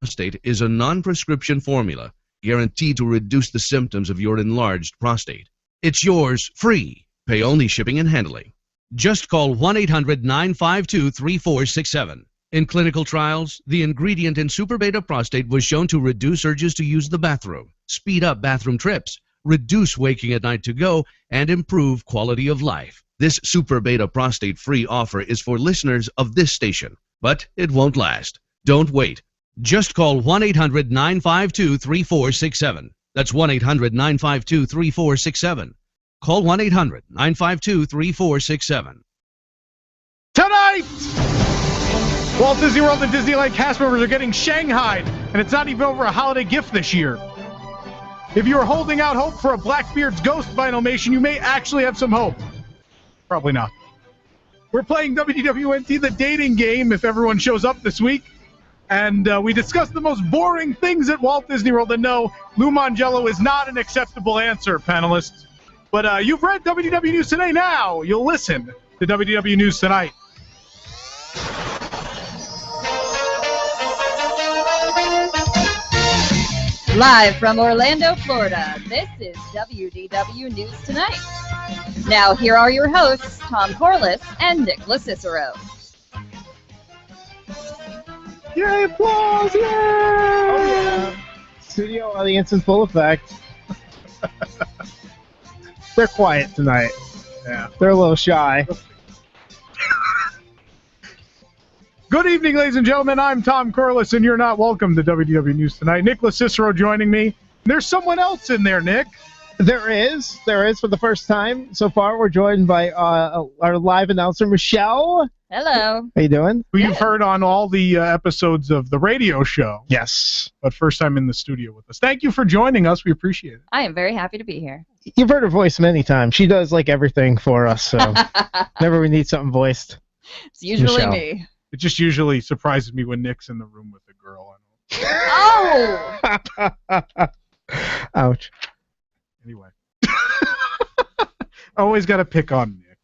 prostate is a non-prescription formula guaranteed to reduce the symptoms of your enlarged prostate. It's yours free. Pay only shipping and handling. Just call 1-800-952-3467. In clinical trials, the ingredient in Super Beta Prostate was shown to reduce urges to use the bathroom, speed up bathroom trips, reduce waking at night to go, and improve quality of life. This Super Beta Prostate free offer is for listeners of this station, but it won't last. Don't wait. Just call 1-800-952-3467. That's 1-800-952-3467. Call 1-800-952-3467. Tonight, Walt Disney World and Disneyland cast members are getting shanghaied, and it's not even over a holiday gift this year. If you are holding out hope for a Blackbeard's Ghost Vinylmation, you may actually have some hope. Probably not. We're playing WDWNT, the dating game, if everyone shows up this week. And we discussed the most boring things at Walt Disney World. And no, Lou Mangello is not an acceptable answer, panelists. But you've read WDW News Today now. You'll listen to WDW News Tonight. Live from Orlando, Florida, this is WDW News Tonight. Now, here are your hosts, Tom Corless and Nick LoCicero. Yay, applause! Yay! Oh, yeah. Studio audience in full effect. They're quiet tonight. Yeah. They're a little shy. Good evening, ladies and gentlemen. I'm Tom Corless, and you're not welcome to WDW News Tonight. Nick LoCicero joining me. There's someone else in there, Nick. There is for the first time so far. We're joined by our live announcer, Michelle. Hello. How you doing? Who you've heard on all the episodes of the radio show. Yes. But first time in the studio with us. Thank you for joining us. We appreciate it. I am very happy to be here. You've heard her voice many times. She does like everything for us, so whenever we need something voiced. It's usually Michelle. me. It just usually surprises me when Nick's in the room with a girl. Oh! Ouch. Anyway. Always got to pick on Nick.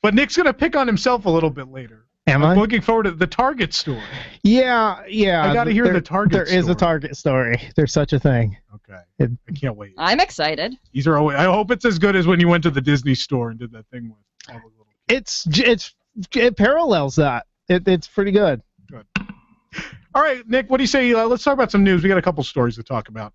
But Nick's going to pick on himself a little bit later. I'm looking forward to the Target story. Yeah. I got to hear the Target story. There is a Target story. There's such a thing. Okay. I can't wait. I'm excited. These are always, I hope it's as good as when you went to the Disney store and did that thing with all the little kids. It parallels that. It's pretty good. Good. All right, Nick, what do you say? Let's talk about some news. We got a couple stories to talk about.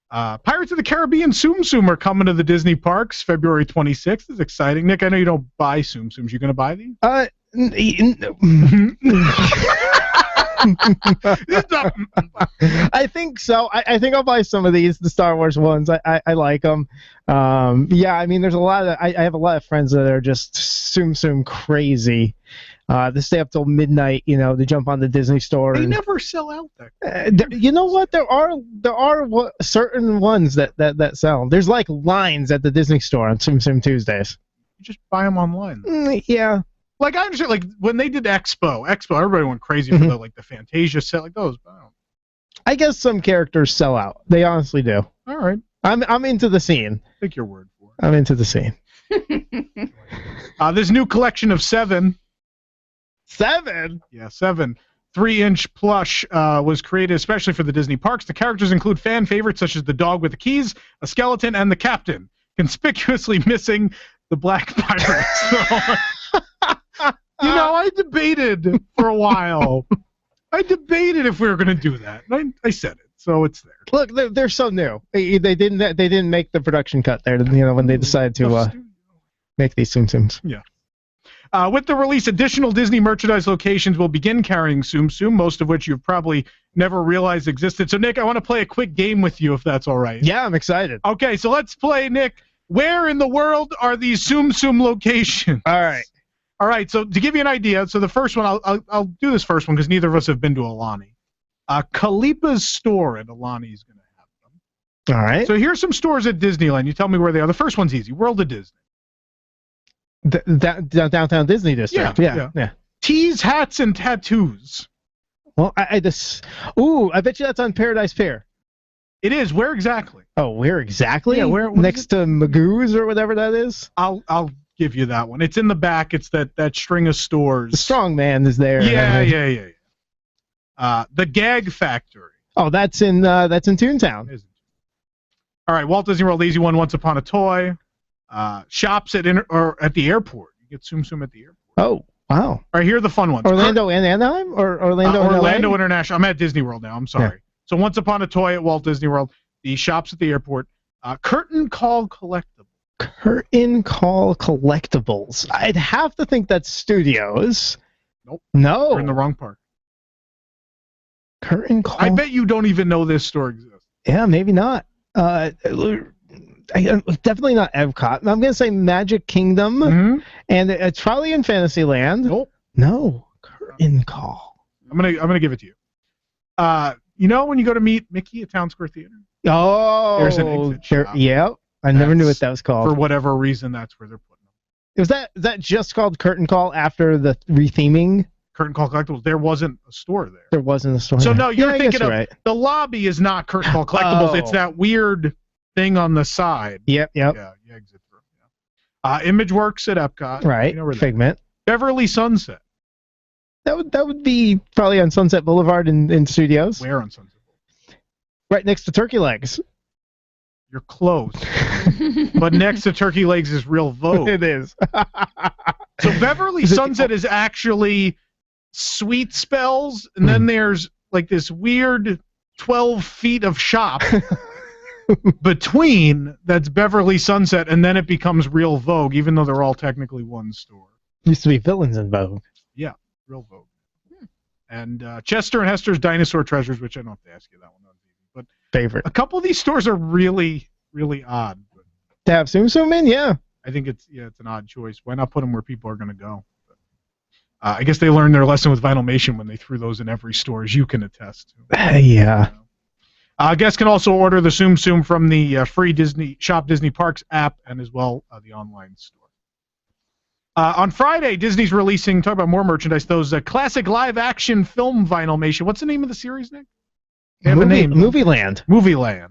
Pirates of the Caribbean Tsum Tsum are coming to the Disney parks February 26th. It's exciting. Nick, I know you don't buy Tsum Tsums. You going to buy these? I think so. I think I'll buy some of these, the Star Wars ones. I like them. Yeah, I mean, there's a lot of. I have a lot of friends that are just Tsum Tsum crazy. They stay up till midnight, to jump on the Disney store. They never sell out that. You know what? There are certain ones that sell. There's like lines at the Disney store on Tsum Tsum Tuesdays. You just buy them online. Yeah. Like I understand, like when they did Expo, everybody went crazy for the Fantasia set, like those. But I guess some characters sell out. They honestly do. All right. I'm into the scene. Take your word for it. I'm into the scene. This new collection of 7. 7? Yeah, 7. 3-inch plush was created especially for the Disney parks. The characters include fan favorites such as the dog with the keys, a skeleton, and the captain. Conspicuously missing the black pirate. I debated for a while. I debated if we were going to do that. I said it, so it's there. Look, they're so new. They didn't make the production cut there. When they decided to make these Tsum Tsums. Yeah. With the release, additional Disney merchandise locations will begin carrying Tsum Tsum, most of which you've probably never realized existed. So, Nick, I want to play a quick game with you, if that's all right. Yeah, I'm excited. Okay, so let's play, Nick. Where in the world are these Tsum Tsum locations? All right, so to give you an idea, so the first one, I'll do this first one because neither of us have been to Alani. Kalipa's store at Alani is going to have them. All right. So here's some stores at Disneyland. You tell me where they are. The first one's easy. World of Disney. Downtown Disney District. Yeah. Teas, hats, and tattoos. Well, I bet you that's on Paradise Pier. It is. Where exactly? Oh, where exactly? Yeah, where next to Magoo's or whatever that is. I'll give you that one. It's in the back. It's that string of stores. The Strong Man is there. Yeah. The Gag Factory. Oh, that's in Toontown. All right, Walt Disney World, easy one. Once Upon a Toy. Shops at the airport. You get Tsum Tsum at the airport. Oh, wow. All right, here are the fun ones. Orlando and Anaheim, or Orlando and Orlando LA? International. I'm at Disney World now. I'm sorry. Yeah. So Once Upon a Toy at Walt Disney World. The shops at the airport. Curtain Call Collectibles. Curtain Call Collectibles. I'd have to think that's studios. Nope. No. We're in the wrong park. Curtain Call. I bet you don't even know this store exists. Yeah, maybe not. Definitely not Epcot. I'm going to say Magic Kingdom, and it's probably in Fantasyland. Nope. No. Curtain Call. I'm gonna give it to you. You know when you go to meet Mickey at Town Square Theater? Oh. There's an exit shop. Yep. I never knew what that was called. For whatever reason, that's where they're putting them. Is that just called Curtain Call after the retheming? Curtain Call Collectibles. There wasn't a store there. There wasn't a store. So there. no, you're I thinking guess of right. the lobby is not Curtain Call Collectibles. Oh. It's that weird thing on the side. Yep. Yeah, exit through. Yeah. Image Works at Epcot. Right. You know where that Figment. is. Beverly Sunset. That would be probably on Sunset Boulevard in studios. Where on Sunset Boulevard? Right next to Turkey Legs. You're close. But next to Turkey Legs is Real Vogue. It is. So Beverly Sunset is actually Sweet Spells, and then there's like this weird 12 feet of shop between that's Beverly Sunset, and then it becomes Real Vogue, even though they're all technically one store. Used to be Villains in Vogue. Yeah, Real Vogue. And Chester and Hester's Dinosaur Treasures, which I don't have to ask you that one. But Favorite. a couple of these stores are really, really odd. But To have Tsum Tsum in? Yeah. I think it's an odd choice. Why not put them where people are going to go? But, I guess they learned their lesson with Vinylmation when they threw those in every store, as you can attest to. Yeah. Guests can also order the Tsum Tsum from the free Disney Shop Disney Parks app and as well the online store. On Friday, Disney's releasing, talk about more merchandise, those classic live-action film Vinylmation. What's the name of the series, Nick? They have a name. Movieland. Movieland.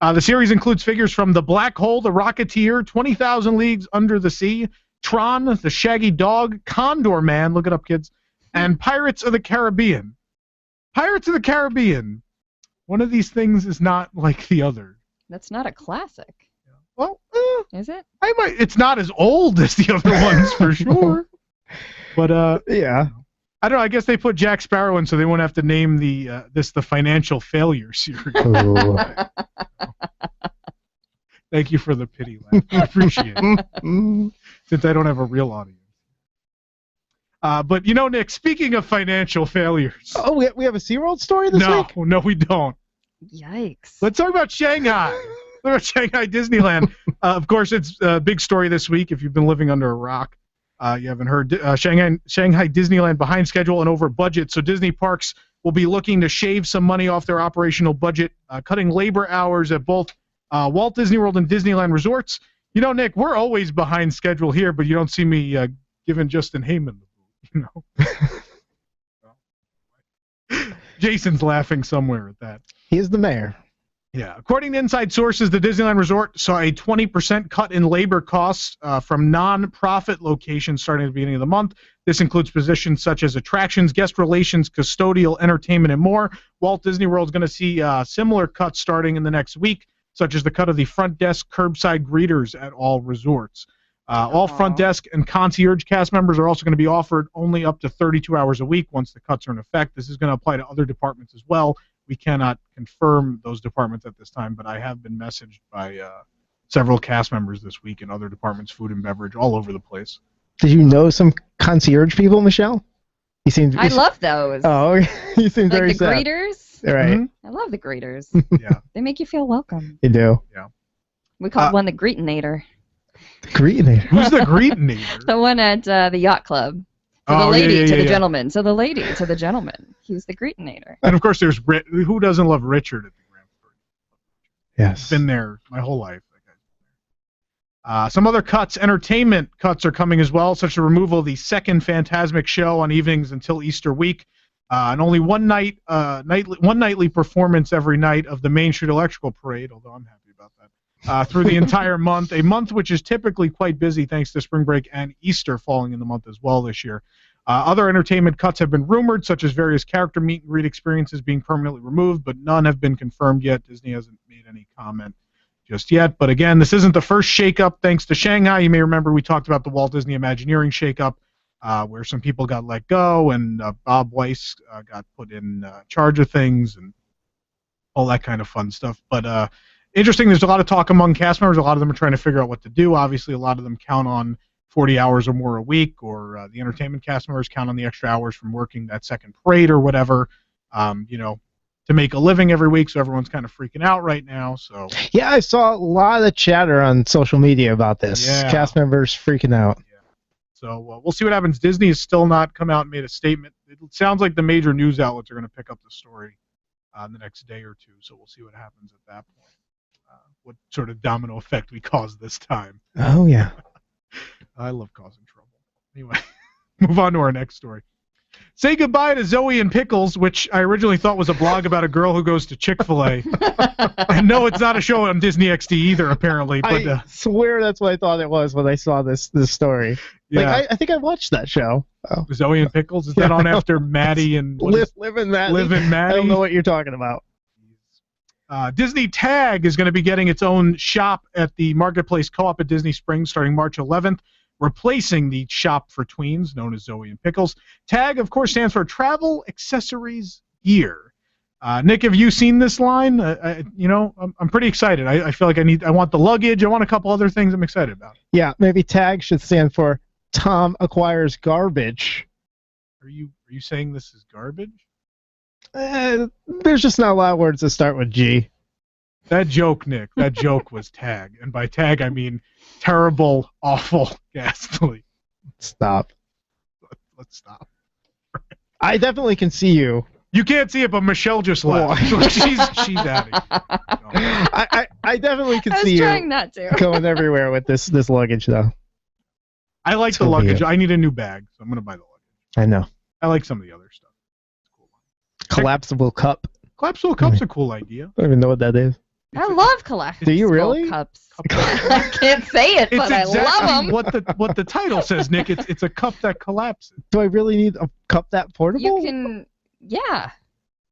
The series includes figures from The Black Hole, The Rocketeer, 20,000 Leagues Under the Sea, Tron, The Shaggy Dog, Condor Man, look it up, kids, and Pirates of the Caribbean. Pirates of the Caribbean. One of these things is not like the other. That's not a classic. Well, is it? It's not as old as the other ones for sure. But yeah. I don't know. I guess they put Jack Sparrow in so they won't have to name the Financial Failure series. Thank you for the pity laugh. I appreciate it. Since I don't have a real audience. But Nick, speaking of financial failures. Oh, we have a SeaWorld story this week? No, we don't. Yikes. Let's talk about Shanghai. Talk about Shanghai Disneyland. Of course, it's a big story this week. If you've been living under a rock, you haven't heard. Shanghai Disneyland behind schedule and over budget. So Disney parks will be looking to shave some money off their operational budget, cutting labor hours at both Walt Disney World and Disneyland resorts. Nick, we're always behind schedule here, but you don't see me giving Justin Heyman the boot, Jason's laughing somewhere at that. He is the mayor. Yeah. According to inside sources, the Disneyland Resort saw a 20% cut in labor costs from non-profit locations starting at the beginning of the month. This includes positions such as attractions, guest relations, custodial, entertainment, and more. Walt Disney World is going to see similar cuts starting in the next week, such as the cut of the front desk curbside greeters at all resorts. All front desk and concierge cast members are also going to be offered only up to 32 hours a week once the cuts are in effect. This is going to apply to other departments as well. We cannot confirm those departments at this time, but I have been messaged by several cast members this week in other departments, food and beverage, all over the place. Did you know some concierge people, Michelle? I love those. Oh, you seem like very the sad. greeters. Right. I love the greeters. Yeah. They make you feel welcome. You do. Yeah. We called one the Greetinator. Greetinator. Who's the Greetinator? The one at the yacht club. So the lady to the gentleman. So the lady to the gentleman. He was the Greetinator. And of course, there's who doesn't love Richard at the Grand Floridian? Yes. Been there my whole life. Some other cuts, entertainment cuts are coming as well, such as the removal of the second Fantasmic show on evenings until Easter week, and only one nightly performance every night of the Main Street Electrical Parade. Although I'm happy about that. Through the entire month, a month which is typically quite busy thanks to spring break and Easter falling in the month as well this year. Other entertainment cuts have been rumored, such as various character meet and greet experiences being permanently removed, but none have been confirmed yet. Disney hasn't made any comment just yet. But again, this isn't the first shakeup thanks to Shanghai. You may remember we talked about the Walt Disney Imagineering shakeup, where some people got let go and Bob Weiss got put in charge of things and all that kind of fun stuff. But interesting, there's a lot of talk among cast members. A lot of them are trying to figure out what to do. Obviously, a lot of them count on 40 hours or more a week, or the entertainment cast members count on the extra hours from working that second parade or whatever, to make a living every week. So everyone's kind of freaking out right now. So yeah, I saw a lot of chatter on social media about this. Yeah. Cast members freaking out. Yeah. So we'll see what happens. Disney has still not come out and made a statement. It sounds like the major news outlets are going to pick up the story the next day or two. So we'll see what happens at that point. What sort of domino effect we cause this time. Oh, yeah. I love causing trouble. Anyway, move on to our next story. Say goodbye to Zoe and Pickles, which I originally thought was a blog about a girl who goes to Chick-fil-A. And no, it's not a show on Disney XD either, apparently. But I swear that's what I thought it was when I saw this story. yeah, Like, I think I watched that show. Oh. Zoe and Pickles, is that on after Maddie and Live and Maddie. Liv and Maddie? I don't know what you're talking about. Disney Tag is going to be getting its own shop at the Marketplace Co-op at Disney Springs starting March 11th, replacing the shop for tweens known as Zoe and Pickles. Tag, of course, stands for Travel Accessories Gear. Nick, have you seen this line? I'm pretty excited. I feel like I want the luggage. I want a couple other things I'm excited about. Yeah, maybe Tag should stand for Tom Acquires Garbage. Are you saying this is garbage? There's just not a lot of words that start with G. That joke, Nick, that joke was Tag. And by Tag, I mean terrible, awful, ghastly. Stop. Let's stop. I definitely can see you. You can't see it, but Michelle just laughed. she's at it. I definitely can I was see trying you not to. going everywhere with this luggage, though. I like the luggage. I need a new bag, so I'm going to buy the luggage. I know. I like some of the other stuff. Collapsible cup. Collapsible cup's a cool idea. I don't even know what that is. I love collapsible Do you really? cups. I can't say it, but I love them. What the title says, Nick. It's a cup that collapses. Do I really need a cup that portable? You can, yeah.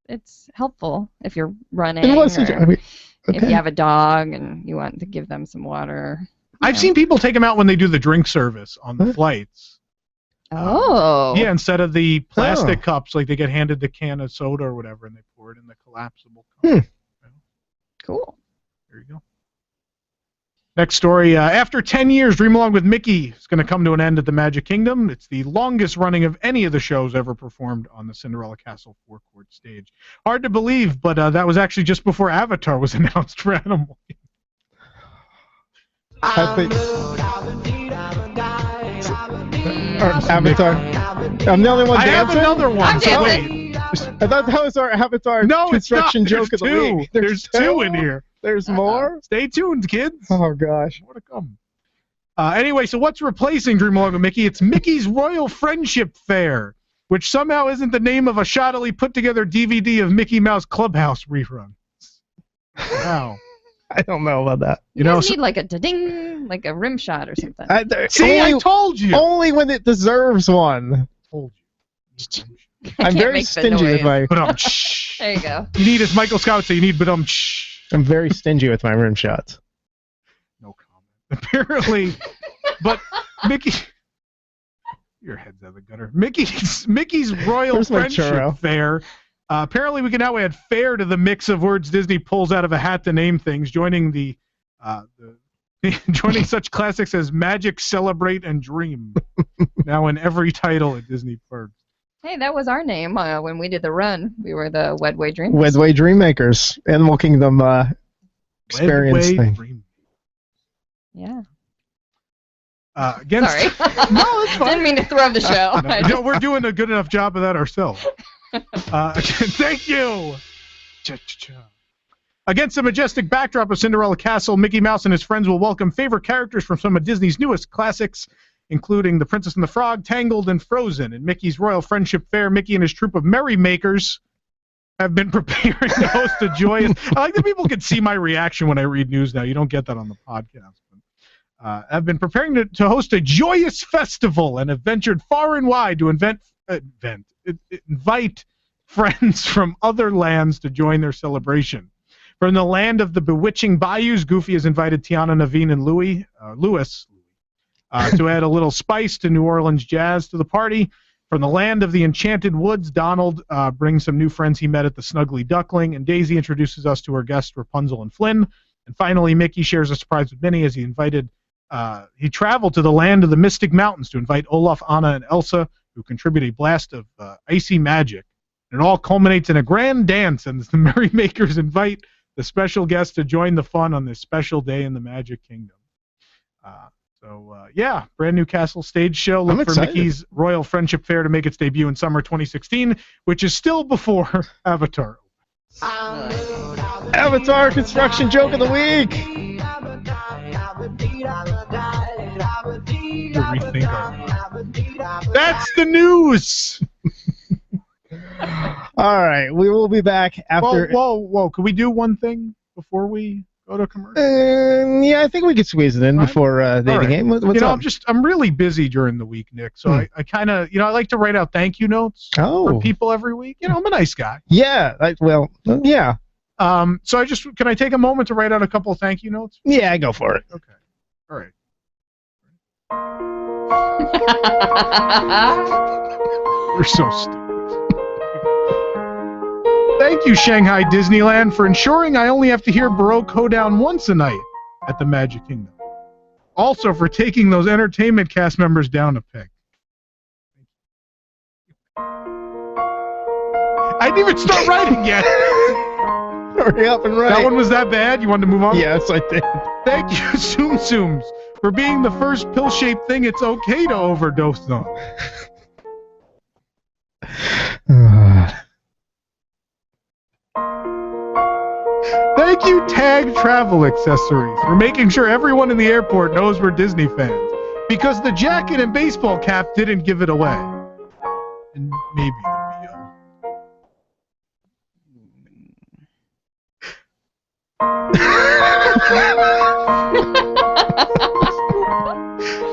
It's helpful if you're running And or okay. if you have a dog and you want to give them some water. I've seen people take them out when they do the drink service on the flights. Oh. Yeah, instead of the plastic cups, like they get handed the can of soda or whatever, and they pour it in the collapsible cup. Cool. There you go. Next story. After 10 years, Dream Along with Mickey is going to come to an end at the Magic Kingdom. It's the longest running of any of the shows ever performed on the Cinderella Castle forecourt stage. Hard to believe, but that was actually just before Avatar was announced for Animal Kingdom. Avatar. I'm the only one I dancing? have another one. I'm So dancing. wait. I thought that was our Avatar construction joke of the Two. week. There's two in here. There's more? Stay tuned, kids. Oh, gosh. More to come. Anyway, so what's replacing Dream Along with Mickey? It's Mickey's Royal Friendship Fair, which somehow isn't the name of a shoddily put-together DVD of Mickey Mouse Clubhouse reruns. Wow. I don't know about that. You guys need like a ding, like a rim shot or something. I told you. Only when it deserves one. Told you. I'm very stingy with my... There you go. You need, as Michael Scott would say, you need I'm very stingy with my rim shots. No comment. Apparently, but Mickey... Your head's out of the gutter. Mickey's Royal Friendship Fair. Apparently, we can now add fair to the mix of words Disney pulls out of a hat to name things, joining joining such classics as Magic, Celebrate, and Dream. Now in every title at Disney parks. Hey, that was our name when we did the run. We were the Wedway Dream. Wedway Dreammakers. Animal Kingdom experience thing. Dream. Yeah. Sorry. No, it's fine. Didn't mean to throw the show. No, we're doing a good enough job of that ourselves. Thank you. Against the majestic backdrop of Cinderella Castle, Mickey Mouse and his friends will welcome favorite characters from some of Disney's newest classics, including The Princess and the Frog, Tangled, and Frozen. In Mickey's Royal Friendship Fair, Mickey and his troupe of merrymakers have been preparing to host a joyous... I like that people can see my reaction when I read news now. You don't get that on the podcast. have been preparing to host a joyous festival and have ventured far and wide to invite friends from other lands to join their celebration. From the land of the bewitching bayous, Goofy has invited Tiana, Naveen, and Louis to add a little spice to New Orleans jazz to the party. From the land of the enchanted woods, Donald brings some new friends he met at the Snuggly Duckling, and Daisy introduces us to her guests Rapunzel and Flynn. And finally, Mickey shares a surprise with Minnie as he traveled to the land of the Mystic Mountains to invite Olaf, Anna, and Elsa, who contribute a blast of icy magic. And it all culminates in a grand dance, and the Merrymakers invite the special guests to join the fun on this special day in the Magic Kingdom. Yeah, brand new castle stage show. Look for Mickey's Royal Friendship Fair to make its debut in summer 2016, which is still before Avatar. Avatar construction joke of the week. That's the news. All right, we will be back after. Whoa! Could we do one thing before we go to commercial? Yeah, I think we could squeeze it in before the game. What's up? I'm really busy during the week, Nick. So I kind of, I like to write out thank you notes for people every week. I'm a nice guy. Yeah. Yeah. So can I take a moment to write out a couple of thank you notes? Yeah, go for it. Okay. All right. You're so stupid. Thank you, Shanghai Disneyland, for ensuring I only have to hear Baroque Hoedown once a night at the Magic Kingdom. Also for taking those entertainment cast members down a peg. I didn't even start writing yet. Hurry up and write. That one was that bad? You wanted to move on? Yes, I did. Thank you, Tsum Tsums, for being the first pill-shaped thing it's okay to overdose on. Thank you, Tag Travel Accessories, for making sure everyone in the airport knows we're Disney fans, because the jacket and baseball cap didn't give it away. And maybe the BO.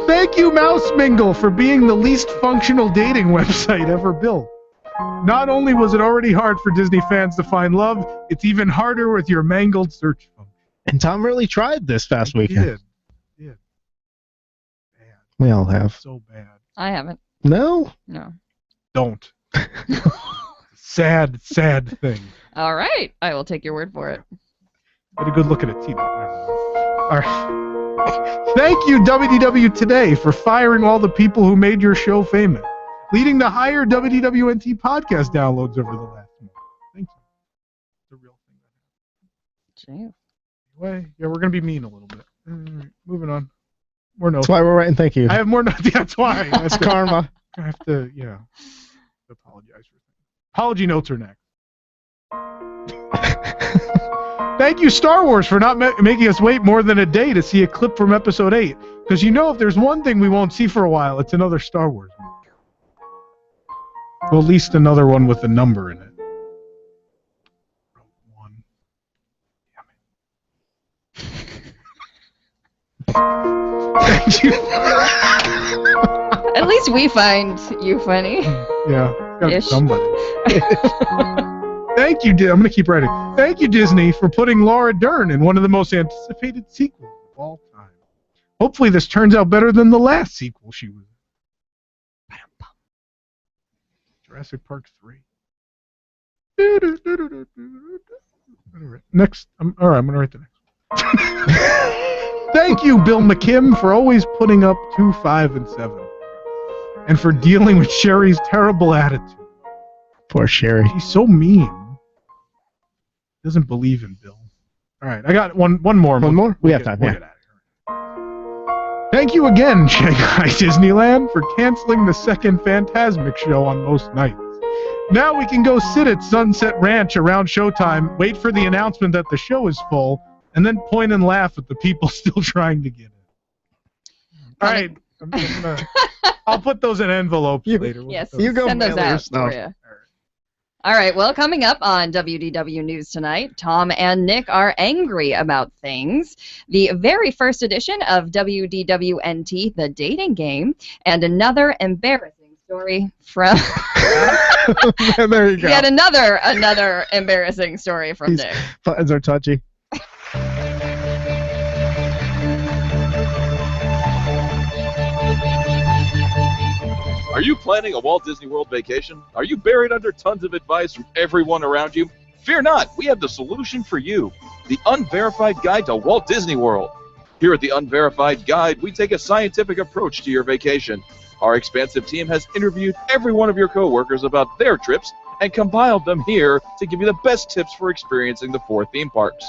Thank you, Mouse Mingle, for being the least functional dating website ever built. Not only was it already hard for Disney fans to find love, it's even harder with your mangled search function. And Tom really tried this past weekend. He did. Bad. We all have. So bad. I haven't. No? No. Don't. Sad thing. All right. I will take your word for it. Get a good look at it, Tina. All right. Thank you, WDW Today, for firing all the people who made your show famous, leading to higher WDWNT podcast downloads over the last month. Thank you. It's a real thing. Anyway, yeah, we're going to be mean a little bit. Moving on. More notes. That's why we're writing thank you. I have more notes. That's why. That's karma. I have to, apologize for things. Apology notes are next. Thank you, Star Wars, for not making us wait more than a day to see a clip from Episode 8. Because if there's one thing we won't see for a while, it's another Star Wars movie. Well, at least another one with a number in it. One. Thank you. At least we find you funny. Yeah, gotta be somebody. Thank you, I'm going to keep writing. Thank you, Disney, for putting Laura Dern in one of the most anticipated sequels of all time. Hopefully this turns out better than the last sequel she was in. Jurassic Park 3. Next. All right, I'm going to write the next one. Thank you, Bill McKim, for always putting up 2, 5, and 7. And for dealing with Sherry's terrible attitude. Poor Sherry. She's so mean. Doesn't believe in Bill. All right, I got one more. One more? We have time. We'll get out of here. Thank you again, Shanghai Disneyland, for canceling the second Phantasmic show on most nights. Now we can go sit at Sunset Ranch around showtime, wait for the announcement that the show is full, and then point and laugh at the people still trying to get in. All right, I'll put those in envelopes later. Yes, you go send those out for you. All right, well, coming up on WDW News Tonight, Tom and Nick are angry about things, the very first edition of WDWNT, the dating game, and another embarrassing story from... There you go. Yet another embarrassing story from Nick. Buttons are touchy. Are you planning a Walt Disney World vacation? Are you buried under tons of advice from everyone around you? Fear not, we have the solution for you, the Unverified Guide to Walt Disney World. Here at the Unverified Guide, we take a scientific approach to your vacation. Our expansive team has interviewed every one of your coworkers about their trips and compiled them here to give you the best tips for experiencing the 4 theme parks.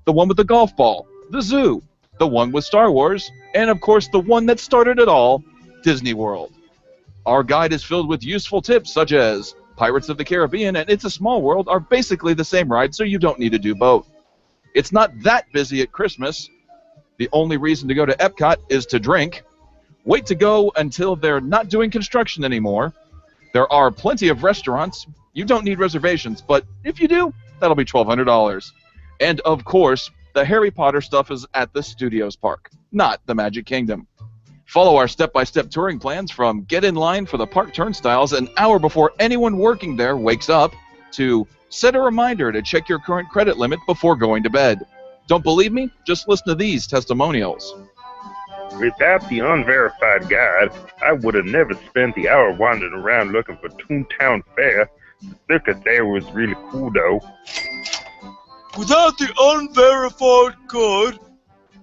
The one with the golf ball, the zoo, the one with Star Wars, and of course the one that started it all, Disney World. Our guide is filled with useful tips such as Pirates of the Caribbean and It's a Small World are basically the same ride, so you don't need to do both. It's not that busy at Christmas. The only reason to go to Epcot is to drink. Wait to go until they're not doing construction anymore. There are plenty of restaurants. You don't need reservations, but if you do, that'll be $1,200. And of course, the Harry Potter stuff is at the Studios Park, not the Magic Kingdom. Follow our step-by-step touring plans from get in line for the park turnstiles an hour before anyone working there wakes up to set a reminder to check your current credit limit before going to bed. Don't believe me? Just listen to these testimonials. Without the Unverified Guide, I would have never spent the hour wandering around looking for Toontown Fair. The circus there was really cool, though. Without the Unverified Guide,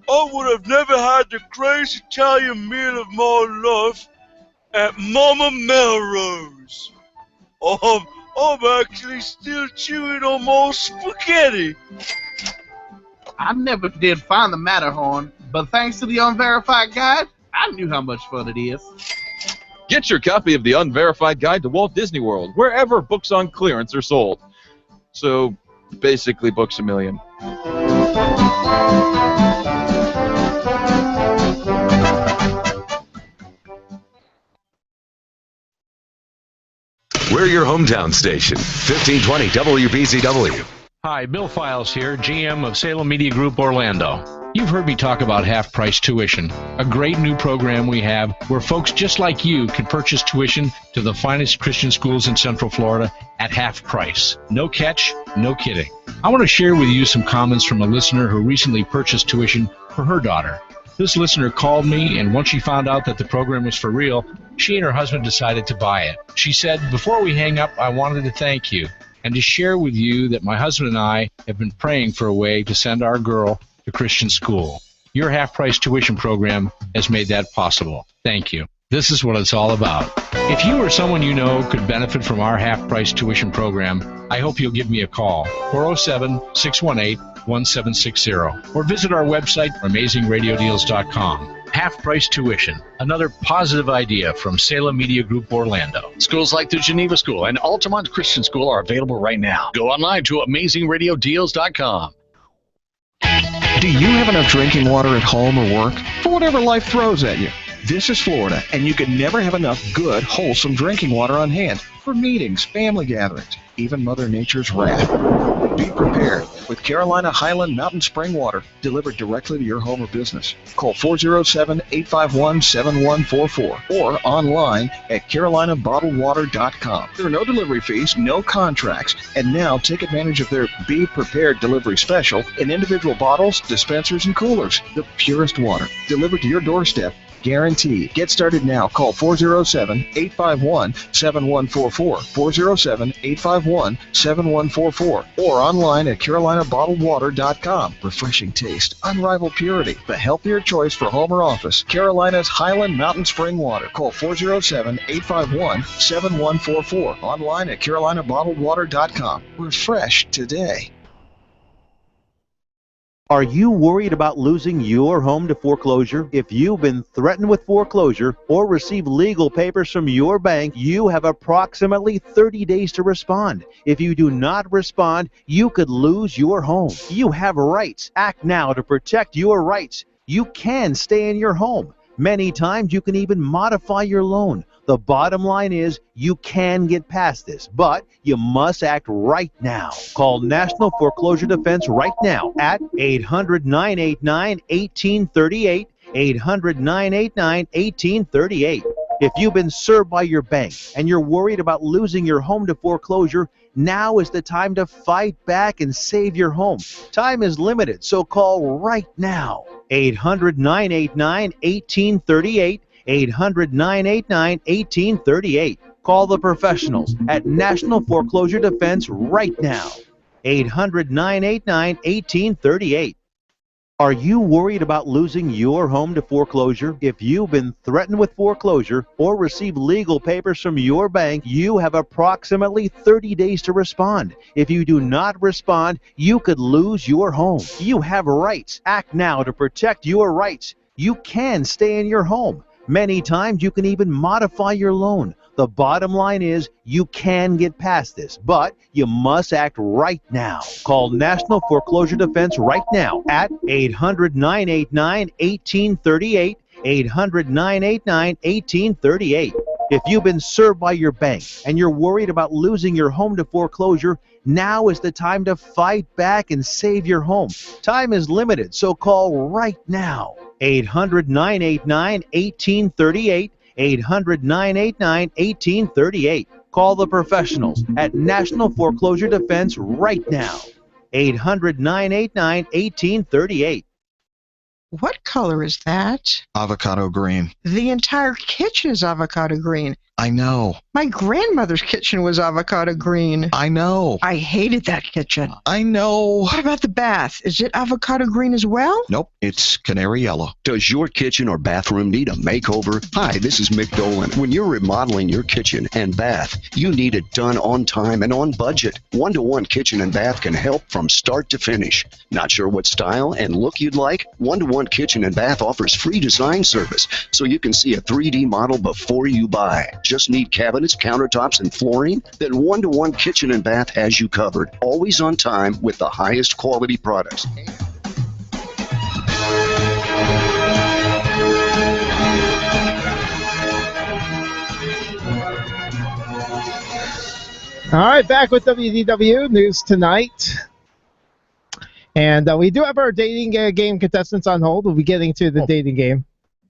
I would have never had the greatest Italian meal of my life at Mama Melrose. I'm actually still chewing on my spaghetti. I never did find the Matterhorn, but thanks to the Unverified Guide, I knew how much fun it is. Get your copy of the Unverified Guide to Walt Disney World wherever books on clearance are sold. So, basically, Books A Million. We're your hometown station, 1520 WBZW. Hi, Bill Files here, GM of Salem Media Group Orlando. You've heard me talk about half-price tuition, a great new program we have where folks just like you can purchase tuition to the finest Christian schools in Central Florida at half price. No catch, no kidding. I want to share with you some comments from a listener who recently purchased tuition for her daughter. This listener called me, and once she found out that the program was for real, she and her husband decided to buy it. She said, "Before we hang up, I wanted to thank you and to share with you that my husband and I have been praying for a way to send our girl to Christian school. Your half-price tuition program has made that possible. Thank you." This is what it's all about. If you or someone you know could benefit from our half-price tuition program, I hope you'll give me a call, 407-618-1760, or visit our website, AmazingRadioDeals.com. Half-price tuition, another positive idea from Salem Media Group Orlando. Schools like the Geneva School and Altamont Christian School are available right now. Go online to AmazingRadioDeals.com. Do you have enough drinking water at home or work? For whatever life throws at you. This is Florida, and you can never have enough good, wholesome drinking water on hand for meetings, family gatherings, even Mother Nature's wrath. Be prepared with Carolina Highland Mountain Spring Water delivered directly to your home or business. Call 407-851-7144 or online at carolinabottledwater.com. There are no delivery fees, no contracts, and now take advantage of their Be Prepared delivery special in individual bottles, dispensers, and coolers. The purest water delivered to your doorstep. Guaranteed. Get started now. Call 407-851-7144, 407-851-7144, or online at carolinabottledwater.com. Refreshing taste, unrivaled purity, the healthier choice for home or office. Carolina's Highland Mountain Spring Water. Call 407-851-7144, online at carolinabottledwater.com. Refresh today. Are you worried about losing your home to foreclosure? If you've been threatened with foreclosure or received legal papers from your bank, you have approximately 30 days to respond. If you do not respond, you could lose your home. You have rights. Act now to protect your rights. You can stay in your home. Many times you can even modify your loan. The bottom line is you can get past this, but you must act right now. Call National Foreclosure Defense right now at 800-989-1838, 800-989-1838. If you've been served by your bank and you're worried about losing your home to foreclosure, now is the time to fight back and save your home. Time is limited, so call right now. 800-989-1838, 800-989-1838. Call the professionals at National Foreclosure Defense right now. 800-989-1838. Are you worried about losing your home to foreclosure? If you've been threatened with foreclosure or received legal papers from your bank, you have approximately 30 days to respond. If you do not respond, you could lose your home. You have rights. Act now to protect your rights. You can stay in your home. Many times you can even modify your loan. The bottom line is you can get past this, but you must act right now. Call National Foreclosure Defense right now at 800-989-1838, 800-989-1838. If you've been served by your bank and you're worried about losing your home to foreclosure, now is the time to fight back and save your home. Time is limited, so call right now. 800-989-1838, 800-989-1838. Call the professionals at National Foreclosure Defense right now. 800-989-1838. What color is that? Avocado green. The entire kitchen is avocado green. I know. My grandmother's kitchen was avocado green. I know. I hated that kitchen. I know. What about the bath? Is it avocado green as well? Nope, it's canary yellow. Does your kitchen or bathroom need a makeover? Hi, this is Mick Dolan. When you're remodeling your kitchen and bath, you need it done on time and on budget. One-to-One Kitchen and Bath can help from start to finish. Not sure what style and look you'd like? One-to-One Kitchen and Bath offers free design service, so you can see a 3D model before you buy. Just need cabinets, countertops, and flooring? Then One-to-One Kitchen and Bath has you covered. Always on time with the highest quality products. All right, back with WDW News Tonight. And we do have our dating game contestants on hold. We'll be getting to the dating game.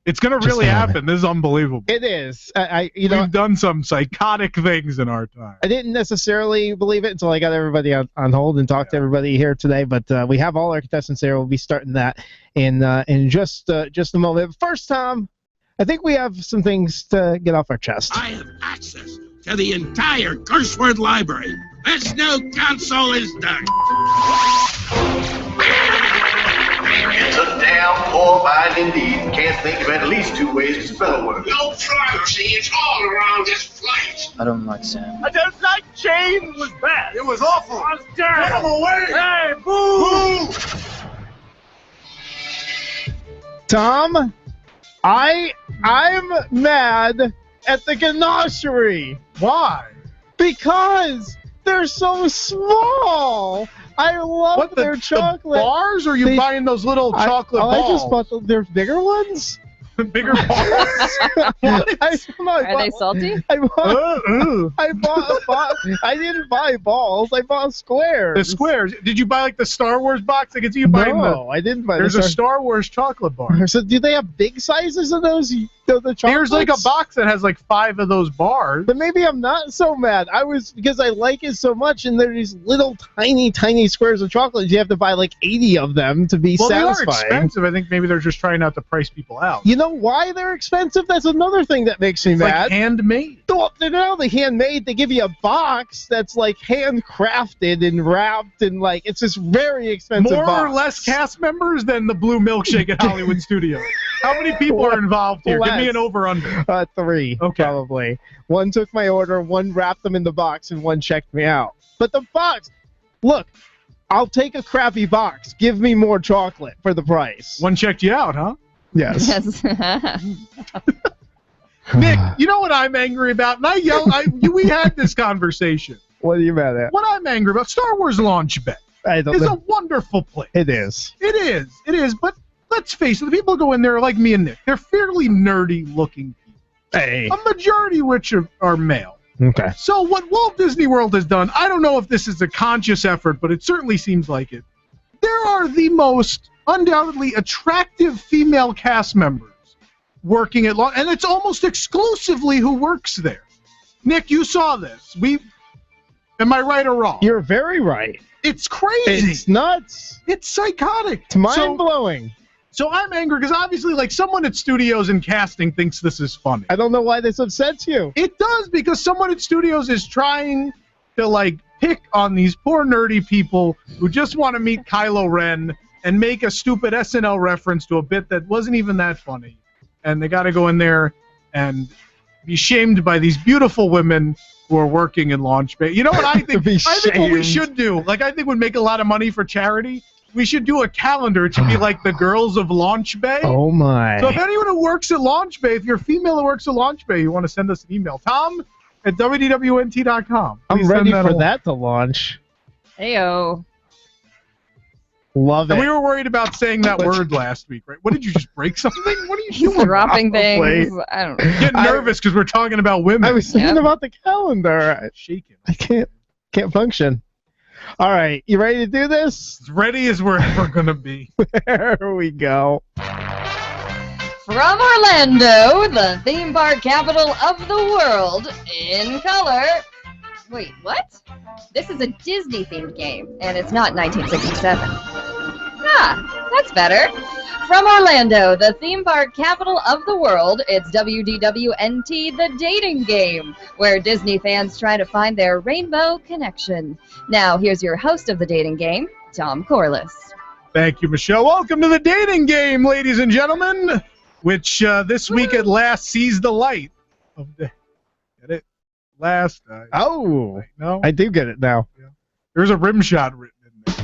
It's going to really happen. This is unbelievable. It is. We've done some psychotic things in our time. I didn't necessarily believe it until I got everybody on hold and talked to everybody here today. But we have all our contestants there. We'll be starting that in just a moment. But first, Tom, I think we have some things to get off our chest. I have access to the entire curse word library. This new console is done. It's a damn poor bind indeed. Can't think of at least 2 ways to spell a word. No privacy. It's all around this place. I don't like Sam. I don't like Jane. It was bad. It was awful. I was terrible. Get him away. Hey, boo. Tom, I'm mad at the ganachery. Why? Because they're so small. I love their chocolate. The bars, or are you buying those little chocolate balls? I just bought their bigger ones. Bigger bars? Are they salty? I didn't buy balls. I bought squares. The squares. Did you buy like the Star Wars box? I can see you buying No, I didn't buy. There's a Star Wars chocolate bar. So do they have big sizes of those? The chocolates? There's like a box that has like 5 of those bars. But maybe I'm not so mad. Because I like it so much, and they're these little tiny squares of chocolate. You have to buy like 80 of them to be satisfying. They are expensive. I think maybe they're just trying not to price people out. You know why they're expensive? That's another thing that makes me mad. Like handmade. Well, they're not only handmade, they give you a box that's like handcrafted and wrapped, and like it's this very expensive More box. or less cast members than the Blue Milkshake at Hollywood Studios. How many people are involved here? Give me an over-under. 3, okay. Probably. One took my order, one wrapped them in the box, and one checked me out. But the box, look, I'll take a crappy box. Give me more chocolate for the price. One checked you out, huh? Yes. Nick, you know what I'm angry about? And we had this conversation. What are you mad at? What I'm angry about? Star Wars Launch Bay is a wonderful place. It is. It is. But let's face it, the people who go in there are like me and Nick. They're fairly nerdy looking people. Hey. A majority which are male. Okay. So what Walt Disney World has done, I don't know if this is a conscious effort, but it certainly seems like it. There are the most undoubtedly attractive female cast members working at and it's almost exclusively who works there. Nick, you saw this. Am I right or wrong? You're very right. It's crazy. It's nuts. It's psychotic. It's mind-blowing. So I'm angry because obviously, like, someone at studios and casting thinks this is funny. I don't know why this upsets you. It does, because someone at studios is trying to, like, pick on these poor nerdy people who just want to meet Kylo Ren and make a stupid SNL reference to a bit that wasn't even that funny. And they got to go in there and be shamed by these beautiful women who are working in Launch Bay. You know what I think? I think what we should do, like, I think would make a lot of money for charity. We should do a calendar. It should be like the girls of Launch Bay. Oh, my. So if anyone who works at Launch Bay, if you're a female who works at Launch Bay, you want to send us an email, Tom at WDWNT.com. I'm ready for that to launch. Heyo. Love it. And we were worried about saying that word last week, right? What, did you just break something? What are you doing? Dropping things. I don't know. Getting nervous because we're talking about women. I was thinking about the calendar. Shaking. I can't function. All right, you ready to do this? As ready as we're ever going to be. There we go. From Orlando, the theme park capital of the world, in color. Wait, what? This is a Disney-themed game, and it's not 1967. Ah, that's better. From Orlando, the theme park capital of the world, it's WDWNT, the dating game, where Disney fans try to find their rainbow connection. Now, here's your host of the dating game, Tom Corless. Thank you, Michelle. Welcome to the dating game, ladies and gentlemen, which this week at last sees the light of the... Get it? Last. Oh, no, I do get it now. Yeah. There's a rim shot written in there.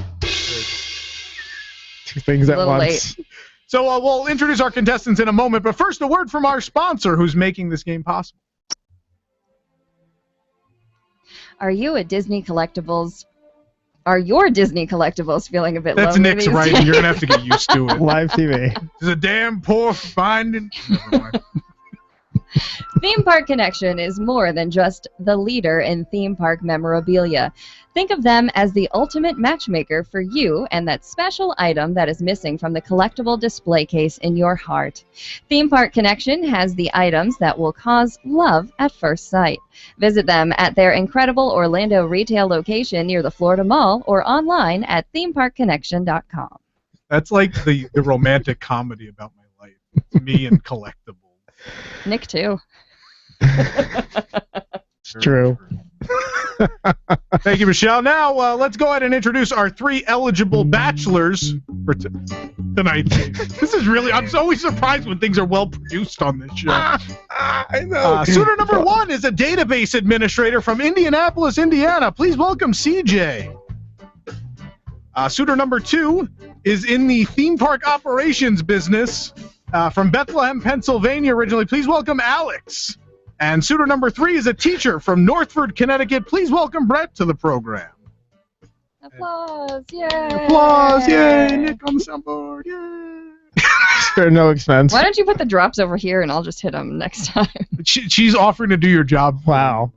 Two things at once. Late. So we'll introduce our contestants in a moment, but first a word from our sponsor who's making this game possible. Are your Disney collectibles feeling a bit That's lonely Nick's these right, days? and you're going to have to get used to it. Live TV. There's a damn poor finding. Never mind. Theme Park Connection is more than just the leader in theme park memorabilia. Think of them as the ultimate matchmaker for you and that special item that is missing from the collectible display case in your heart. Theme Park Connection has the items that will cause love at first sight. Visit them at their incredible Orlando retail location near the Florida Mall or online at themeparkconnection.com. That's like the romantic comedy about my life. It's me and collectibles. Nick, too. It's true. Thank you, Michelle. Now, let's go ahead and introduce our three eligible bachelors for tonight's game. This is really... I'm always surprised when things are well produced on this show. I know. Suitor number one is a database administrator from Indianapolis, Indiana. Please welcome CJ. Suitor number two is in the theme park operations business from Bethlehem, Pennsylvania originally. Please welcome Alex. And suitor number three is a teacher from Northford, Connecticut. Please welcome Brett to the program. Applause, yay! Applause, yay! Nick on the soundboard, yay! For no expense. Why don't you put the drops over here and I'll just hit them next time? She's offering to do your job. Wow.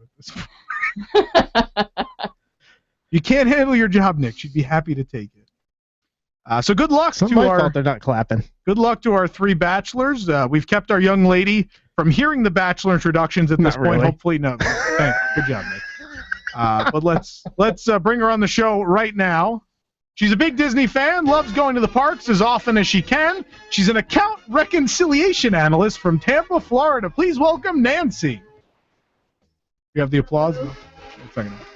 You can't handle your job, Nick. She'd be happy to take it. So good luck It's not to my our... fault they're not clapping. Good luck to our three bachelors. We've kept our young lady from hearing the bachelor introductions at this Not point. really. Hopefully, no. Thanks. Good job, Nick. But let's bring her on the show right now. She's a big Disney fan, loves going to the parks as often as she can. She's an account reconciliation analyst from Tampa, Florida. Please welcome Nancy. You have the applause? No.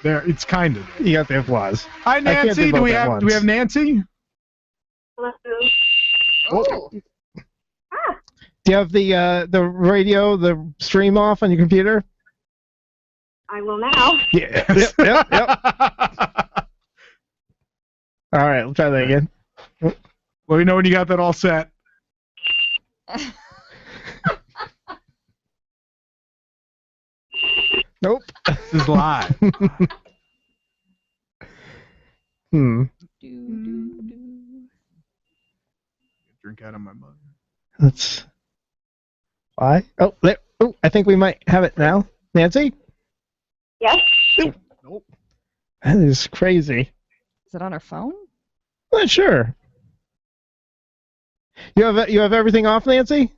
There, it's kind of. You got the applause. Hi, Nancy. Do we have Nancy? Hello. Oh. Do you have the radio, the stream off on your computer? I will now. Yeah. Yep. All right, we'll try that again. Let me know when you got that all set. Nope. This is live. Drink out of my mug. That's why. Oh, there. Oh, I think we might have it now. Nancy? Yes? Nope. That is crazy. Is it on her phone? Not sure. You have everything off, Nancy?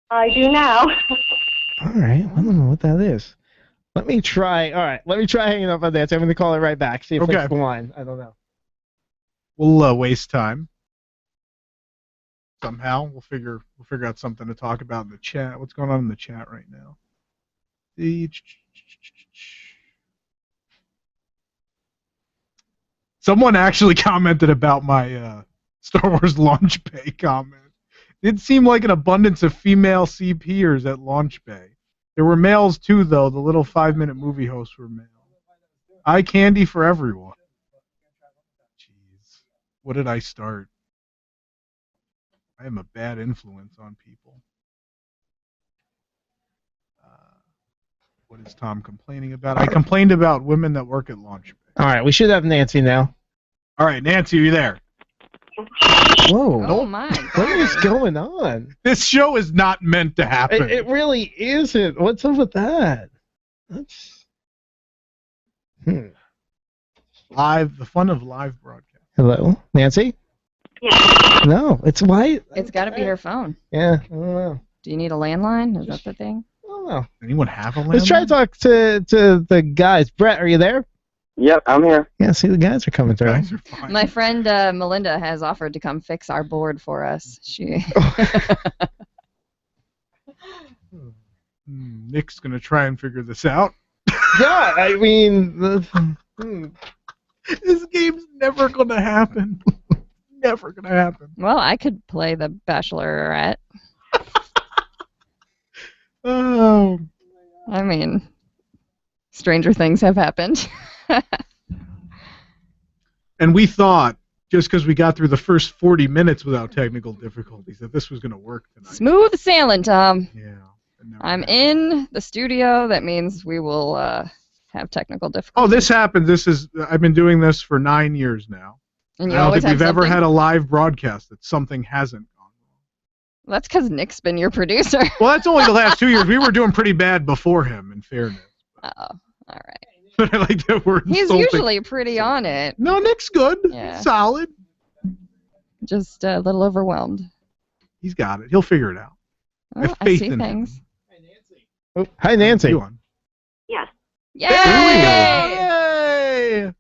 I do now. All right. I don't know what that is. Let me try. All right. Let me try hanging up on Nancy. I'm going to call her right back. See if it's the line. I don't know. We'll waste time. Somehow we'll figure out something to talk about in the chat. What's going on in the chat right now? Someone actually commented about my Star Wars launch bay comment. It seemed like an abundance of female CPers at launch bay. There were males too, though. The little 5-minute movie hosts were male. Eye candy for everyone. Jeez, what did I start? I am a bad influence on people. What is Tom complaining about? I complained about women that work at launch bay. All right. We should have Nancy now. All right, Nancy, are you there? Whoa. Oh, my. What is going on? This show is not meant to happen. It really isn't. What's up with that? That's... Live, the fun of live broadcast. Hello? Nancy? Yeah. No, it's white. It's got to be her phone. Yeah, I don't know. Do you need a landline? Is that the thing? I don't know. Anyone have a landline? Let's try to talk to the guys. Brett, are you there? Yep, I'm here. Yeah, see, the guys are coming through. Guys are fine. My friend Melinda has offered to come fix our board for us. She. Nick's going to try and figure this out. Yeah, I mean... This game's never going to happen. Never going to happen. Well, I could play the Bachelorette. Oh. I mean, stranger things have happened. And we thought, just because we got through the first 40 minutes without technical difficulties, that this was going to work tonight. Smooth sailing, Tom. Yeah. I'm in the studio. That means we will have technical difficulties. Oh, this happens. I've been doing this for 9 years now. And you I don't always think we've have ever something? had a live broadcast that something hasn't gone. That's because Nick's been your producer. Well, that's only the last 2 years. We were doing pretty bad before him, in fairness. Oh, all right. But I like that word. He's usually pretty on it. No, Nick's good. Yeah. He's solid. Just a little overwhelmed. He's got it. He'll figure it out. I have I faith see in things. him. Oh, hi, Nancy. You on? Yes. Yay! Yay!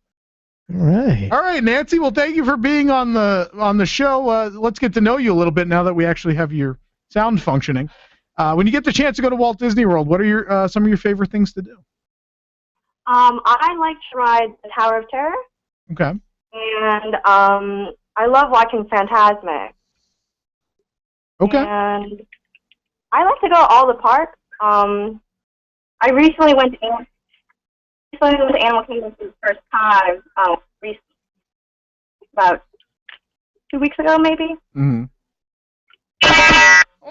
All right. All right, Nancy. Well, thank you for being on the show. Let's get to know you a little bit now that we actually have your sound functioning. When you get the chance to go to Walt Disney World, what are some of your favorite things to do? I like to ride the Tower of Terror. Okay. And I love watching Phantasmic. Okay. And I like to go to all the parks. I recently went to Animal Kingdom for the first time. Recently, about 2 weeks ago, maybe. Mm-hmm.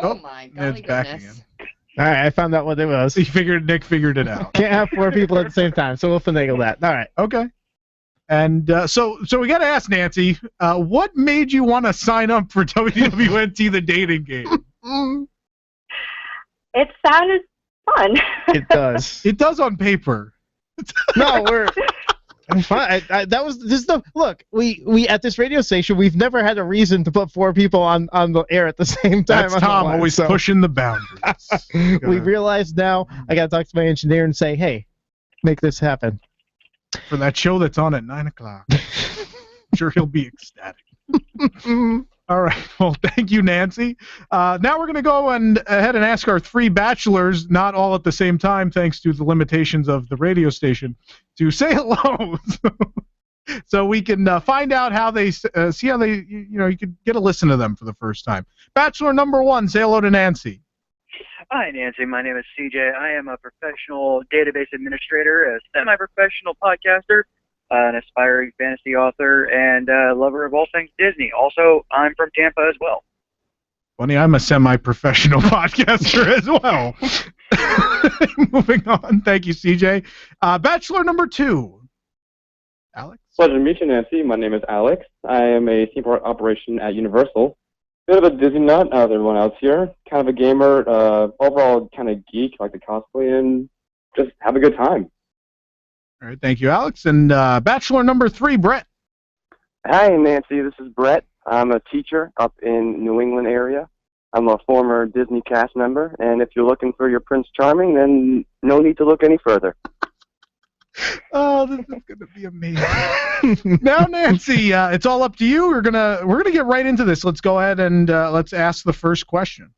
Oh my Ned's back again. All right, I found out what it was. Nick figured it out. Can't have 4 people at the same time, so we'll finagle that. All right. Okay. And so we got to ask Nancy, what made you want to sign up for WDWNT, the dating game? It sounded fun. It does. It does on paper. No, I'm fine. That was this stuff. Look, we at this radio station, we've never had a reason to put 4 people on the air at the same time. That's Tom always pushing the boundaries. We realize now. I got to talk to my engineer and say, hey, make this happen. For that show that's on at 9 o'clock. I'm sure he'll be ecstatic. All right. Well, thank you, Nancy. Now we're going to go ahead and ask our 3 bachelors, not all at the same time, thanks to the limitations of the radio station, to say hello, so we can find out how they see how they you could get a listen to them for the first time. Bachelor number 1, say hello to Nancy. Hi, Nancy. My name is CJ. I am a professional database administrator, a semi-professional podcaster, an aspiring fantasy author, and a lover of all things Disney. Also, I'm from Tampa as well. Funny, I'm a semi-professional podcaster as well. Moving on. Thank you, CJ. Bachelor number 2, Alex. Pleasure to meet you, Nancy. My name is Alex. I am a team part operation at Universal. Bit of a Disney nut out of everyone else here. Kind of a gamer, overall kind of geek, like the cosplay, and just have a good time. All right, thank you, Alex. And Bachelor number 3, Brett. Hi, Nancy. This is Brett. I'm a teacher up in New England area. I'm a former Disney cast member, and if you're looking for your Prince Charming, then no need to look any further. Oh, this is going to be amazing. Now, Nancy, it's all up to you. We're gonna get right into this. Let's go ahead and let's ask the first question.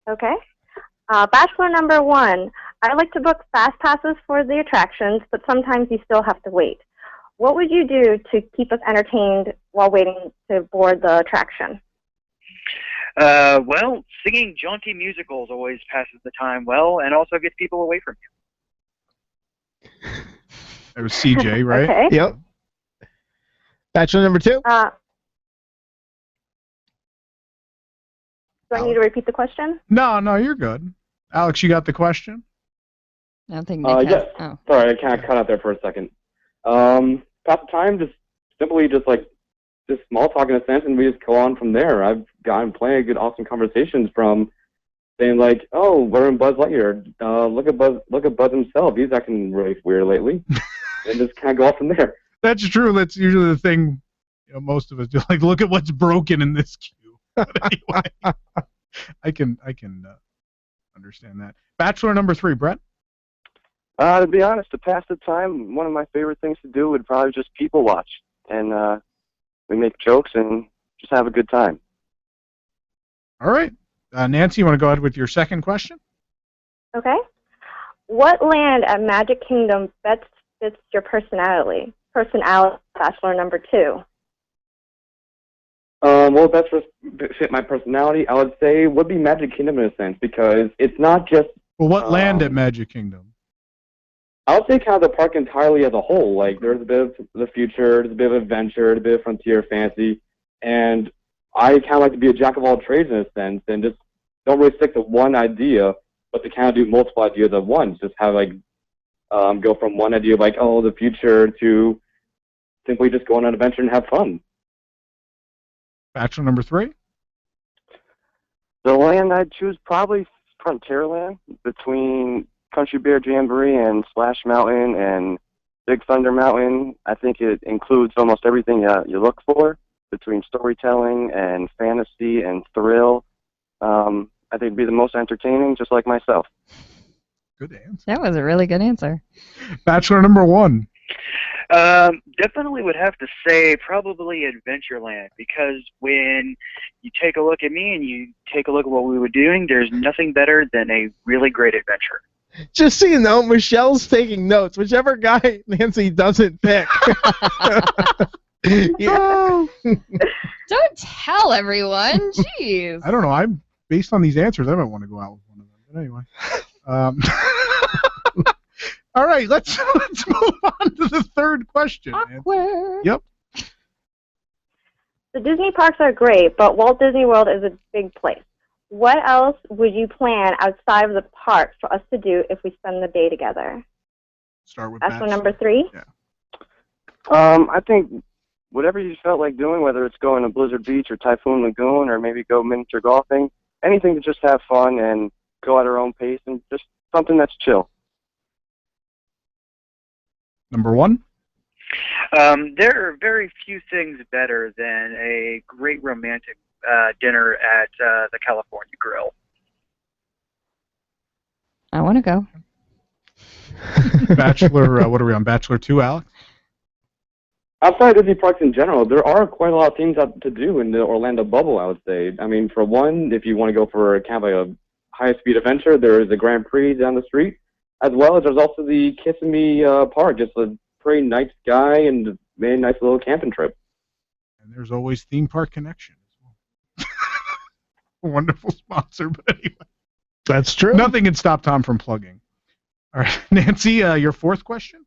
Okay. Bachelor number 1. I like to book fast passes for the attractions, but sometimes you still have to wait. What would you do to keep us entertained while waiting to board the attraction? Well, singing jaunty musicals always passes the time well, and also gets people away from you. That was CJ, right? Okay. Yep. Bachelor number 2. Do I need to repeat the question? No, you're good. Alex, you got the question? I don't think Nick Yes. has. Oh. Sorry, I kind of cut out there for a second. Pass the time, just simply just small talk in a sense, and we just go on from there. I've gotten plenty of good, awesome conversations from saying like, "Oh, we're in Buzz Lightyear. Look at Buzz himself. He's acting really weird lately," and just kind of go off from there. That's true. That's usually the thing. Most of us do. Like, look at what's broken in this queue. Anyway, I can understand that. Bachelor number 3, Brett. To be honest, to pass the time, one of my favorite things to do would probably just people watch. And we make jokes and just have a good time. All right. Nancy, you want to go ahead with your second question? Okay. What land at Magic Kingdom best fits your personality? Bachelor number 2. Well, best fit my personality, I would say, would be Magic Kingdom in a sense, because it's not just... Well, what land at Magic Kingdom? I would say kind of the park entirely as a whole. Like, there's a bit of the future, there's a bit of adventure, there's a bit of frontier fantasy, and I kind of like to be a jack of all trades in a sense, and just don't really stick to one idea, but to kind of do multiple ideas at once. Just have, like, go from one idea like, oh, the future, to simply just go on an adventure and have fun. Bachelor number 3? The land I'd choose probably Frontierland, between Country Bear Jamboree and Splash Mountain and Big Thunder Mountain. I think it includes almost everything you look for, between storytelling and fantasy and thrill. I think it'd be the most entertaining, just like myself. Good answer. That was a really good answer. Bachelor number 1. Definitely would have to say probably Adventureland, because when you take a look at me and you take a look at what we were doing, there's nothing better than a really great adventure. Just so you know, Michelle's taking notes. Whichever guy Nancy doesn't pick. Don't tell everyone. Jeez. I don't know. I'm based on these answers, I might want to go out with one of them. But anyway. All right, let's move on to the third question. Awkward. Yep. The Disney parks are great, but Walt Disney World is a big place. What else would you plan outside of the park for us to do if we spend the day together? Start with Bachelor number 3? Yeah. I think whatever you felt like doing, whether it's going to Blizzard Beach or Typhoon Lagoon or maybe go miniature golfing, anything to just have fun and go at our own pace and just something that's chill. Number 1? There are very few things better than a great romantic dinner at the California Grill. I want to go. Bachelor, what are we on? Bachelor 2, Alex? Outside of Disney parks in general, there are quite a lot of things to do in the Orlando bubble, I would say. I mean, for one, if you want to go for kind of a high-speed adventure, there is the Grand Prix down the street, as well as there's also the Kissimmee Park, just a pretty nice sky and a very nice little camping trip. And there's always Theme Park Connection as well. Wonderful sponsor, but anyway. That's true. Nothing can stop Tom from plugging. All right, Nancy, your fourth question?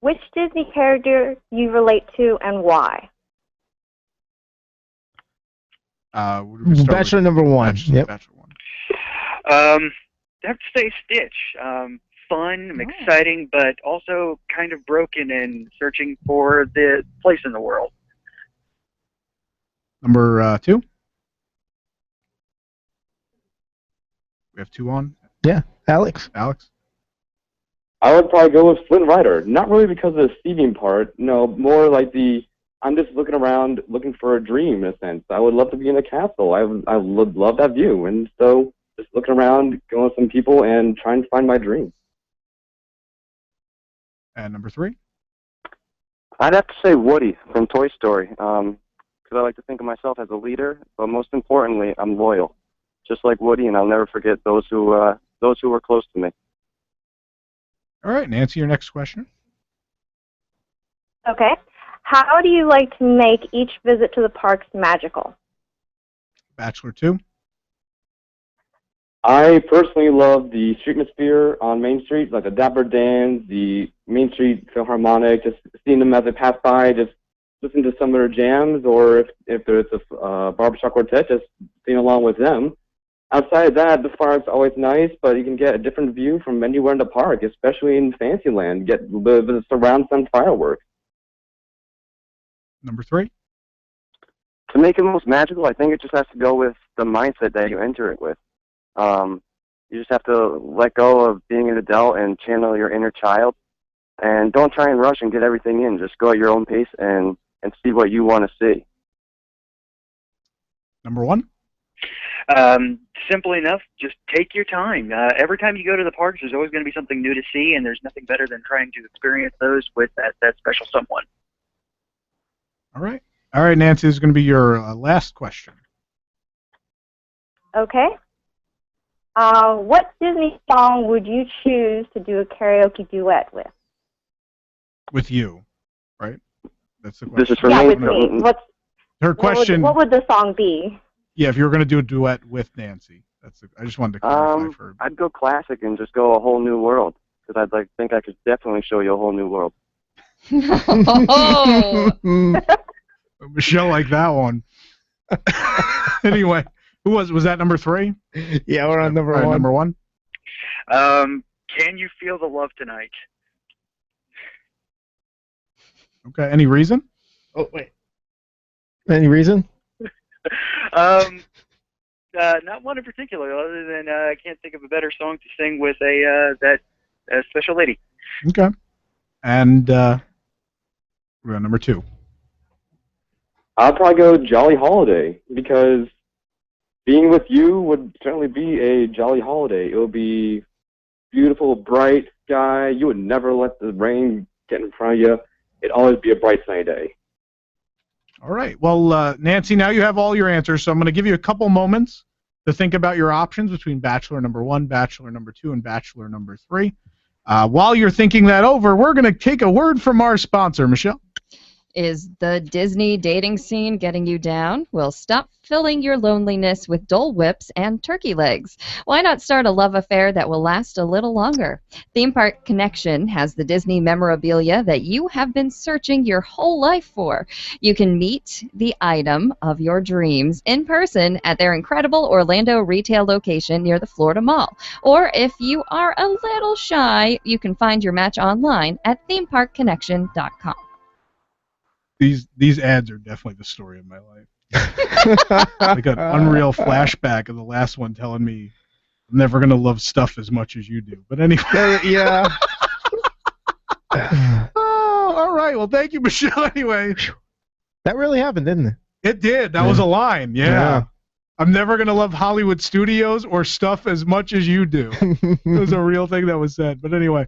Which Disney character you relate to and why? Bachelor number 1. Yep. Bachelor 1. I have to say Stitch. Fun, exciting, but also kind of broken and searching for the place in the world. Number 2. We have 2 on. Yeah, Alex. Alex. I would probably go with Flynn Rider. Not really because of the thieving part. No, more like I'm just looking around, looking for a dream in a sense. I would love to be in a castle. I would love that view, and so just looking around, going with some people, and trying to find my dream. And number 3. I'd have to say Woody from Toy Story, because I like to think of myself as a leader, but most importantly, I'm loyal, just like Woody, and I'll never forget those who were close to me. All right, Nancy, your next question. Okay. How do you like to make each visit to the parks magical? Bachelor 2. I personally love the Streetmosphere on Main Street, like the Dapper Dans, the Main Street Philharmonic, just seeing them as they pass by, just listen to some of their jams, or if there's a barbershop quartet, just sing along with them. Outside of that, the park's always nice, but you can get a different view from anywhere in the park, especially in Fantasyland. Get the surround sound fireworks. Number 3. To make it most magical, I think it just has to go with the mindset that you enter it with. You just have to let go of being an adult and channel your inner child, and don't try and rush and get everything in. Just go at your own pace and see what you want to see. Number 1. Simple enough, just take your time. Every time you go to the parks, there's always going to be something new to see, and there's nothing better than trying to experience those with that special someone. All right. All right, Nancy, this is going to be your last question. Okay. What Disney song would you choose to do a karaoke duet with? With you, right? That's the question. This is for Yeah, me. with me. Her question. What would the song be? Yeah, if you were going to do a duet with Nancy. I just wanted to clarify for her. I'd go classic and just go A Whole New World, because think I could definitely show you a whole new world. Oh. Michelle liked that one. Anyway, who was that number 3? Yeah, we're on number 1. Number 1. Can you feel the love tonight? Okay. Any reason? Oh wait. Any reason? Not one in particular, other than I can't think of a better song to sing with that special lady. Okay. And we're on number 2. I'll probably go Jolly Holiday, because being with you would certainly be a jolly holiday. It would be beautiful, bright sky. You would never let the rain get in front of you. It'd always be a bright sunny day. All right. Well, Nancy, now you have all your answers, so I'm going to give you a couple moments to think about your options between Bachelor number 1, Bachelor number 2, and Bachelor number 3. While you're thinking that over, we're going to take a word from our sponsor, Michelle. Is the Disney dating scene getting you down? Well, stop filling your loneliness with Dole Whips and turkey legs. Why not start a love affair that will last a little longer? Theme Park Connection has the Disney memorabilia that you have been searching your whole life for. You can meet the item of your dreams in person at their incredible Orlando retail location near the Florida Mall. Or if you are a little shy, you can find your match online at themeparkconnection.com. These ads are definitely the story of my life. Like an unreal flashback of the last one telling me I'm never going to love stuff as much as you do. But anyway. Yeah. Oh, all right. Well, thank you, Michelle, anyway. That really happened, didn't it? It did. That was a line. Yeah. I'm never going to love Hollywood studios or stuff as much as you do. It was a real thing that was said. But anyway.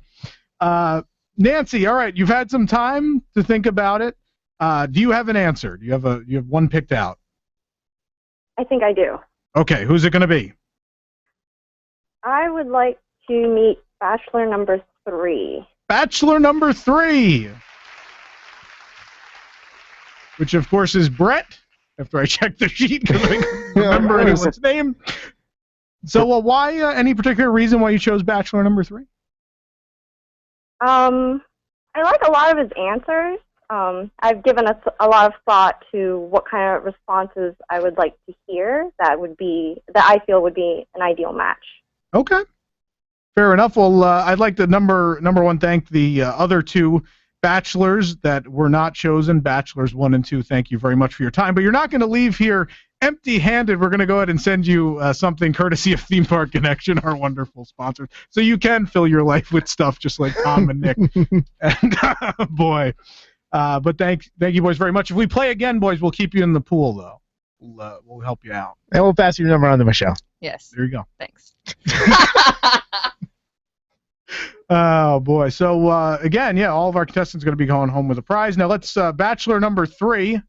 Nancy, all right. You've had some time to think about it. Do you have an answer? Do you have one picked out? I think I do. Okay, who's it going to be? I would like to meet Bachelor number 3. Bachelor number 3, which of course is Brett. After I check the sheet, because I can't remember anyone's name. So, why? Any particular reason why you chose Bachelor number 3? I like a lot of his answers. I've given a lot of thought to what kind of responses I would like to hear that I feel would be an ideal match. Okay, fair enough. Well, I'd like to number 1 thank the other 2 bachelors that were not chosen, bachelors 1 and 2, thank you very much for your time. But you're not going to leave here empty-handed. We're going to go ahead and send you something courtesy of Theme Park Connection, our wonderful sponsors, so you can fill your life with stuff just like Tom and Nick. And boy, but thank you, boys, very much. If we play again, boys, we'll keep you in the pool, though. We'll help you out. And we'll pass your number on to Michelle. Yes. There you go. Thanks. Oh, boy. So, again, yeah, all of our contestants are going to be going home with a prize. Now, let's Bachelor number 3,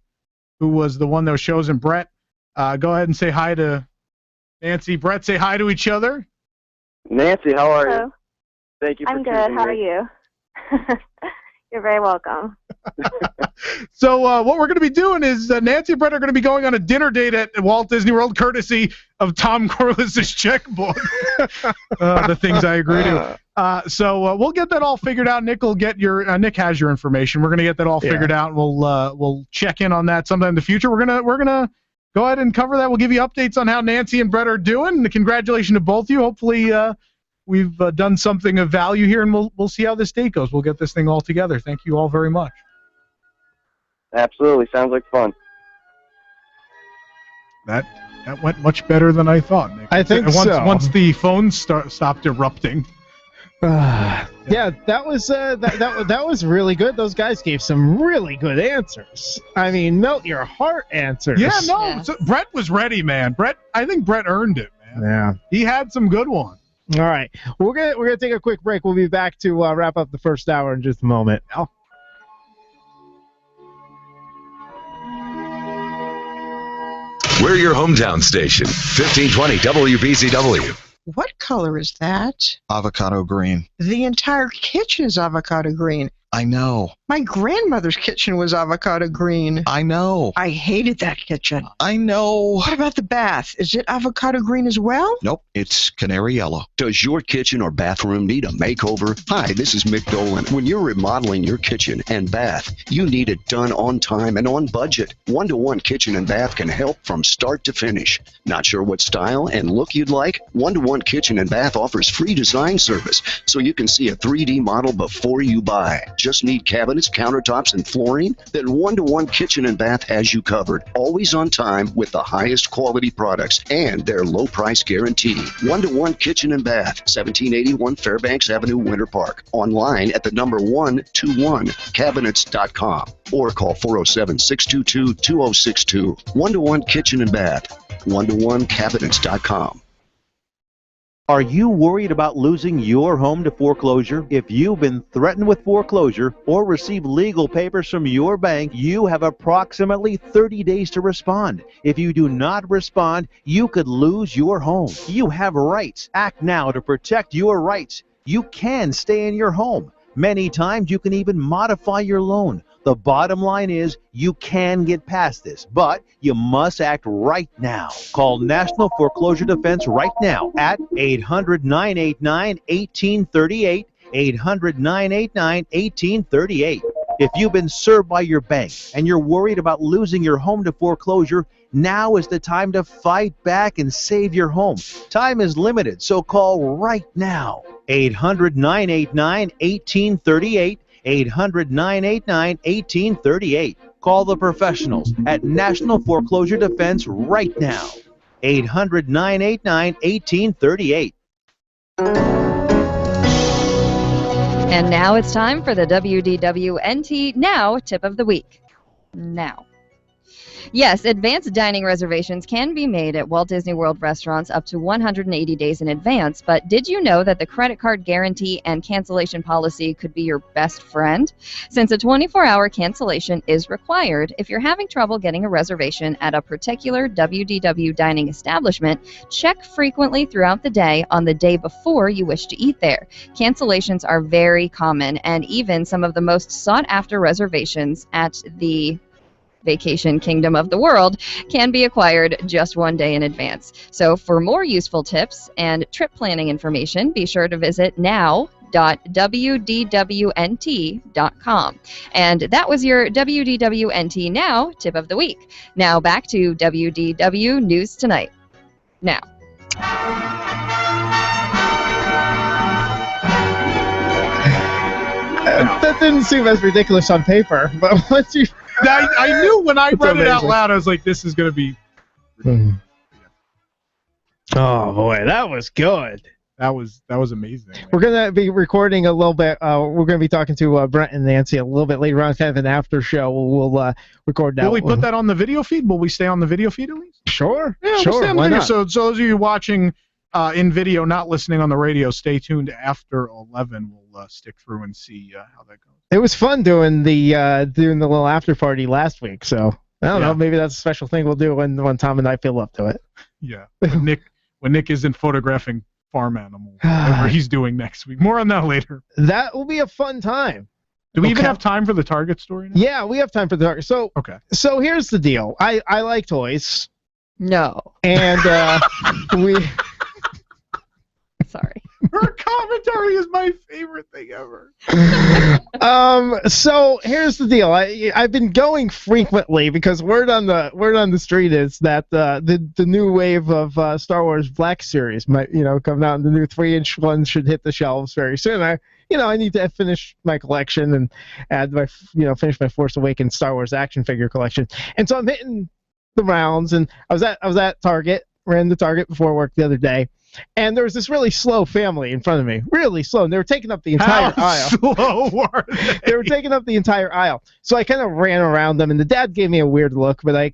who was the one that was chosen, Brett. Go ahead and say hi to Nancy. Brett, say hi to each other. Nancy, how are Hello. you? Thank you for I'm good. choosing How me. are you? You're very welcome. So what we're going to be doing is Nancy and Brett are going to be going on a dinner date at Walt Disney World, courtesy of Tom Corless's checkbook. The things I agree to. So we'll get that all figured out. Nick will get your Nick has your information. We're going to get that all figured out. And we'll check in on that sometime in the future. We're gonna go ahead and cover that. We'll give you updates on how Nancy and Brett are doing. And congratulations to both of you. Hopefully we've done something of value here, and we'll see how this date goes. We'll get this thing all together. Thank you all very much. Absolutely. Sounds like fun. That went much better than I thought, Nick. I think so. Once the phones stopped erupting. Yeah, that was really good. Those guys gave some really good answers. I mean, melt your heart answers. Yeah, no, so Brett was ready, man. I think Brett earned it, man. Yeah, he had some good ones. All right, we're gonna take a quick break. We'll be back to wrap up the first hour in just a moment. We're your hometown station, 1520 WBZW. What color is that? Avocado green. The entire kitchen is avocado green. I know. My grandmother's kitchen was avocado green. I know. I hated that kitchen. I know. What about the bath? Is it avocado green as well? Nope, it's canary yellow. Does your kitchen or bathroom need a makeover? Hi, this is Mick Dolan. When you're remodeling your kitchen and bath, you need it done on time and on budget. One-to-One Kitchen and Bath can help from start to finish. Not sure what style and look you'd like? One-to-One Kitchen and Bath offers free design service, so you can see a 3D model before you buy. Just need cabinets, countertops, and flooring? Then One-to-One Kitchen and Bath has you covered. Always on time with the highest quality products and their low price guarantee. One-to-One Kitchen and Bath, 1781 Fairbanks Avenue, Winter Park. Online at the number 121cabinets.com or call 407-622-2062. One-to-One Kitchen and Bath, 121cabinets.com. Are you worried about losing your home to foreclosure? If you've been threatened with foreclosure or received legal papers from your bank, you have approximately 30 days to respond. If you do not respond, you could lose your home. You have rights. Act now to protect your rights. You can stay in your home. Many times you can even modify your loan. The bottom line is you can get past this, but you must act right now. Call National Foreclosure Defense right now at 800-989-1838, 800-989-1838. If you've been served by your bank and you're worried about losing your home to foreclosure, now is the time to fight back and save your home. Time is limited, so call right now. 800-989-1838, 800-989-1838. Call the professionals at National Foreclosure Defense right now. 800-989-1838. And now it's time for the WDWNT Now Tip of the Week. Now. Yes, advanced dining reservations can be made at Walt Disney World restaurants up to 180 days in advance, but did you know that the credit card guarantee and cancellation policy could be your best friend? Since a 24-hour cancellation is required, if you're having trouble getting a reservation at a particular WDW dining establishment, check frequently throughout the day on the day before you wish to eat there. Cancellations are very common, and even some of the most sought-after reservations at the Vacation Kingdom of the World can be acquired just one day in advance. So for more useful tips and trip planning information, be sure to visit now.wdwnt.com. And that was your WDWNT Now Tip of the Week. Now back to WDW News Tonight. Now. That didn't seem as ridiculous on paper, but once you... I knew when I read it out amazing. loud, I was like, this is going to be... Oh, boy, that was good. That was amazing. We're going to be recording a little bit. We're going to be talking to Brent and Nancy a little bit later on, kind of an after show. We'll record that. Will we put that on the video feed? Will we stay on the video feed at least? Sure. Yeah, sure. we'll stay on the Why video. not? So those of you watching in video, not listening on the radio, stay tuned after 11. We'll stick through and see how that goes. It was fun doing the little after party last week. So I don't know. Maybe that's a special thing we'll do when Tom and I feel up to it. Yeah. When Nick isn't photographing farm animals, whatever he's doing next week. More on that later. That will be a fun time. Do we even have time for the Target story now? Yeah, we have time for the Target. So okay. So here's the deal. I like toys. No. And we. Sorry. Her commentary is my favorite thing ever. So here's the deal. I've been going frequently because word on the street is that the new wave of Star Wars Black Series might come out, and the new 3-inch ones should hit the shelves very soon. I need to finish my collection and add my finish my Force Awakens Star Wars action figure collection. And so I'm hitting the rounds, and I was at Target. Ran the Target before work the other day. And there was this really slow family in front of me. Really slow. And they were taking up the entire aisle. Slow were they? They were taking up the entire aisle. So I kind of ran around them, and the dad gave me a weird look, but I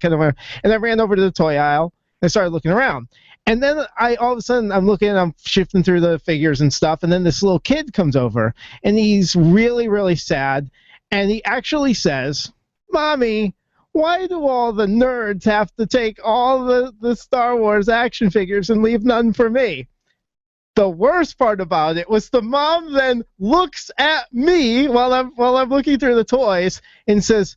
ran over to the toy aisle and started looking around. And then all of a sudden I'm shifting through the figures and stuff, and then this little kid comes over, and he's really, really sad, and he actually says, "Mommy, why do all the nerds have to take all the Star Wars action figures and leave none for me?" The worst part about it was the mom then looks at me while I'm looking through the toys and says,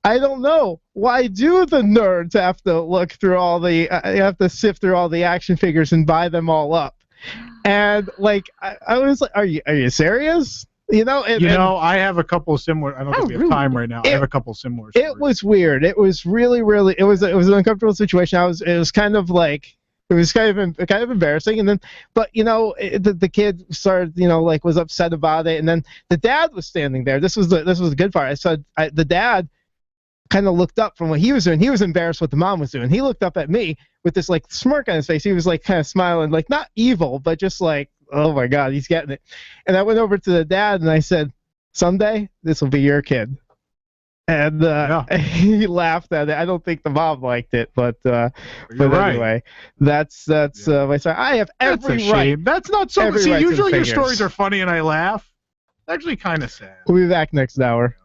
"I don't know. Why do the nerds have to look through have to sift through all the action figures and buy them all up?" And I was like, "Are you serious?" I have a couple of similar. I don't think we have time right now. I have a couple of similar stories. It was weird. It was really, really. It was an uncomfortable situation. It was kind of embarrassing. And then, but the kid started, was upset about it. And then the dad was standing there. This was the good part. The dad kind of looked up from what he was doing. He was embarrassed what the mom was doing. He looked up at me with this smirk on his face. He was kind of smiling, not evil, but just oh my God, he's getting it. And I went over to the dad and I said, "Someday this will be your kid." And he laughed at it. I don't think the mom liked it, but anyway, that's my son. I have every right. That's not so. See, usually your stories are funny and I laugh. It's actually kind of sad. We'll be back next hour.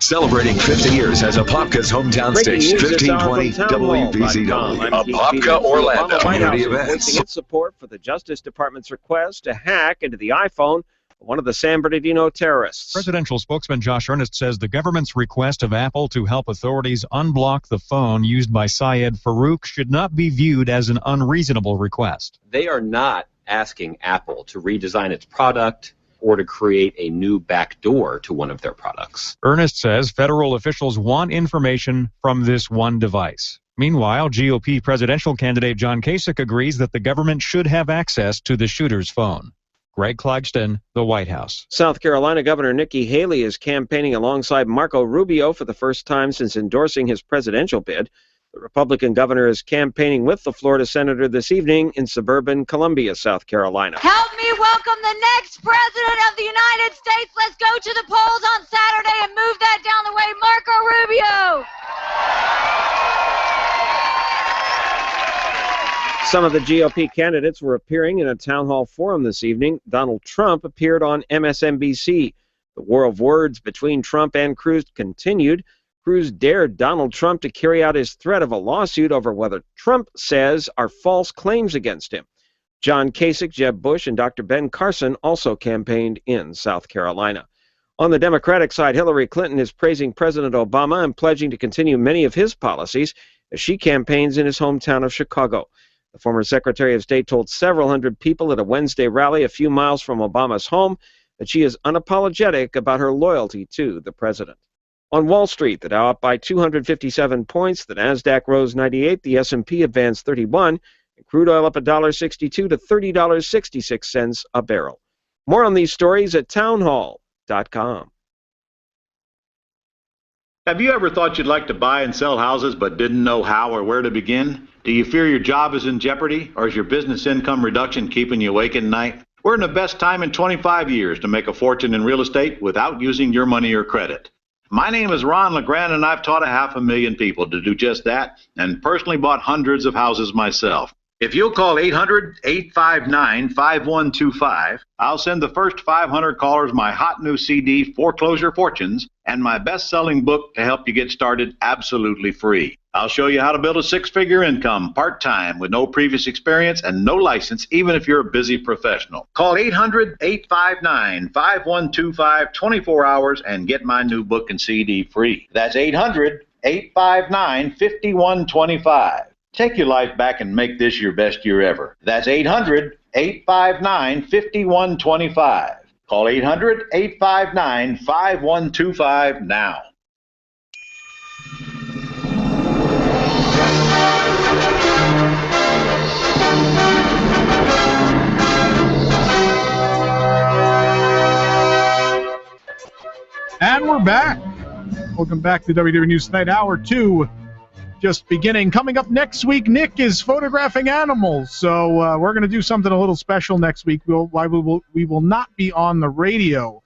Celebrating 50 years as Apopka's hometown station. 1520 WBZW. Apopka, Orlando. Community events. Its support for the Justice Department's request to hack into the iPhone of one of the San Bernardino terrorists. Presidential spokesman Josh Earnest says the government's request of Apple to help authorities unblock the phone used by Syed Farouk should not be viewed as an unreasonable request. They are not asking Apple to redesign its product or to create a new backdoor to one of their products. Ernest says federal officials want information from this one device. Meanwhile, GOP presidential candidate John Kasich agrees that the government should have access to the shooter's phone. Greg Clugston, the White House. South Carolina Governor Nikki Haley is campaigning alongside Marco Rubio for the first time since endorsing his presidential bid. The Republican governor is campaigning with the Florida senator this evening in suburban Columbia, South Carolina. Help me welcome the next president of the United States. Let's go to the polls on Saturday and move that down the way. Marco Rubio. Some of the GOP candidates were appearing in a town hall forum this evening. Donald Trump appeared on MSNBC. The war of words between Trump and Cruz continued. Cruz dared Donald Trump to carry out his threat of a lawsuit over whether Trump says are false claims against him. John Kasich, Jeb Bush, and Dr. Ben Carson also campaigned in South Carolina. On the Democratic side, Hillary Clinton is praising President Obama and pledging to continue many of his policies as she campaigns in his hometown of Chicago. The former Secretary of State told several hundred people at a Wednesday rally a few miles from Obama's home that she is unapologetic about her loyalty to the president. On Wall Street, the Dow up by 257 points, the Nasdaq rose 98, the S&P advanced 31, and crude oil up $1.62 to $30.66 a barrel. More on these stories at townhall.com. Have you ever thought you'd like to buy and sell houses but didn't know how or where to begin? Do you fear your job is in jeopardy, or is your business income reduction keeping you awake at night? We're in the best time in 25 years to make a fortune in real estate without using your money or credit. My name is Ron LeGrand, and I've taught 500,000 people to do just that, and personally bought hundreds of houses myself. If you'll call 800-859-5125, I'll send the first 500 callers my hot new CD, Foreclosure Fortunes, and my best-selling book to help you get started absolutely free. I'll show you how to build a six-figure income part-time with no previous experience and no license, even if you're a busy professional. Call 800-859-5125, 24 hours, and get my new book and CD free. That's 800-859-5125. Take your life back and make this your best year ever. That's 800-859-5125. Call 800-859-5125 now. And we're back. Welcome back to WDW News Tonight, Hour 2. Just beginning. Coming up next week, Nick is photographing animals. So we're going to do something a little special next week. We will not be on the radio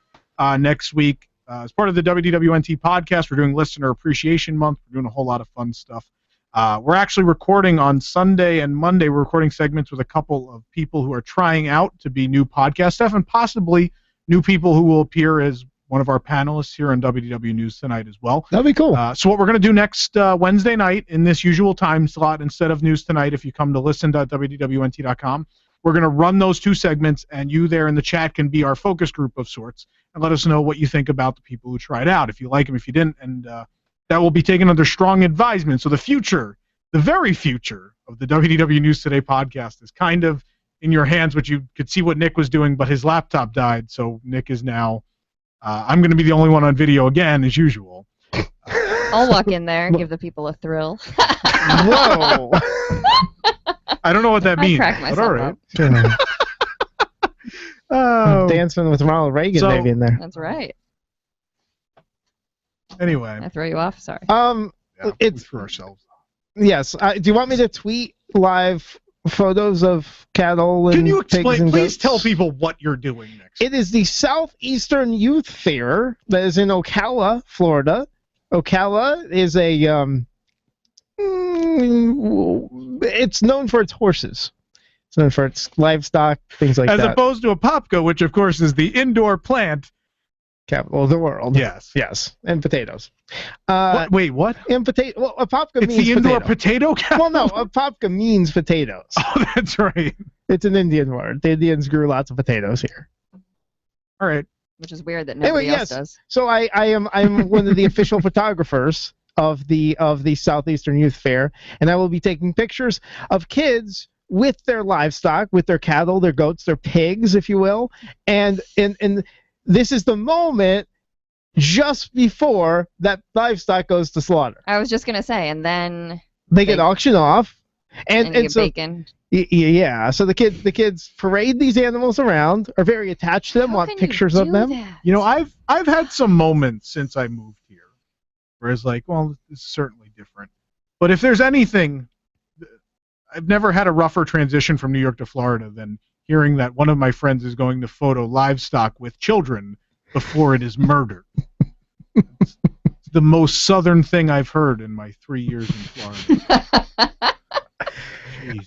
next week. As part of the WDWNT podcast, we're doing Listener Appreciation Month. We're doing a whole lot of fun stuff. We're actually recording on Sunday and Monday. We're recording segments with a couple of people who are trying out to be new podcast staff and possibly new people who will appear as one of our panelists here on WDW News Tonight as well. That'd be cool. So what we're going to do next Wednesday night in this usual time slot, instead of News Tonight, if you come to listen.wdwnt.com, we're going to run those two segments, and you there in the chat can be our focus group of sorts and let us know what you think about the people who tried out, if you like them, if you didn't, and that will be taken under strong advisement. So the future, the very future of the WDW News Today podcast is kind of in your hands, but you could see what Nick was doing, but his laptop died, so Nick is now... I'm going to be the only one on video again, as usual. I'll walk in there and give the people a thrill. Whoa! I don't know what that means. I crack myself up. Oh. Dancing with Ronald Reagan maybe in there. That's right. Anyway. Did I throw you off? Sorry. It's for ourselves. Yes. Do you want me to tweet live photos of cattle and Can you explain? pigs and Please goats? tell people what you're doing next. It is the Southeastern Youth Fair that is in Ocala, Florida. Ocala is it's known for its horses. It's known for its livestock, things like that. As opposed to a Apopka, which of course is the indoor plant capital of the world. Yes. Yes. And potatoes. Wait, what? And potato. Well, Apopka it's means the indoor potato capital? Well, no, Apopka means potatoes. Oh, that's right. It's an Indian word. The Indians grew lots of potatoes here. All right. Which is weird that nobody else does. So I'm one of the official photographers of the Southeastern Youth Fair, and I will be taking pictures of kids with their livestock, with their cattle, their goats, their pigs, if you will, and this is the moment just before that livestock goes to slaughter. I was just gonna say, and then they get auctioned off, and so bacon. Yeah, so the kids parade these animals around, are very attached to them, want pictures of them. You know, I've had some moments since I moved here where it's like, well, this is certainly different. But if there's anything, I've never had a rougher transition from New York to Florida than hearing that one of my friends is going to photo livestock with children before it is murdered. It's the most southern thing I've heard in my 3 years in Florida.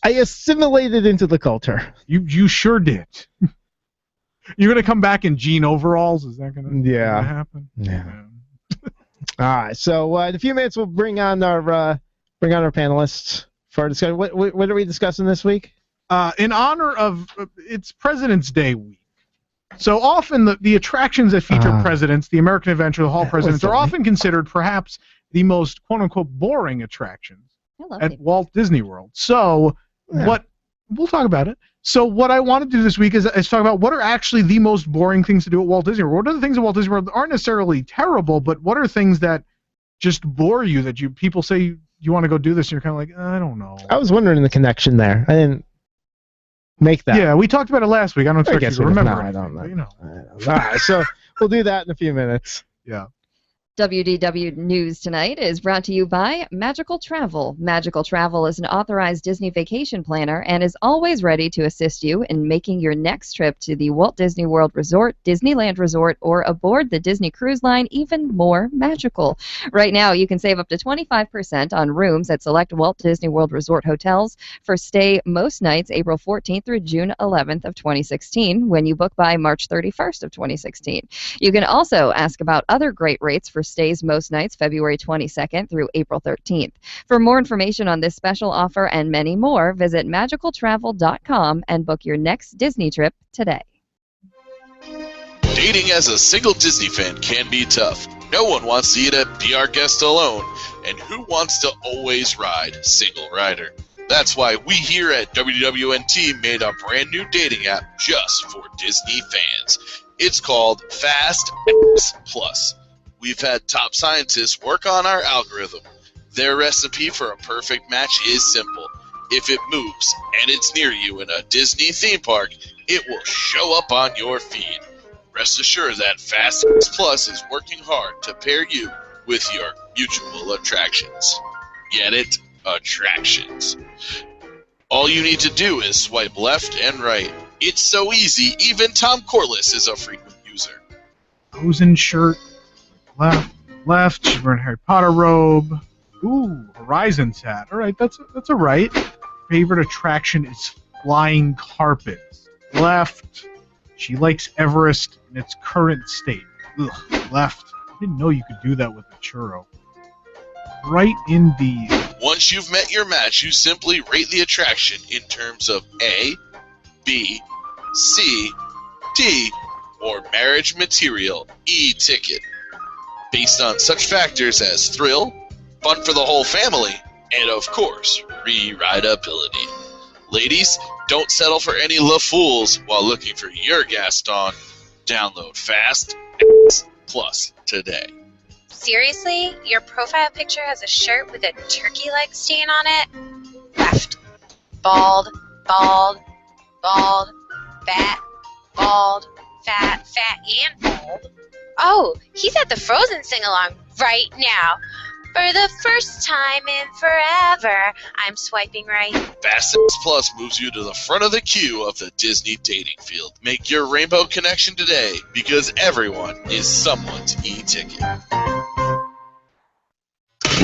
I assimilated into the culture. You sure did. You're going to come back in jean overalls? Is that going to happen? Yeah. All right. So in a few minutes, we'll bring on our panelists for our discussion. What are we discussing this week? In honor of it's President's Day week. So often the attractions that feature presidents, the American Adventure, the Hall Presidents, are often considered perhaps the most quote-unquote boring attractions at Walt Disney World. So what We'll talk about it. So what I want to do this week is talk about what are actually the most boring things to do at Walt Disney World. What are the things at Walt Disney World that aren't necessarily terrible, but what are things that just bore you, that people say you want to go do this, and you're kind of like, I don't know. I was wondering the connection there. I didn't make that. Yeah, we talked about it last week. I don't expect you to remember. No, I don't know. All right, so we'll do that in a few minutes. Yeah. WDW News Tonight is brought to you by Magical Travel. Magical Travel is an authorized Disney vacation planner and is always ready to assist you in making your next trip to the Walt Disney World Resort, Disneyland Resort, or aboard the Disney Cruise Line even more magical. Right now, you can save up to 25% on rooms at select Walt Disney World Resort hotels for stay most nights April 14th through June 11th of 2016 when you book by March 31st of 2016. You can also ask about other great rates for stays most nights February 22nd through April 13th. For more information on this special offer and many more, visit magicaltravel.com and book your next Disney trip today. Dating as a single Disney fan can be tough. No one wants you to be our guest alone, and who wants to always ride single rider? That's why we here at WDWNT made a brand new dating app just for Disney fans. It's called Fast X Plus. We've had top scientists work on our algorithm. Their recipe for a perfect match is simple. If it moves and it's near you in a Disney theme park, it will show up on your feed. Rest assured that Fast X Plus is working hard to pair you with your mutual attractions. Get it? Attractions. All you need to do is swipe left and right. It's so easy, even Tom Corless is a frequent user. Frozen shirt. Left. She's wearing a Harry Potter robe. Ooh, Horizon's hat. All right, that's a right. Favorite attraction is flying carpets. Left. She likes Everest in its current state. Ugh, left. I didn't know you could do that with a churro. Right indeed. Once you've met your match, you simply rate the attraction in terms of A, B, C, D, or marriage material, E-ticket. Based on such factors as thrill, fun for the whole family, and of course, re-rideability. Ladies, don't settle for any LaFools while looking for your Gaston. Download Fast X Plus today. Seriously? Your profile picture has a shirt with a turkey leg stain on it? Left. Bald, bald, bald, fat, bald, fat, fat, and bald. Oh, he's at the Frozen sing-along right now. For the first time in forever, I'm swiping right. Fast X Plus moves you to the front of the queue of the Disney dating field. Make your rainbow connection today, because everyone is someone's e-ticket.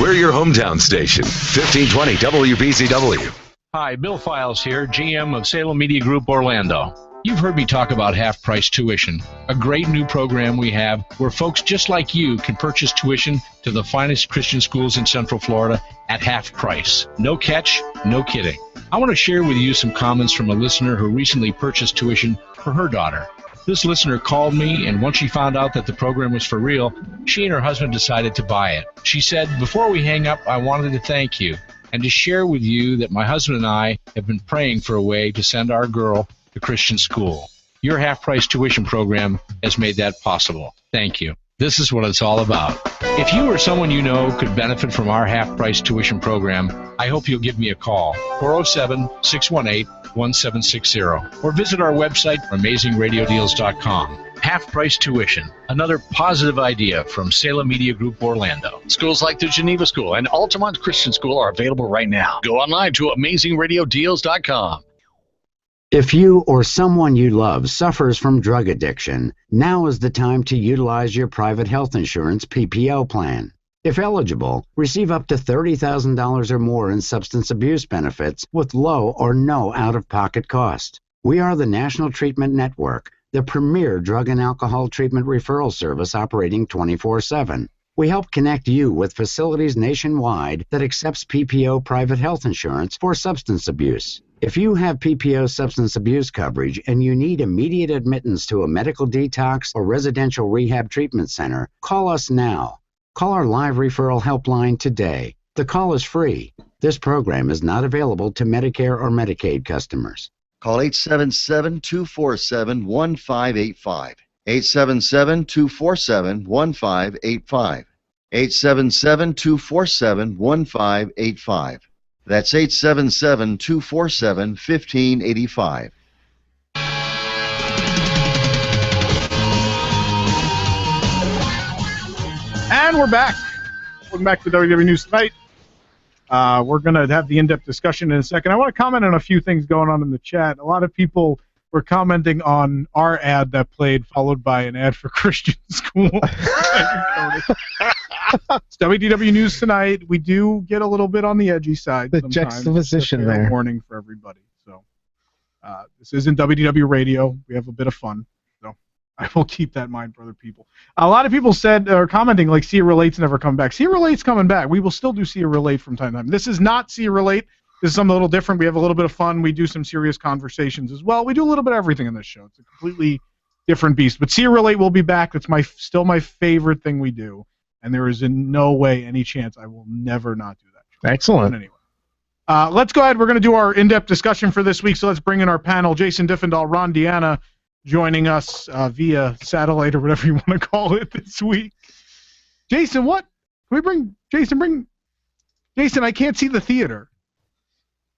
We're your hometown station, 1520 WBZW. Hi, Bill Files here, GM of Salem Media Group Orlando. You've heard me talk about half-price tuition, a great new program we have where folks just like you can purchase tuition to the finest Christian schools in Central Florida at half price. No catch, no kidding. I want to share with you some comments from a listener who recently purchased tuition for her daughter. This listener called me, and once she found out that the program was for real, she and her husband decided to buy it. She said, "Before we hang up, I wanted to thank you and to share with you that my husband and I have been praying for a way to send our girl to Christian school. Your half-price tuition program has made that possible. Thank you." This is what it's all about. If you or someone you know could benefit from our half-price tuition program, I hope you'll give me a call, 407-618-1760, or visit our website, amazingradiodeals.com. Half-price tuition, another positive idea from Salem Media Group Orlando. Schools like the Geneva School and Altamont Christian School are available right now. Go online to amazingradiodeals.com. If you or someone you love suffers from drug addiction, now is the time to utilize your private health insurance PPO plan. If eligible, receive up to $30,000 or more in substance abuse benefits with low or no out-of-pocket cost. We are the National Treatment Network, the premier drug and alcohol treatment referral service operating 24/7. We help connect you with facilities nationwide that accepts PPO private health insurance for substance abuse. If you have PPO substance abuse coverage and you need immediate admittance to a medical detox or residential rehab treatment center, call us now. Call our live referral helpline today. The call is free. This program is not available to Medicare or Medicaid customers. Call 877-247-1585. 877-247-1585. 877-247-1585. That's 877-247-1585. And we're back. Welcome back to WDW News Tonight. We're going to have the in-depth discussion in a second. I want to comment on a few things going on in the chat. A lot of people were commenting on our ad that played, followed by an ad for Christian school. It's WDW News Tonight. We do get a little bit on the edgy side. The juxtaposition there. Warning for everybody. So this isn't WDW Radio. We have a bit of fun. So I will keep that in mind for other people. A lot of people said or commenting like See It Relate's never come back. See It Relate's coming back. We will still do See It Relate from time to time. This is not See It Relate. This is something a little different. We have a little bit of fun. We do some serious conversations as well. We do a little bit of everything in this show. It's a completely different beast. But See It Relate will be back. It's still my favorite thing we do. And there is in no way any chance I will never not do that. Excellent. But anyway, let's go ahead. We're going to do our in-depth discussion for this week. So let's bring in our panel. Jason Diffendahl, Ron Deanna, joining us via satellite or whatever you want to call it this week. Jason, what? Can we bring Jason? Jason, I can't see the theater.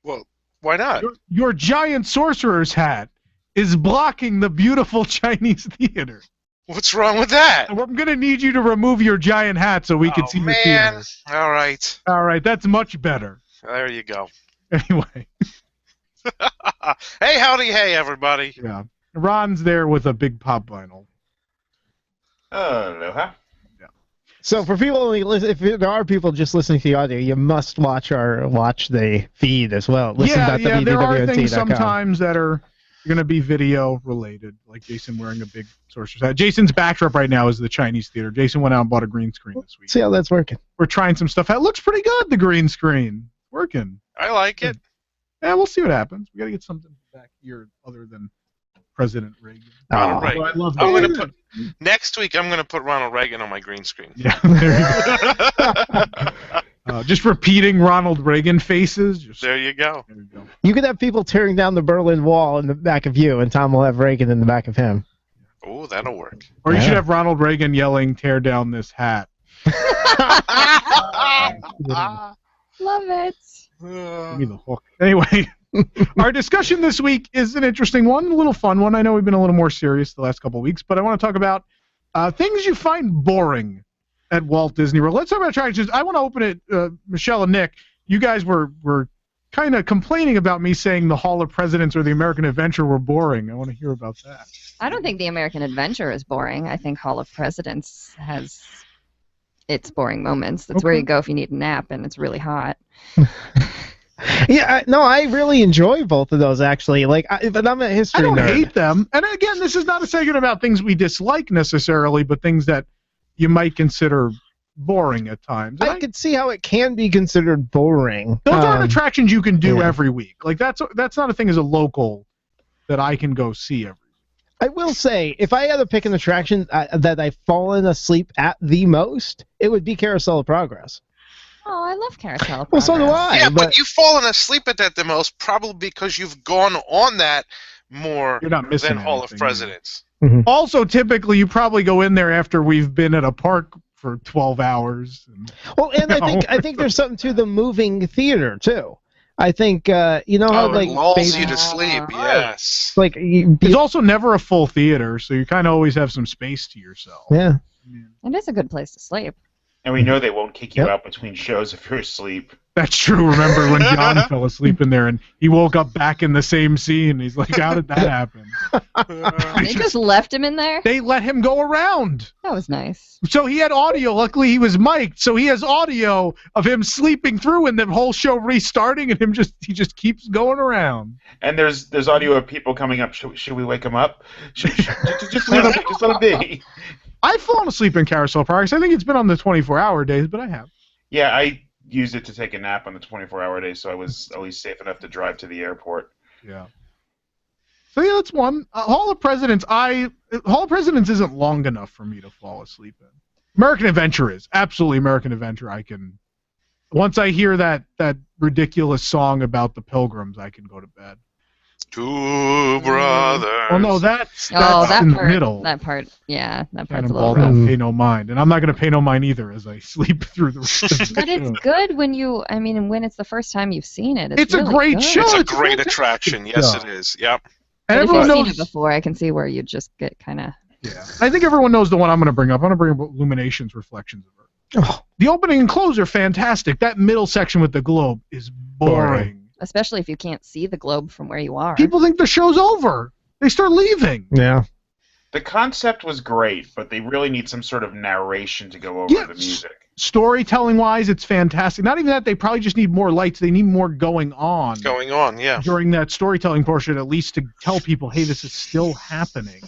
Well, why not? Your giant sorcerer's hat is blocking the beautiful Chinese theater. What's wrong with that? I'm going to need you to remove your giant hat so we can see the theater. All right. All right, that's much better. There you go. Anyway. Hey, howdy, hey, everybody. Yeah. Ron's there with a big pop vinyl. Aloha. So for people only listen, if there are people just listening to the audio, you must watch the feed as well. Yeah, there are things sometimes that are going to be video related, like Jason wearing a big sorcerer's hat. Jason's backdrop right now is the Chinese theater. Jason went out and bought a green screen this week. See how that's working. We're trying some stuff out. It looks pretty good, the green screen. Working. I like it. Yeah, we'll see what happens. We got to get something back here other than President Reagan. Ronald Reagan. I love that. Next week, I'm going to put Ronald Reagan on my green screen. Yeah, there you go. Just repeating Ronald Reagan faces. There you go. You could have people tearing down the Berlin Wall in the back of you, and Tom will have Reagan in the back of him. Oh, that'll work. Or you should have Ronald Reagan yelling, "Tear down this hat." Love it. Give me the hook. Anyway, our discussion this week is an interesting one, a little fun one. I know we've been a little more serious the last couple of weeks, but I want to talk about things you find boring at Walt Disney World. Let's talk about attractions. I want to open it, Michelle and Nick. You guys were kind of complaining about me saying the Hall of Presidents or the American Adventure were boring. I want to hear about that. I don't think the American Adventure is boring. I think Hall of Presidents has its boring moments. That's where you go if you need a nap and it's really hot. Yeah, no, I really enjoy both of those actually. But I'm a history nerd. I don't hate them. And again, this is not a segment about things we dislike necessarily, but things that you might consider boring at times. I could see how it can be considered boring. Those aren't attractions you can do every week. Like that's not a thing as a local that I can go see every week. I will say, if I had to pick an attraction that I've fallen asleep at the most, it would be Carousel of Progress. Oh, I love Carousel of Well, Progress. so do I. Yeah, but you've fallen asleep at that the most probably because you've gone on that more You're not missing than Hall of anything, Presidents. Mm-hmm. Also, typically, you probably go in there after we've been at a park for 12 hours. Well, and I think there's something to the moving theater too. I think how it lulls you to sleep. Yes. Like it's also never a full theater, so you kind of always have some space to yourself. Yeah. It is a good place to sleep. And we know they won't kick you out between shows if you're asleep. That's true. Remember when John fell asleep in there and he woke up back in the same scene? He's like, how did that happen? They just left him in there? They let him go around. That was nice. So he had audio. Luckily, he was mic'd, so he has audio of him sleeping through and the whole show restarting, and he just keeps going around. And there's audio of people coming up. Should we wake him up? Just let him be. I've fallen asleep in Carousel of Progress. I think it's been on the 24-hour days, but I have. Yeah, I used it to take a nap on the 24-hour days, so I was at least safe enough to drive to the airport. Yeah. So yeah, that's one. Hall of Presidents. Hall of Presidents isn't long enough for me to fall asleep in. American Adventure is absolutely American Adventure. I can Once I hear that ridiculous song about the Pilgrims, I can go to bed. Two brothers. Oh no, that's that in part, the middle. That part, yeah, that part's a Cannonball little rough. Don't Pay No Mind, and I'm not going to pay no mind either as I sleep through the rest of the But it's good when when it's the first time you've seen it. It's a really great good. show. It's a It's great fantastic attraction. Yes, show. it is. Yep. But if Everyone you've seen knows. it before, I can see where you just get kind of. Yeah, I think everyone knows the one I'm going to bring up. I'm going to bring up Illumination's Reflections of Earth. Oh. The opening and close are fantastic. That middle section with the globe is boring. Especially if you can't see the globe from where you are. People think the show's over. They start leaving. Yeah. The concept was great, but they really need some sort of narration to go over Yes. the music. Storytelling-wise, it's fantastic. Not even that, they probably just need more lights. They need more going on Yeah. during that storytelling portion, at least to tell people, hey, this is still happening.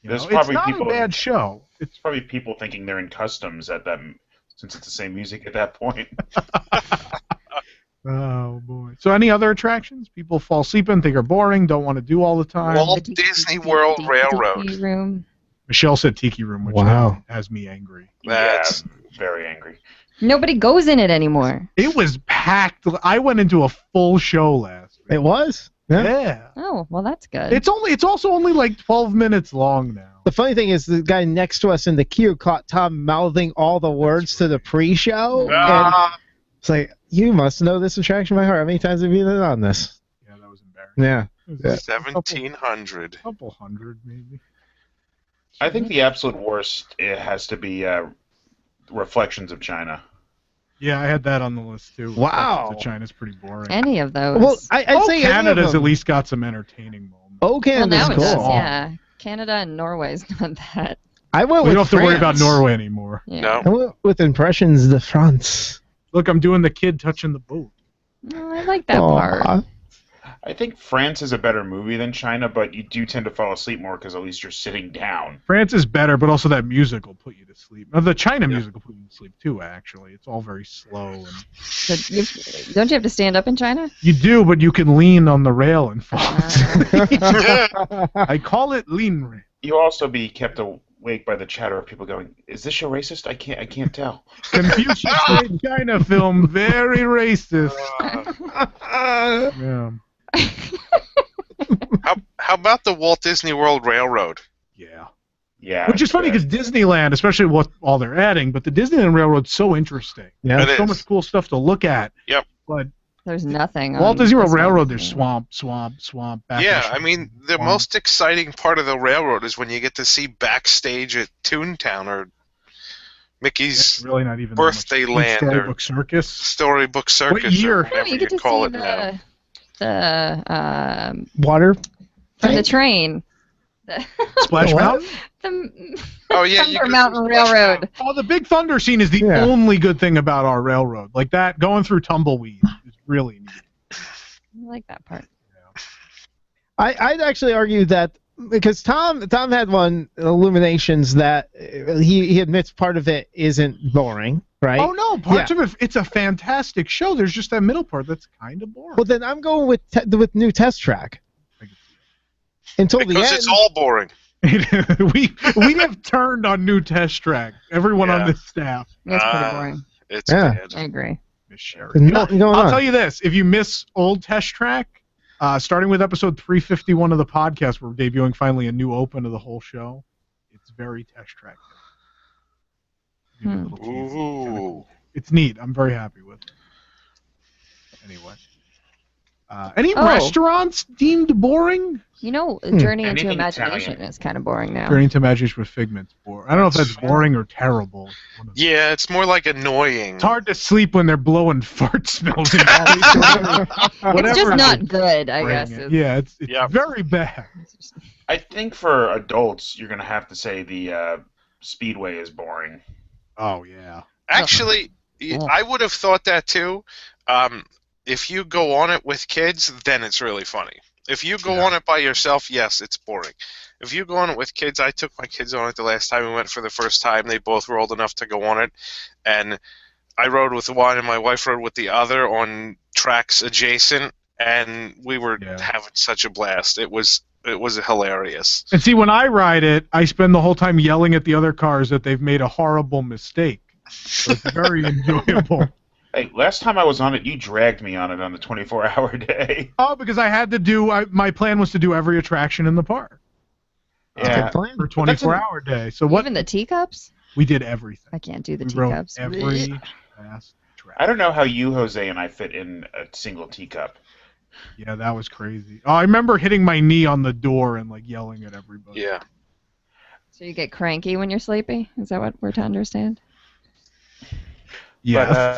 There's It's probably not people, a bad show. It's probably people thinking they're in customs at that, since it's the same music at that point. Oh, boy. So any other attractions people fall asleep in, think are boring, don't want to do all the time? Walt Disney World Railroad. Tiki Room. Michelle said Tiki Room, which Wow. has me angry. That's very angry. Nobody goes in it anymore. It was packed. I went into a full show last week. It was? Yeah. Oh, well, that's good. It's also only like 12 minutes long now. The funny thing is, the guy next to us in the queue caught Tom mouthing all the words to the pre-show. And it's like, you must know this attraction by heart. How many times have you been on this? Yeah, that was embarrassing. Yeah. 1,700. Couple hundred, maybe. I think the absolute worst it has to be Reflections of China. Yeah, I had that on the list too. Wow. So China's pretty boring. Any of those. Well, I'd say any of Canada's them. at least got some entertaining moments. Oh, Well, Canada's now it cool. does, yeah. Canada and Norway's not that. I went We with don't have to worry about France. Norway anymore. Yeah. I went with Impressions de France. Look, I'm doing the kid touching the boat. Oh, I like that part. I think France is a better movie than China, but you do tend to fall asleep more because at least you're sitting down. France is better, but also that music will put you to sleep. Now, the China music will put you to sleep too, actually. It's all very slow. And So don't you have to stand up in China? you do, but you can lean on the rail and fall asleep. I call it lean rail. You'll also be kept awake by the chatter of people going, "Is this show racist? I can't tell." Confucius made China film very racist. Yeah. How about the Walt Disney World Railroad? Yeah. Yeah. Which is funny because Disneyland, especially what all they're adding, but the Disneyland Railroad's so interesting. Yeah. There's so much cool stuff to look at. Yep. But There's nothing. Walt on Disney World this one. Railroad, there's swamp. Yeah, I mean, the most exciting part of the railroad is when you get to see backstage at Toontown or Mickey's really not even Birthday Land Storybook or Circus. Storybook Circus. What year? Or whatever You get to call see it now. the Water? from the train. Splash The what? Mountain? The Oh yeah, Thunder Mountain Railroad. Oh, the Big Thunder scene is the only good thing about our railroad. Like that, going through Tumbleweed is really neat. I like that part. I'd actually argue that because Tom had one Illuminations that he admits part of it isn't boring, right? Oh no, parts of it, it's a fantastic show. There's just that middle part that's kind of boring. Well, then I'm going with new Test Track. Until the Because end. it's all boring. we have turned on new Test Track. Everyone on this staff. That's pretty boring. It's bad. I agree. Miss Sherry. There's nothing going I'll on. tell you this: if you miss old Test Track, starting with episode 351 of the podcast, we're debuting finally a new open of the whole show. It's very Test Track. Ooh. It's neat. I'm very happy with it. Anyway. Any Oh. restaurants deemed boring? You know, Journey into Anything Imagination Italian. is kind of boring now. Journey into Imagination with Figment's boring. I don't know if that's boring or terrible. Yeah, it's more like annoying. It's hard to sleep when they're blowing fart smells in It's just not good, I guess. Yeah, it's very bad. I think for adults, you're gonna have to say the Speedway is boring. Oh yeah. Actually, I would have thought that too. If you go on it with kids, then it's really funny. If you go on it by yourself, yes, it's boring. If you go on it with kids, I took my kids on it the last time we went for the first time. They both were old enough to go on it, and I rode with one, and my wife rode with the other on tracks adjacent, and we were having such a blast. It was hilarious. And see, when I ride it, I spend the whole time yelling at the other cars that they've made a horrible mistake. So it's very enjoyable. Hey, last time I was on it, you dragged me on it on the 24-hour day. Oh, because I had to do. My plan was to do every attraction in the park. Yeah. For 24-hour day. So what? Even the teacups? We did everything. I can't do the We rode teacups. every fast. I don't know how you, Jose, and I fit in a single teacup. Yeah, that was crazy. Oh, I remember hitting my knee on the door and like yelling at everybody. Yeah. So you get cranky when you're sleepy? Is that what we're to understand? Yeah.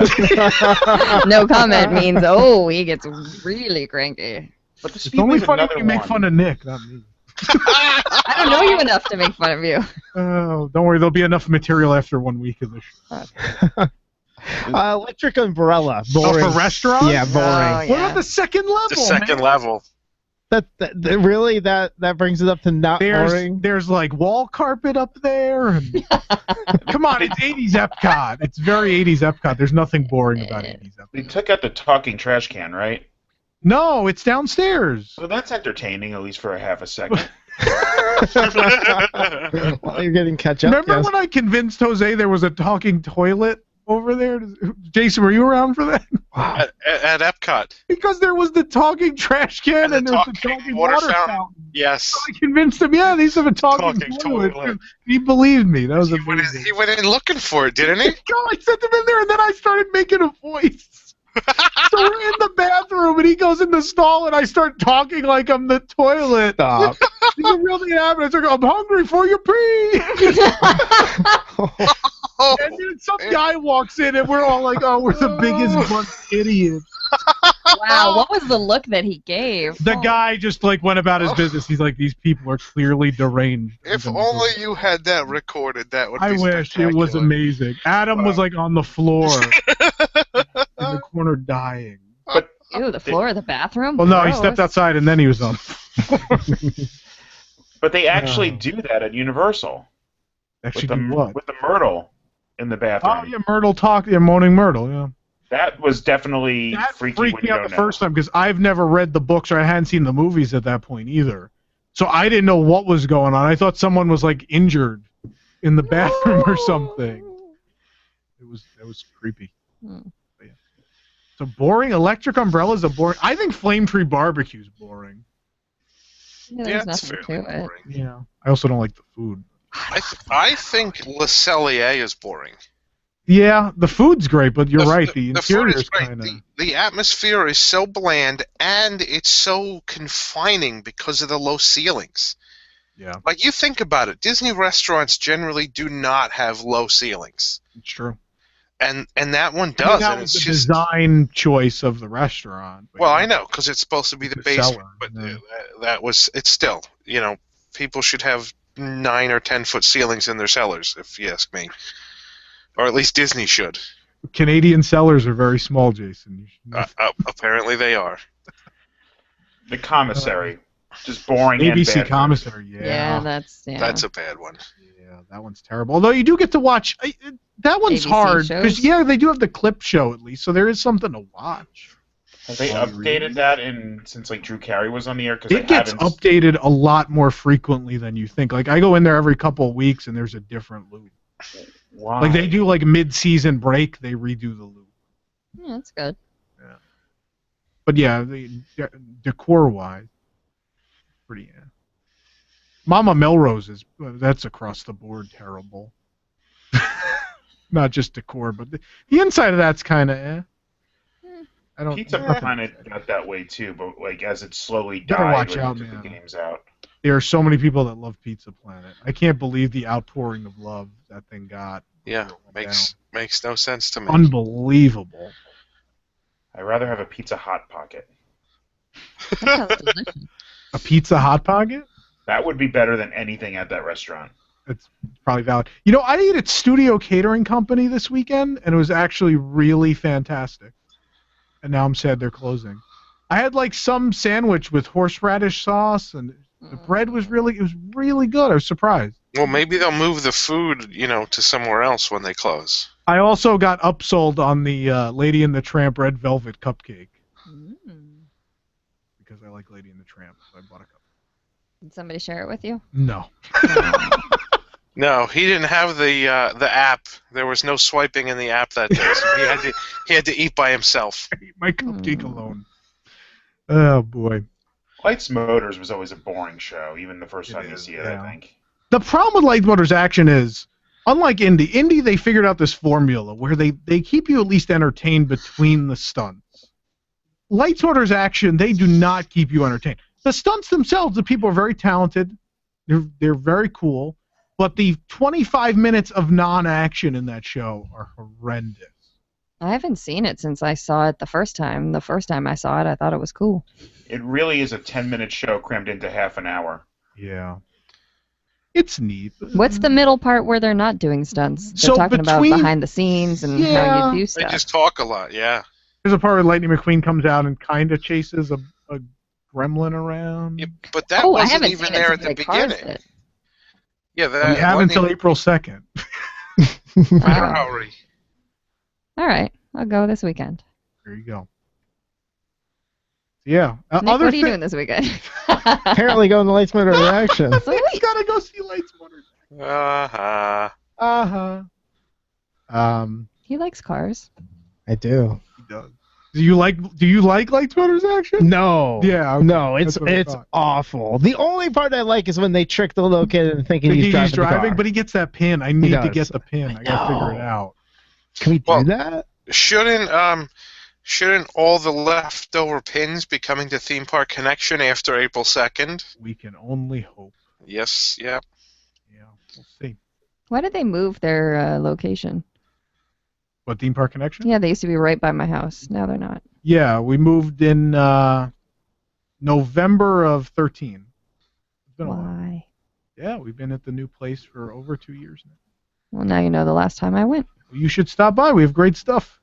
No comment means, oh, he gets really cranky. But the It's speed only was funny another when you make one. fun of Nick, not me. I don't know you enough to make fun of you. Oh, don't worry. There'll be enough material after 1 week of this show. Electric umbrella. Boring. Oh, for restaurants? Yeah, boring. What about the second level? The second man? level. That really that brings it up to not boring. There's like wall carpet up there. And come on, it's 80s Epcot. It's very 80s Epcot. There's nothing boring about 80s Epcot. They took out the talking trash can, right? No, it's downstairs. So that's entertaining, at least for a half a second. Well, you're getting catch up. Remember when I convinced Jose there was a talking toilet over there? Jason, were you around for that? At Epcot. Because there was the talking trash can and there was the talking water fountain. Yes. I convinced him, yeah, these have a talking toilet. He believed me. That was amazing. He went in looking for it, didn't he? I sent him in there, and then I started making a voice. So we're in the bathroom, and he goes in the stall, and I start talking like I'm the toilet. Stop. You really have it. It's like, I'm hungry for your pee. And then some guy walks in, and we're all like, oh, we're the biggest bunch of idiots. Wow, what was the look that he gave? The guy just like went about his business. He's like, these people are clearly deranged. If only you had that recorded, that would be I wish it was amazing. Adam was like on the floor in the corner dying. Ew, the floor of the bathroom? Well, no, he Gross. stepped outside and then he was on. But they actually do that at Universal. Actually, with the, do what? With the Myrtle in the bathroom. Oh, yeah, Myrtle talk. Yeah, Moaning Myrtle, yeah. That was definitely freaky when Freaked you me out don't the know. first time because I've never read the books or I hadn't seen the movies at that point either. So I didn't know what was going on. I thought someone was like injured in the bathroom or something. It was creepy. But yeah. So boring. Electric umbrellas are boring. I think Flame Tree Barbecue is boring. Yeah, there's nothing to it. Yeah. I also don't like the food. I think Le Cellier is boring. Yeah, the food's great, but you're right. The The food interior is is great. kind of. The atmosphere is so bland, and it's so confining because of the low ceilings. Yeah. Like, you think about it, Disney restaurants generally do not have low ceilings. It's true. And that one I mean, does, that and was it's the just... design choice of the restaurant. Well, I know, because it's supposed to be the basement, cellar, but yeah. that was... It's still, you know, people should have 9 or 10-foot ceilings in their cellars, if you ask me. Or at least Disney should. Canadian cellars are very small, Jason. Apparently they are. The commissary. Just boring and ABC bad. commissary, yeah. Yeah, That's a bad one. Yeah, that one's terrible. Although you do get to watch... that one's ABC hard, shows? because, yeah, they do have the clip show, at least, so there is something to watch. Have they updated that since like Drew Carey was on the air? Because It gets updated a lot more frequently than you think. Like, I go in there every couple of weeks, and there's a different loop. Why? Like, they do, like, mid-season break, they redo the loop. Yeah, that's good. But, yeah, decor-wise, pretty, yeah. Mama Melrose that's across the board terrible. Not just decor, but the inside of that's kind of, I don't. Pizza Planet got that way too, but like as it slowly Gotta died watch when out, they took the man. games out. There are so many people that love Pizza Planet. I can't believe the outpouring of love that thing got. Yeah, makes no sense to me. Unbelievable. I'd rather have a Pizza Hot Pocket. A Pizza Hot Pocket? That would be better than anything at that restaurant. It's probably valid. You know, I ate at Studio Catering Company this weekend, and it was actually really fantastic. And now I'm sad they're closing. I had like some sandwich with horseradish sauce, and the bread was really good. I was surprised. Well, maybe they'll move the food, you know, to somewhere else when they close. I also got upsold on the Lady and the Tramp Red Velvet Cupcake. Because I like Lady and the Tramp, so I bought a cup. Did somebody share it with you? No. No, he didn't have the app. There was no swiping in the app that day, so he had to eat by himself. Eat my cupcake alone. Oh boy. Lights Motors was always a boring show, even the first time you see it, I think. The problem with Lights Motors Action is, unlike Indy, they figured out this formula where they keep you at least entertained between the stunts. Lights Motors Action, they do not keep you entertained. The stunts themselves, the people are very talented. They're very cool. But the 25 minutes of non-action in that show are horrendous. I haven't seen it since I saw it the first time. The first time I saw it, I thought it was cool. It really is a 10-minute show crammed into half an hour. Yeah. It's neat. What's the middle part where they're not doing stunts? They're talking about behind the scenes and how you do stuff. They just talk a lot, yeah. There's a part where Lightning McQueen comes out and kind of chases a gremlin around. Yeah, but that wasn't even there at the beginning. Yeah, we have until April 2nd. Wow. All right, I'll go this weekend. There you go. Yeah. Nick, what are you doing this weekend? Apparently going to Lights Motors Action. Nick's gotta go see Lights Motors. He likes cars. I do. He does. Do you like Lights Motors Action? No. Yeah. Okay. No, it's awful. The only part I like is when they trick the little kid into thinking he's driving the car. But he gets that pin. I need to get the pin. I gotta figure it out. Can we do that? Shouldn't all the leftover pins be coming to Theme Park Connection after April 2nd? We can only hope. Yes, yeah. Yeah, we'll see. Why did they move their location? What, Theme Park Connection? Yeah, they used to be right by my house. Now they're not. Yeah, we moved in November of 13. It's been a while. Why? Yeah, we've been at the new place for over 2 years now. Well, now you know the last time I went. You should stop by. We have great stuff.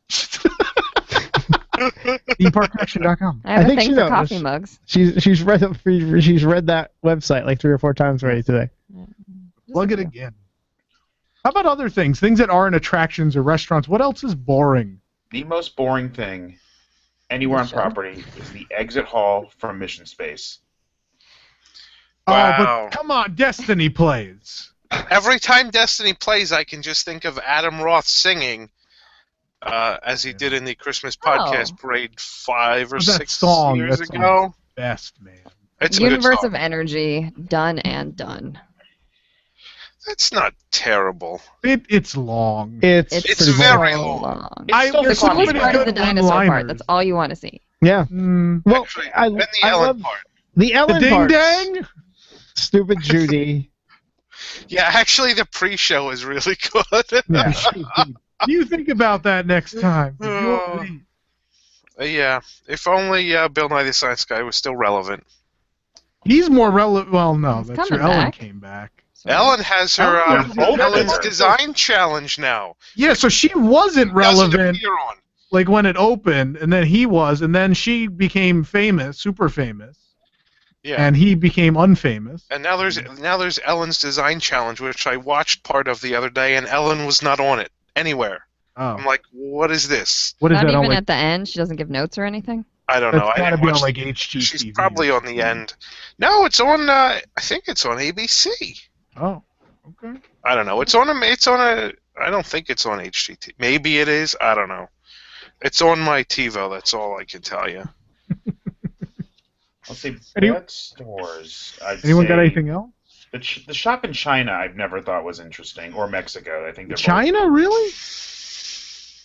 ThemeParkConnection.com. I have a thing for coffee mugs. She's read that website like 3 or 4 times already today. Plug it again. How about other things? Things that aren't attractions or restaurants. What else is boring? The most boring thing anywhere on property is the exit hall from Mission Space. Wow. Oh, but come on, Destiny plays. Every time Destiny plays, I can just think of Adam Roth singing, as he did in the Christmas podcast parade 5 or 6 years ago. Best, man. It's Universe of Energy, done and done. That's not terrible. It's long. It's very long. The coolest part is the dinosaur part. That's all you want to see. Yeah. Well, Actually, I the love Ellen part. the Ellen ding part. dang. Stupid Judy. Yeah, actually, the pre-show is really good. Yeah. You think about that next time. Yeah, if only Bill Nye the Science Guy was still relevant. He's more relevant. Well, no, that's true. coming Ellen back. came back. Ellen has her Ellen's Design Challenge now. Yeah, so she wasn't relevant like when it opened, and then he was, and then she became famous, super famous. Yeah. And he became unfamous. And now there's Ellen's Design Challenge, which I watched part of the other day, and Ellen was not on it anywhere. Oh. I'm like, what is this? What is Not that even on, like, at the end. She doesn't give notes or anything. I don't know. That's I gotta didn't be on watch. like HGTV. She's probably on the end. No, it's on. I think it's on ABC. Oh, okay. I don't know. It's on a. I don't think it's on HGTV. Maybe it is. I don't know. It's on my TiVo. That's all I can tell you. I'll say pet stores. Anyone got anything else? The shop in China I've never thought was interesting, or Mexico. I think they're China, really?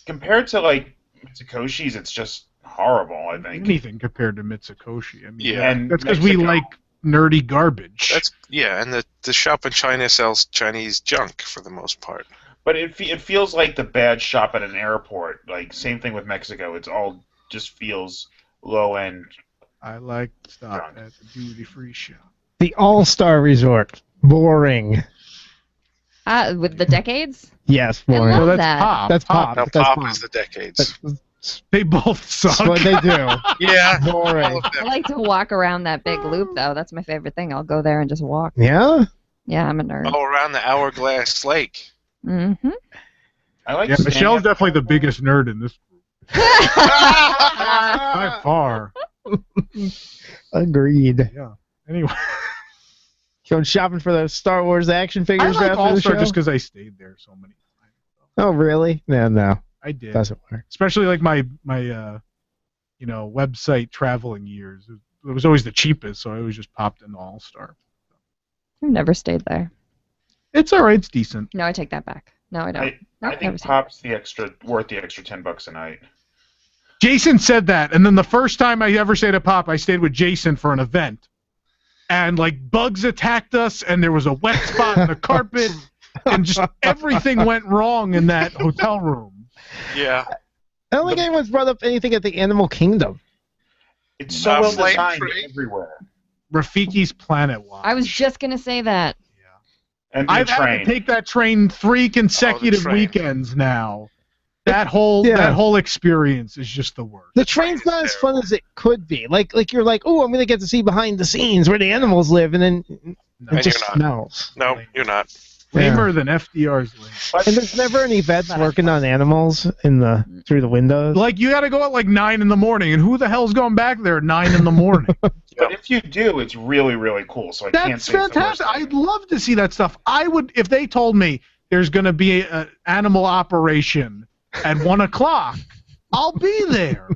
Compared to like Mitsukoshi's, it's just horrible. I think Anything compared to Mitsukoshi. I mean, Yeah. And that's because we Mexico. like nerdy garbage. And the shop in China sells Chinese junk for the most part. But it feels like the bad shop at an airport. Like same thing with Mexico. It's all just feels low end. I like to stop at the duty-free shop. The All-Star Resort. Boring. With the decades? Yes, boring. I love So that's that. pop. That's pop. No, That's pop is the decades. They both suck. That's what they do. Yeah. Boring. I like to walk around that big loop, though. That's my favorite thing. I'll go there and just walk. Yeah? Yeah, I'm a nerd. All around the Hourglass Lake. Mm-hmm. I like. Yeah, standing Michelle's up- definitely the biggest nerd in this. By far. Agreed. Yeah. Anyway. Going shopping for those Star Wars action I figures like after the All-Star show? just because I stayed there so many times. Oh, really? No. I did. Doesn't work. Especially like my website traveling years. It was always the cheapest, so I always just popped into All-Star. I've never stayed there. It's all right. It's decent. No, I take that back. No, I don't. I Nope, never think seen Pop's worth the extra $10 a night. Jason said that, and then the first time I ever stayed at Pop, I stayed with Jason for an event. And, like, bugs attacked us, and there was a wet spot in the carpet, and just everything went wrong in that hotel room. Yeah. I don't think anyone's brought up anything at the Animal Kingdom. It's so well designed everywhere. Rafiki's Planet Watch. I was just going to say that. And the I've had train. to take that train 3 consecutive weekends now. That whole experience is just the worst. The train's not as fun as it could be. Like you're like, oh, I'm gonna get to see behind the scenes where the animals live, and then it just smells. No, you're not. Lamer than FDR's link. And there's never any vets working on animals through the windows. Like, you got to go at like 9 in the morning, and who the hell's going back there at 9 in the morning? But if you do, it's really, really cool. So I can't That's say it's the worst fantastic. I'd love to see that stuff. I would, if they told me there's going to be an animal operation at 1 o'clock, I'll be there.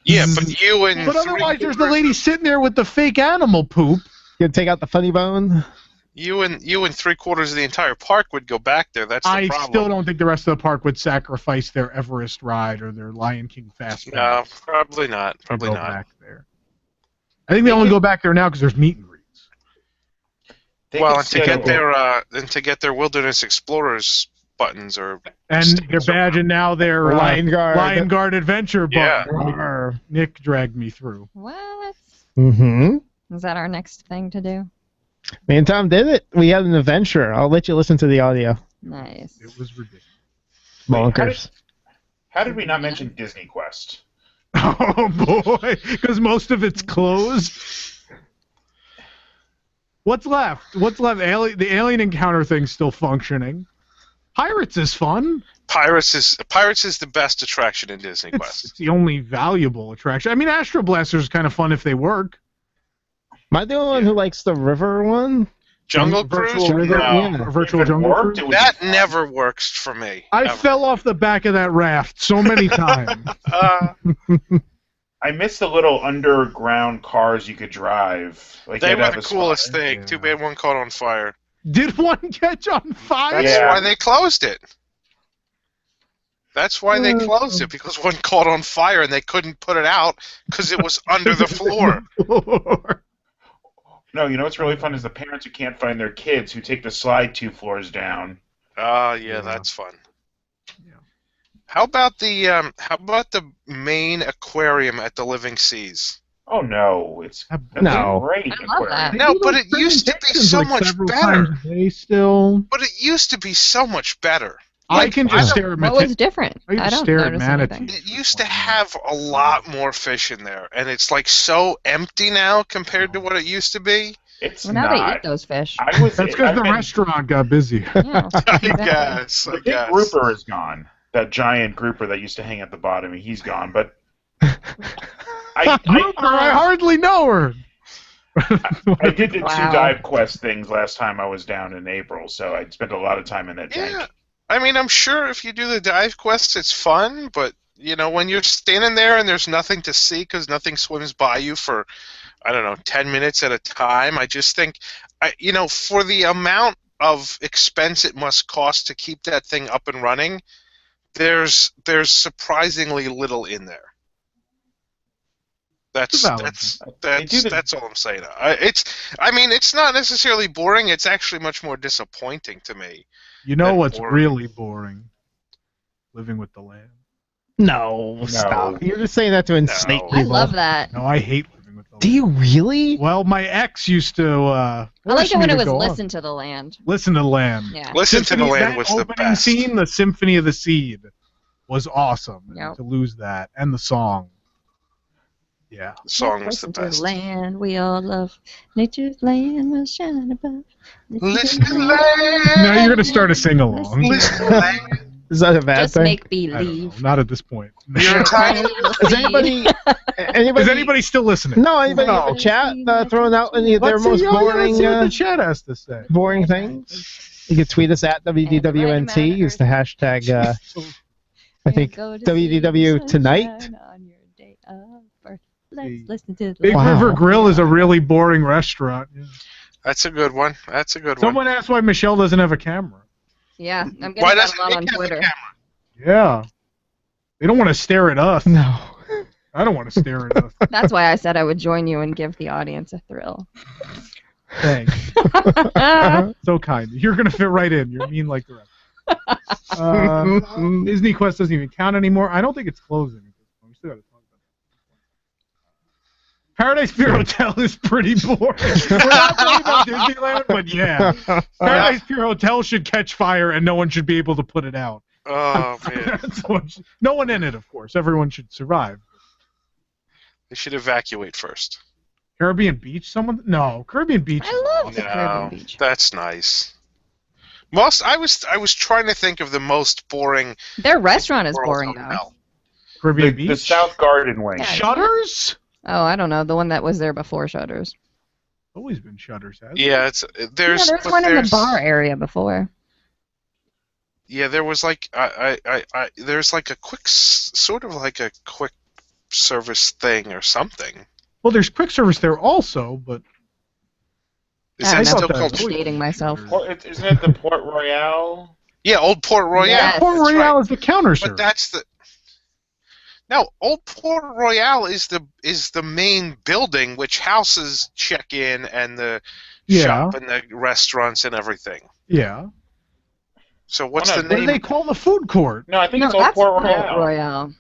Yeah, but you and But otherwise, there's the lady sitting there with the fake animal poop. You gonna take out the funny bone? You and 3/4 of the entire park would go back there. That's the I problem. still don't think the rest of the park would sacrifice their Everest ride or their Lion King Fast No, Pass probably not. to Probably go not. back there. I think they only go back there now because there's meet and greets. Well, and to get their Wilderness Explorers buttons or And their badge, and now their Lion Guard. Lion Guard Adventure Yeah. button. Nick dragged me through. What? Mm-hmm. Is that our next thing to do? Me and Tom did it. We had an adventure. I'll let you listen to the audio. Nice. It was ridiculous. Bonkers. How did we not mention Disney Quest? Oh boy, because most of it's closed. What's left? The alien encounter thing's still functioning. Pirates is fun. Pirates is the best attraction in Disney Quest. It's the only valuable attraction. I mean, Astro Blaster's kind of fun if they work. Am I the only one who likes the river one? Jungle Virtual Cruise? River, No. yeah. Virtual Jungle Cruise. That never works for me. I ever. fell off the back of that raft so many times. I miss the little underground cars you could drive. Like They you'd were have the a coolest spot. thing. Too bad one caught on fire. Did one catch on fire? That's why they closed it. That's why they closed it, because one caught on fire and they couldn't put it out because it was under the floor. No, you know what's really fun is the parents who can't find their kids who take the slide 2 floors down. Oh, yeah, that's fun. How about the main aquarium at the Living Seas? Oh no, it's No. great. I love that. No, but it used to be so much better. Still. But it used to be so much better. I can just stare at What was different? I can I don't stare at notice manatees. anything. It used to have a lot more fish in there, and it's like so empty now compared to what it used to be. It's Well, now not. they eat those fish. That's because the restaurant got busy. Yeah, I guess. The big grouper is gone. That giant grouper that used to hang at the bottom, he's gone. But I hardly know her. I did the Wow. 2 dive quest things last time I was down in April, so I spent a lot of time in that tank. I mean, I'm sure if you do the dive quests, it's fun, but, you know, when you're standing there and there's nothing to see because nothing swims by you for, I don't know, 10 minutes at a time, I just think, you know, for the amount of expense it must cost to keep that thing up and running, there's surprisingly little in there. That's all I'm saying. It's not necessarily boring. It's actually much more disappointing to me. You know what's boring. really boring? Living with the Land. No, stop. You're just saying that to incite I people. love that. No, I hate Living with the Land. Do you really? Well, my ex used to. I liked it when it was Listen to the Land. Listen to the Land. Yeah. Listen to the Land that was the opening best. scene, the Symphony of the Seed, was awesome. And Yep. to lose that, and the song. Yeah. The song was the Listen to the best. land we all love. Nature's land will shine above. Listen to the land. Now you're gonna start a sing along. Listen to the land. Is that a bad Just thing? make I don't know. believe. Not at this point. You're tiny. Is anybody Is anybody still listening? No, anybody in the chat throwing out any of their Let's see, most boring, let's see what the chat has to say. boring things? You can tweet us at WDWNT. Use the hashtag, I think, WDW Tonight. Let's listen to Big River Grill is a really boring restaurant. Yeah. That's a good one. That's a good Someone asked why Michelle doesn't have a camera. Yeah, I'm Why getting that doesn't a lot Nick on have a Twitter. Yeah. They don't want to stare at us. No. I don't want to stare at us. That's why I said I would join you and give the audience a thrill. Thanks. So kind. You're going to fit right in. You're mean like the rest. Disney Quest doesn't even count anymore. I don't think it's closing. We still gotta talk about it. Paradise Pier Hotel is pretty boring. We're not talking about Disneyland, but yeah. Paradise Pier Hotel should catch fire and no one should be able to put it out. Oh, man. No one in it, of course. Everyone should survive. They should evacuate first. Caribbean Beach? Someone? No, Caribbean Beach. I love the No, Caribbean Beach. that's nice. I was trying to think of the most boring. Their restaurant is World boring, though. Hotel. Caribbean Beach? The South Garden Wing. Shutters? Oh, I don't know. The one that was there before Shutters. Always been Shutters, hasn't Yeah, there's Yeah, there's one in the bar area before. Yeah, there was like there's like a quick sort of like a quick service thing or something. Well, there's quick service there also, but Is that still called? I'm dating myself. Isn't it the Port Royale? Yeah, Old Port Royale. Yes. Port That's Royale right. is the counter But service. that's the. No, Old Port Royale is the main building which houses check-in and the shop and the restaurants and everything. Yeah. So what's Oh, no, the What do name? they call the food court? No, I think No, it's Old that's Port Port Royale. Royale.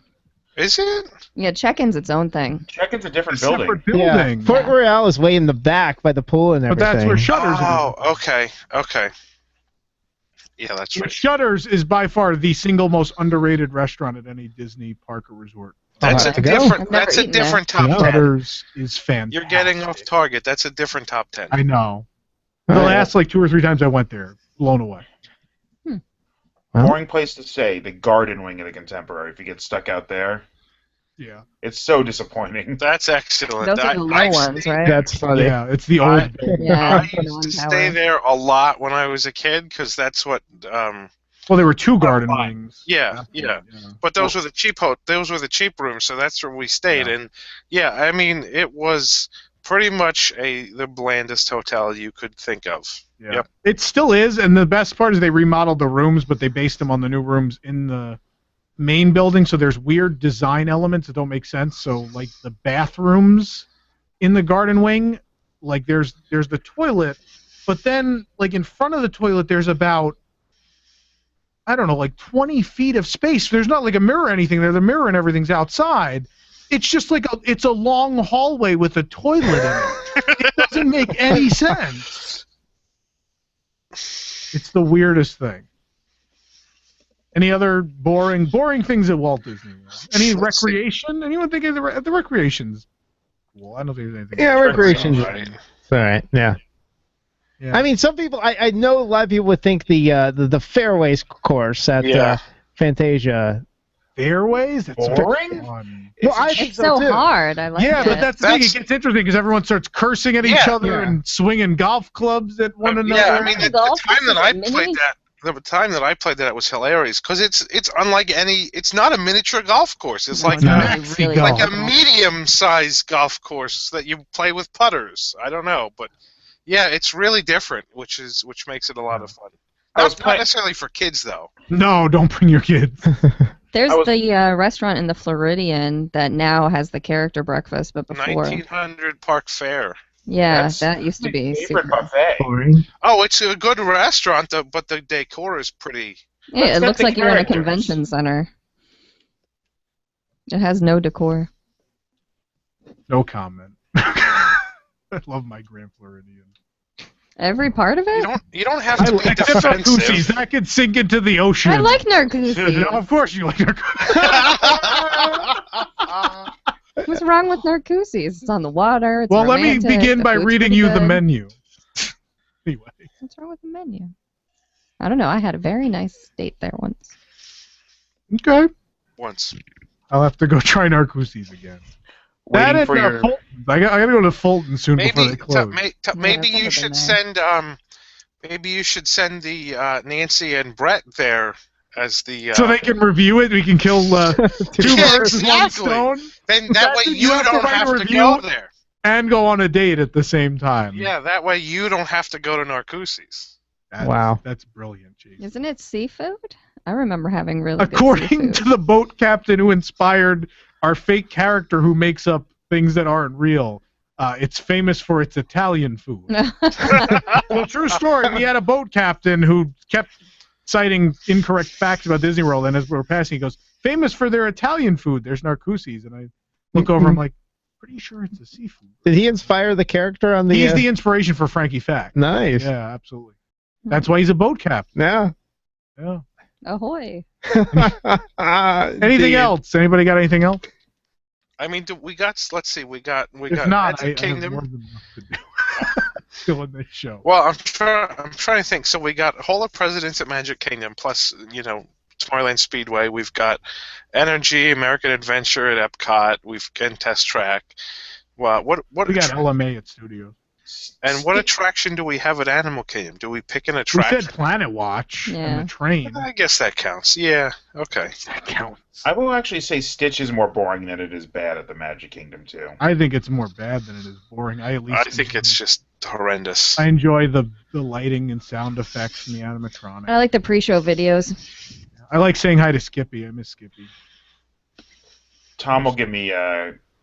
Is it? Yeah, check-in's its own thing. Check-in's a different Separate building. building. Yeah. Fort Royale is way in the back by the pool and But everything. that's where Shutters Oh, is. okay. Yeah, that's right. Shutters is by far the single most underrated restaurant at any Disney park or resort. That's I'll a have to go. different. I've never That's a eaten there. different top 10. Shutters is fantastic. You're getting off target. That's a different top 10. I know. The last like 2 or 3 times I went there, blown away. Boring place to say, the Garden Wing of the Contemporary. If you get stuck out there, Yeah. it's so disappointing. That's excellent. Those are the low I've ones, stayed- right? That's funny. Yeah, it's the old building. Yeah, I put used on to tower. stay there a lot when I was a kid because that's what. Well, there were 2 garden wings. Yeah. But those were the cheap those were the cheap rooms, so that's where we stayed. Yeah. And yeah, I mean, it was pretty much the blandest hotel you could think of. Yeah. Yep. It still is, and the best part is they remodeled the rooms, but they based them on the new rooms in the main building, so there's weird design elements that don't make sense. So, like, the bathrooms in the garden wing, like, there's the toilet, but then, like, in front of the toilet, there's about, I don't know, like 20 feet of space. There's not, like, a mirror or anything there. The mirror and everything's outside. It's just like it's a long hallway with a toilet in it. It doesn't make any sense. It's the weirdest thing. Any other boring things at Walt Disney World? Any recreation? Anyone think of the recreations? Well, I don't think there's anything. Yeah, recreation's Right. all right. Yeah. Yeah. I mean, some people. I know a lot of people would think the fairways course at Fantasia. Fairways? That's Boring? fun. Well, I think It's so too. hard. I like Yeah, it. but that's the thing. It gets interesting because everyone starts cursing at each other and swinging golf clubs at one another. Yeah, I mean, the Golf time that is I mini- played that, the time that I played that, it was hilarious because it's unlike any. It's not a miniature golf course. It's like Maxi golf. like a medium-sized golf course that you play with putters. I don't know, but yeah, it's really different, which makes it a lot of fun. Not necessarily for kids though. No, don't bring your kids. There's the restaurant in the Floridian that now has the character breakfast, but before. 1900 Park Fair. Yeah, That's that used to be favorite super. buffet. Oh, it's a good restaurant, though, but the decor is pretty. Yeah, it Let's looks get like the you're in a characters. convention center. It has no decor. No comment. I love my Grand Floridian. Every part of it? You don't have to be Except for defensive. Goosey's, that could sink into the ocean. I like Narcoosey. Of course you like Narcoosey. What's wrong with Narcoosey's? It's on the water. It's Well, let me romantic, begin the by food's reading pretty you the good. menu. Anyway. What's wrong with the menu? I don't know. I had a very nice date there once. Okay. Once. I'll have to go try Narcoossee's again. That and Fulton. I gotta go to Fulton soon before they close. Maybe you should send the Nancy and Brett there as the so they can review it. We can kill two birds with one stone. Then that way you don't have to go there and go on a date at the same time. Yeah, that way you don't have to go to Narcoossee's. Wow, that's brilliant, Jason. Isn't it seafood? I remember having really According good seafood. to the boat captain who inspired our fake character who makes up things that aren't real, it's famous for its Italian food. Well, true story. We had a boat captain who kept citing incorrect facts about Disney World, and as we were passing, he goes, famous for their Italian food. There's Narcoosse's. And I look over, I'm like, pretty sure it's a seafood. Did he inspire the character on the... He's the inspiration for Frankie Fact. Nice. Yeah, absolutely. That's why he's a boat captain. Yeah. Yeah. Ahoy. Anything else? Anybody got anything else? I mean, let's see, we got If not, Magic Kingdom. I have more than enough to do. Still in this show. Well, I'm trying to think. So we got Hall of Presidents at Magic Kingdom, plus Tomorrowland Speedway. We've got Energy, American Adventure at Epcot. We've got Test Track. Well, what we got LMA at Studios. And what attraction do we have at Animal Kingdom? Do we pick an attraction? We said Planet Watch and the train. I guess that counts. Yeah. Okay. That counts. I will actually say Stitch is more boring than it is bad at the Magic Kingdom too. I think it's more bad than it is boring. I think it's just horrendous. I enjoy the lighting and sound effects and the animatronics. I like the pre-show videos. I like saying hi to Skippy. I miss Skippy. Tom will give me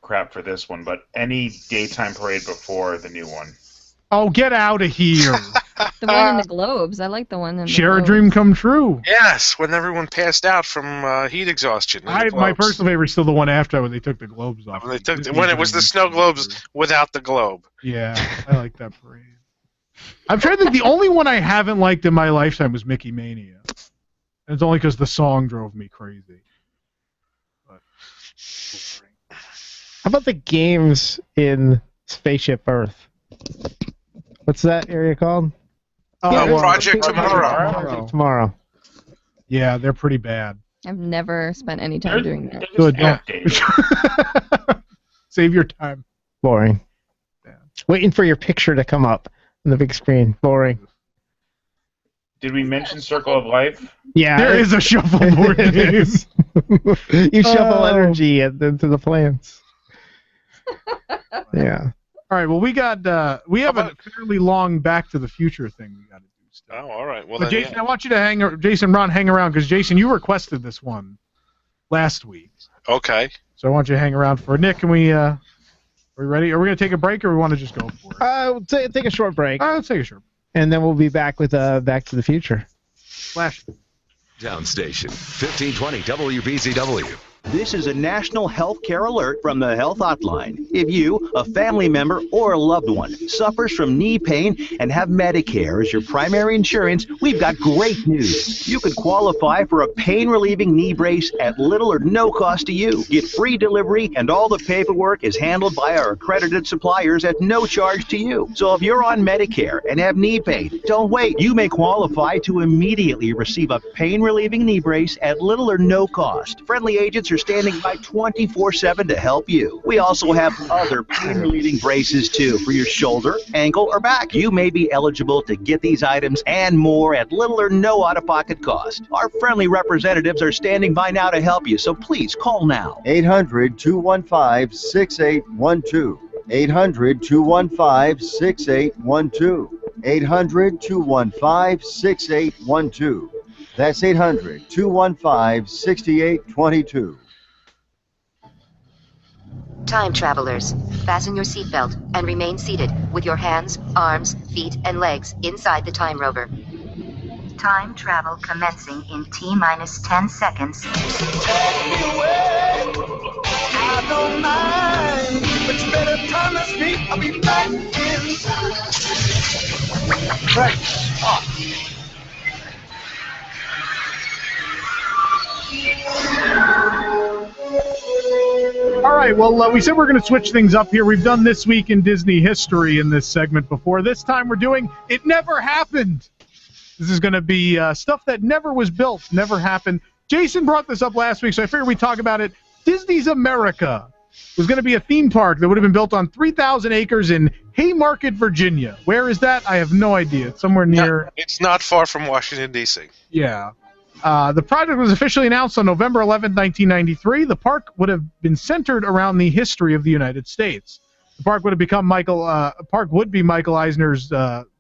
crap for this one, but any daytime parade before the new one. Oh, get out of here! The one in the Globes. I like the one in the Share a Globes. dream come true. Yes, when everyone passed out from heat exhaustion. My personal favorite is still the one after when they took the globes off. When it was the snow globes without the globe. Yeah, I like that parade. I'm trying to think. The only one I haven't liked in my lifetime was Mickey Mania. And it's only because the song drove me crazy. But How about the games in Spaceship Earth? What's that area called? Project Tomorrow. Tomorrow. Yeah, they're pretty bad. I've never spent any time doing that. Good. Save your time. Boring. Waiting for your picture to come up on the big screen. Boring. Did we mention Circle of Life? Yeah. There is a shuffleboard game. You shuffle energy into the plants. Yeah. All right. Well, we have a fairly long Back to the Future thing we got to do. Still. Oh, all right. Well, but Jason, I want you to hang around because Jason, you requested this one last week. Okay. So I want you to hang around for Nick. Can we? Are we ready? Are we going to take a break, or we want to just go for it? Take a short break. All right, let's take a short break. And then we'll be back with Back to the Future. Flash. Down station 1520 WBZW. This is a national health care alert from the Health Hotline. If you, a family member, or a loved one suffers from knee pain and have Medicare as your primary insurance, we've got great news. You could qualify for a pain-relieving knee brace at little or no cost to you. Get free delivery, and all the paperwork is handled by our accredited suppliers at no charge to you. So if you're on Medicare and have knee pain, don't wait. You may qualify to immediately receive a pain-relieving knee brace at little or no cost. Friendly agents are standing by 24/7 to help you. We also have other pain-relieving braces too for your shoulder, ankle, or back. You may be eligible to get these items and more at little or no out-of-pocket cost. Our friendly representatives are standing by now to help you, so please call now. 800-215-6812. 800-215-6812. 800-215-6812. That's 800-215-6822. Time travelers, fasten your seatbelt and remain seated with your hands, arms, feet, and legs inside the time rover. Time travel commencing in T-minus 10 seconds. I don't mind, but you better promise me I'll be back in time. Right. All right, well, we said we're going to switch things up here. We've done This Week in Disney History in this segment before. This time we're doing It Never Happened. This is going to be stuff that never was built, never happened. Jason brought this up last week, so I figured we'd talk about it. Disney's America was going to be a theme park that would have been built on 3,000 acres in Haymarket, Virginia. Where is that? I have no idea. It's somewhere near... It's not far from Washington, D.C. Yeah. The project was officially announced on November 11, 1993. The park would have been centered around the history of the United States. The park would have become Michael Eisner's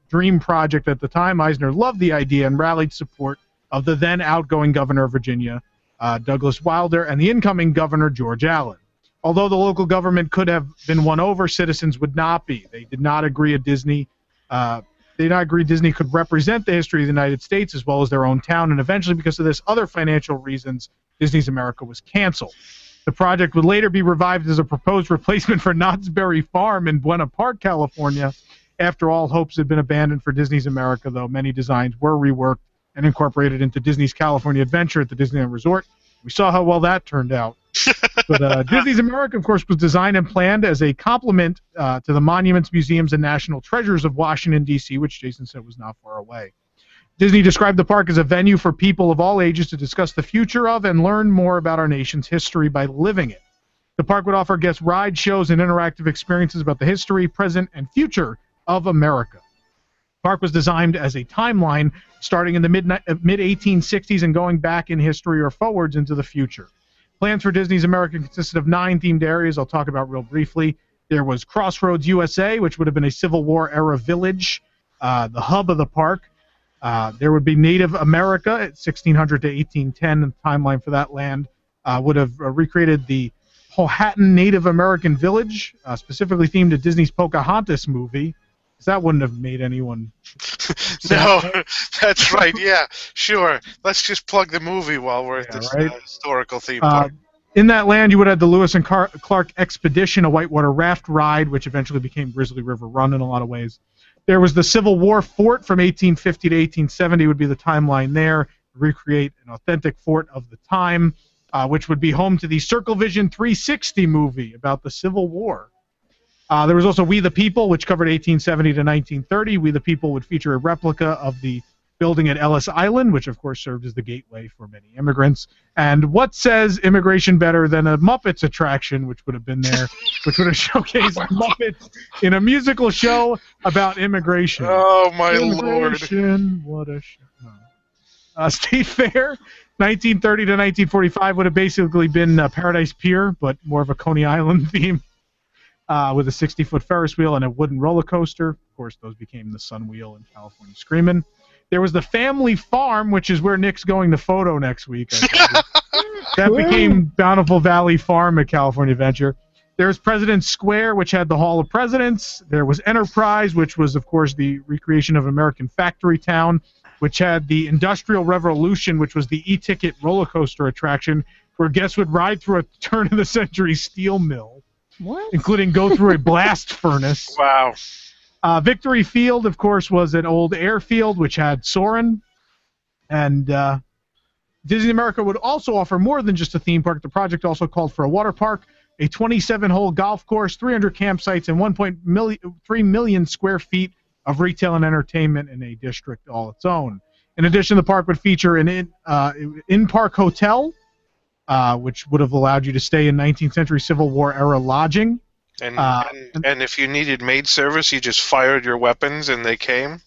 dream project at the time. Eisner loved the idea and rallied support of the then outgoing governor of Virginia, Douglas Wilder, and the incoming governor, George Allen. Although the local government could have been won over, citizens would not be. They did not agree Disney could represent the history of the United States as well as their own town, and eventually, because of this, other financial reasons, Disney's America was canceled. The project would later be revived as a proposed replacement for Knott's Berry Farm in Buena Park, California. After all hopes had been abandoned for Disney's America, though, many designs were reworked and incorporated into Disney's California Adventure at the Disneyland Resort. We saw how well that turned out. But Disney's America, of course, was designed and planned as a complement to the monuments, museums, and national treasures of Washington, D.C., which Jason said was not far away. Disney described the park as a venue for people of all ages to discuss the future of and learn more about our nation's history by living it. The park would offer guests rides, shows, and interactive experiences about the history, present, and future of America. The park was designed as a timeline starting in the mid-1860s and going back in history or forwards into the future. Plans for Disney's America consisted of 9 themed areas I'll talk about real briefly. There was Crossroads, USA, which would have been a Civil War-era village, the hub of the park. There would be Native America at 1600 to 1810, and the timeline for that land would have recreated the Powhatan Native American village, specifically themed to Disney's Pocahontas movie. Because that wouldn't have made anyone... No, that's right, yeah, sure. Let's just plug the movie while we're at this historical theme park. In that land, you would have the Lewis and Clark Expedition, a whitewater raft ride, which eventually became Grizzly River Run in a lot of ways. There was the Civil War fort from 1850 to 1870 would be the timeline there, recreate an authentic fort of the time, which would be home to the Circle Vision 360 movie about the Civil War. There was also We the People, which covered 1870 to 1930. We the People would feature a replica of the building at Ellis Island, which of course served as the gateway for many immigrants. And what says immigration better than a Muppets attraction, which would have been there, which would have showcased Muppets in a musical show about immigration. Oh, my Lord. What a show. State Fair, 1930 to 1945, would have basically been Paradise Pier, but more of a Coney Island theme. With a 60-foot Ferris wheel and a wooden roller coaster. Of course, those became the Sun Wheel and California Screamin'. There was the Family Farm, which is where Nick's going to photo next week. That became Bountiful Valley Farm at California Adventure. There's President's Square, which had the Hall of Presidents. There was Enterprise, which was, of course, the recreation of American Factory Town, which had the Industrial Revolution, which was the e-ticket roller coaster attraction, where guests would ride through a turn-of-the-century steel mill. What? Including go through a blast furnace. Wow. Victory Field, of course, was an old airfield which had Soarin'. And Disney America would also offer more than just a theme park. The project also called for a water park, a 27-hole golf course, 300 campsites, and 1.3 million square feet of retail and entertainment in a district all its own. In addition, the park would feature an in-park hotel, which would have allowed you to stay in 19th century Civil War era lodging. And if you needed maid service, you just fired your weapons and they came?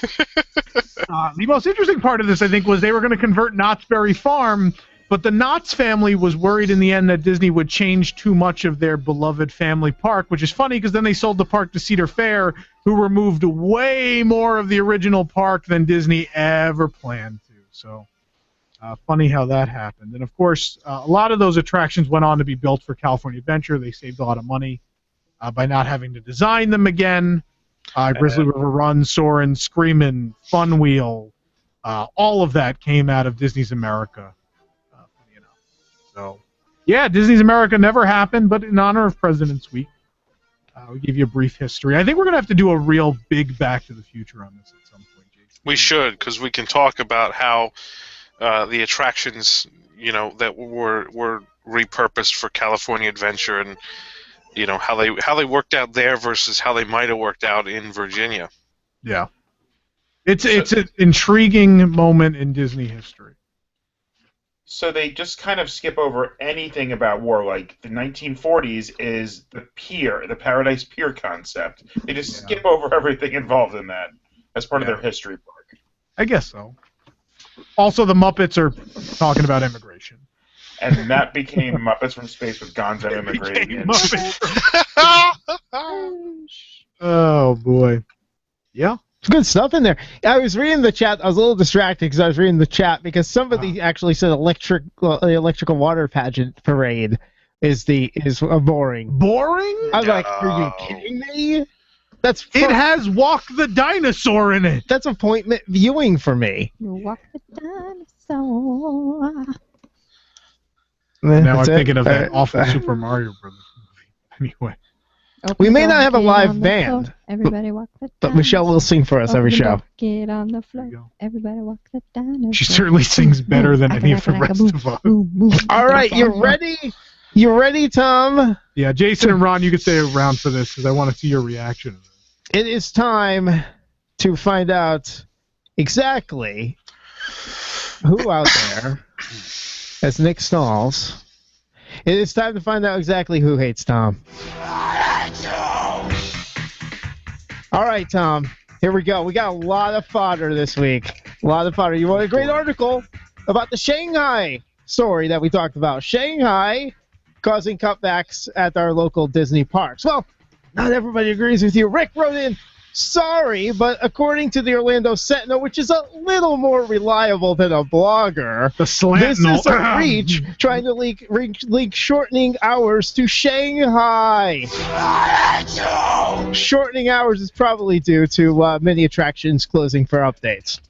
The most interesting part of this, I think, was they were going to convert Knott's Berry Farm, but the Knotts family was worried in the end that Disney would change too much of their beloved family park, which is funny because then they sold the park to Cedar Fair, who removed way more of the original park than Disney ever planned to. So... funny how that happened. And, of course, a lot of those attractions went on to be built for California Adventure. They saved a lot of money by not having to design them again. Grizzly River Run, Soarin', Screamin', Fun Wheel, all of that came out of Disney's America. So, yeah, Disney's America never happened, but in honor of President's Week, we'll give you a brief history. I think we're going to have to do a real big Back to the Future on this at some point, Jason. We should, because we can talk about how the attractions, that were repurposed for California Adventure, and how they worked out there versus how they might have worked out in Virginia. Yeah, it's an intriguing moment in Disney history. So they just kind of skip over anything about war. Like the 1940s is the pier, the Paradise Pier concept. They just skip over everything involved in that as part of their history book. I guess so. Also, the Muppets are talking about immigration. And that became Muppets from Space with Gonzo immigrating. Oh, boy. Yeah. Good stuff in there. I was reading the chat. I was a little distracted because I was reading the chat because somebody actually said electrical water pageant parade is boring. Boring? I'm like, are you kidding me? It has Walk the Dinosaur in it. That's appointment viewing for me. Walk the dinosaur. Now I'm thinking of that awful Super Mario Brothers movie. Anyway. We may not have a live band, Everybody walk the but Michelle will sing for us every show. Get on the floor. Everybody walk the dinosaur. She certainly sings better than any of the rest of us. All right, you ready? You ready, Tom? Yeah, Jason and Ron, you can stay around for this because I want to see your reaction. It is time to find out exactly who out there, as Nick stalls, it is time to find out exactly who hates Tom. All right, Tom. Here we go. We got a lot of fodder this week. A lot of fodder. You want a great article about the Shanghai story that we talked about. Shanghai causing cutbacks at our local Disney parks. Well, not everybody agrees with you. Rick wrote in, sorry, but according to the Orlando Sentinel, which is a little more reliable than a blogger, this is a reach trying to leak shortening hours to Shanghai. Shortening hours is probably due to many attractions closing for updates.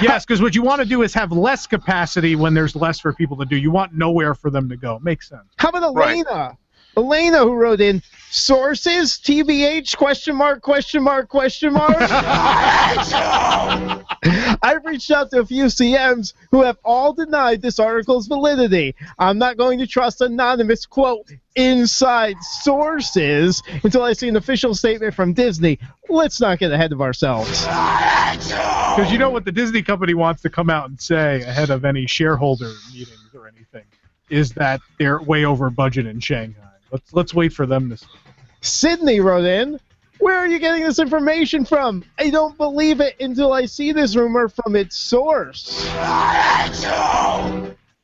Yes, because what you want to do is have less capacity when there's less for people to do. You want nowhere for them to go. Makes sense. How about Elena? Right. Elena, who wrote in, sources, TBH, question mark. I've reached out to a few CMs who have all denied this article's validity. I'm not going to trust anonymous, quote, inside sources until I see an official statement from Disney. Let's not get ahead of ourselves. Because you know what the Disney company wants to come out and say ahead of any shareholder meetings or anything is that they're way over budget in Shanghai. Let's wait for them to. Sydney wrote in, where are you getting this information from? I don't believe it until I see this rumor from its source.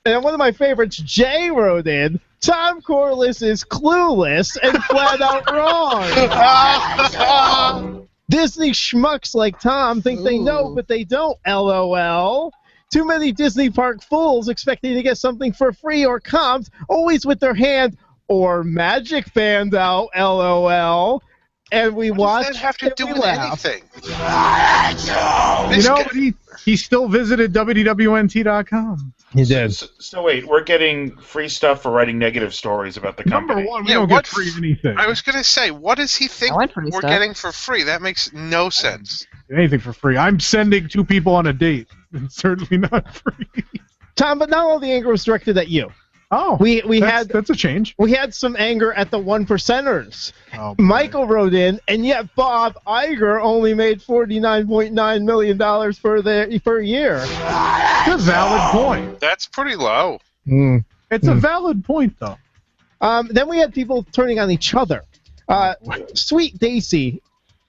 And one of my favorites, Jay, wrote in, Tom Corless is clueless and flat out wrong. Disney schmucks like Tom think they know, but they don't, LOL. Too many Disney park fools expecting to get something for free or comped, always with their hand or magic band out, LOL. And we watch. What does that have to do with anything? You know, he still visited WDWNT.com. He did. So wait, we're getting free stuff for writing negative stories about the company. Number one, we don't get free anything. I was going to say, what does he think we're getting for free? That makes no sense. Anything for free. I'm sending 2 people on a date. It's certainly not free. Tom, but not all the anger was directed at you. Oh, that's a change. We had some anger at the 1%ers. Oh, Michael wrote in, and yet Bob Iger only made $49.9 million per year. That's a valid point. That's pretty low. It's a valid point, though. Then we had people turning on each other. Sweet Daisy,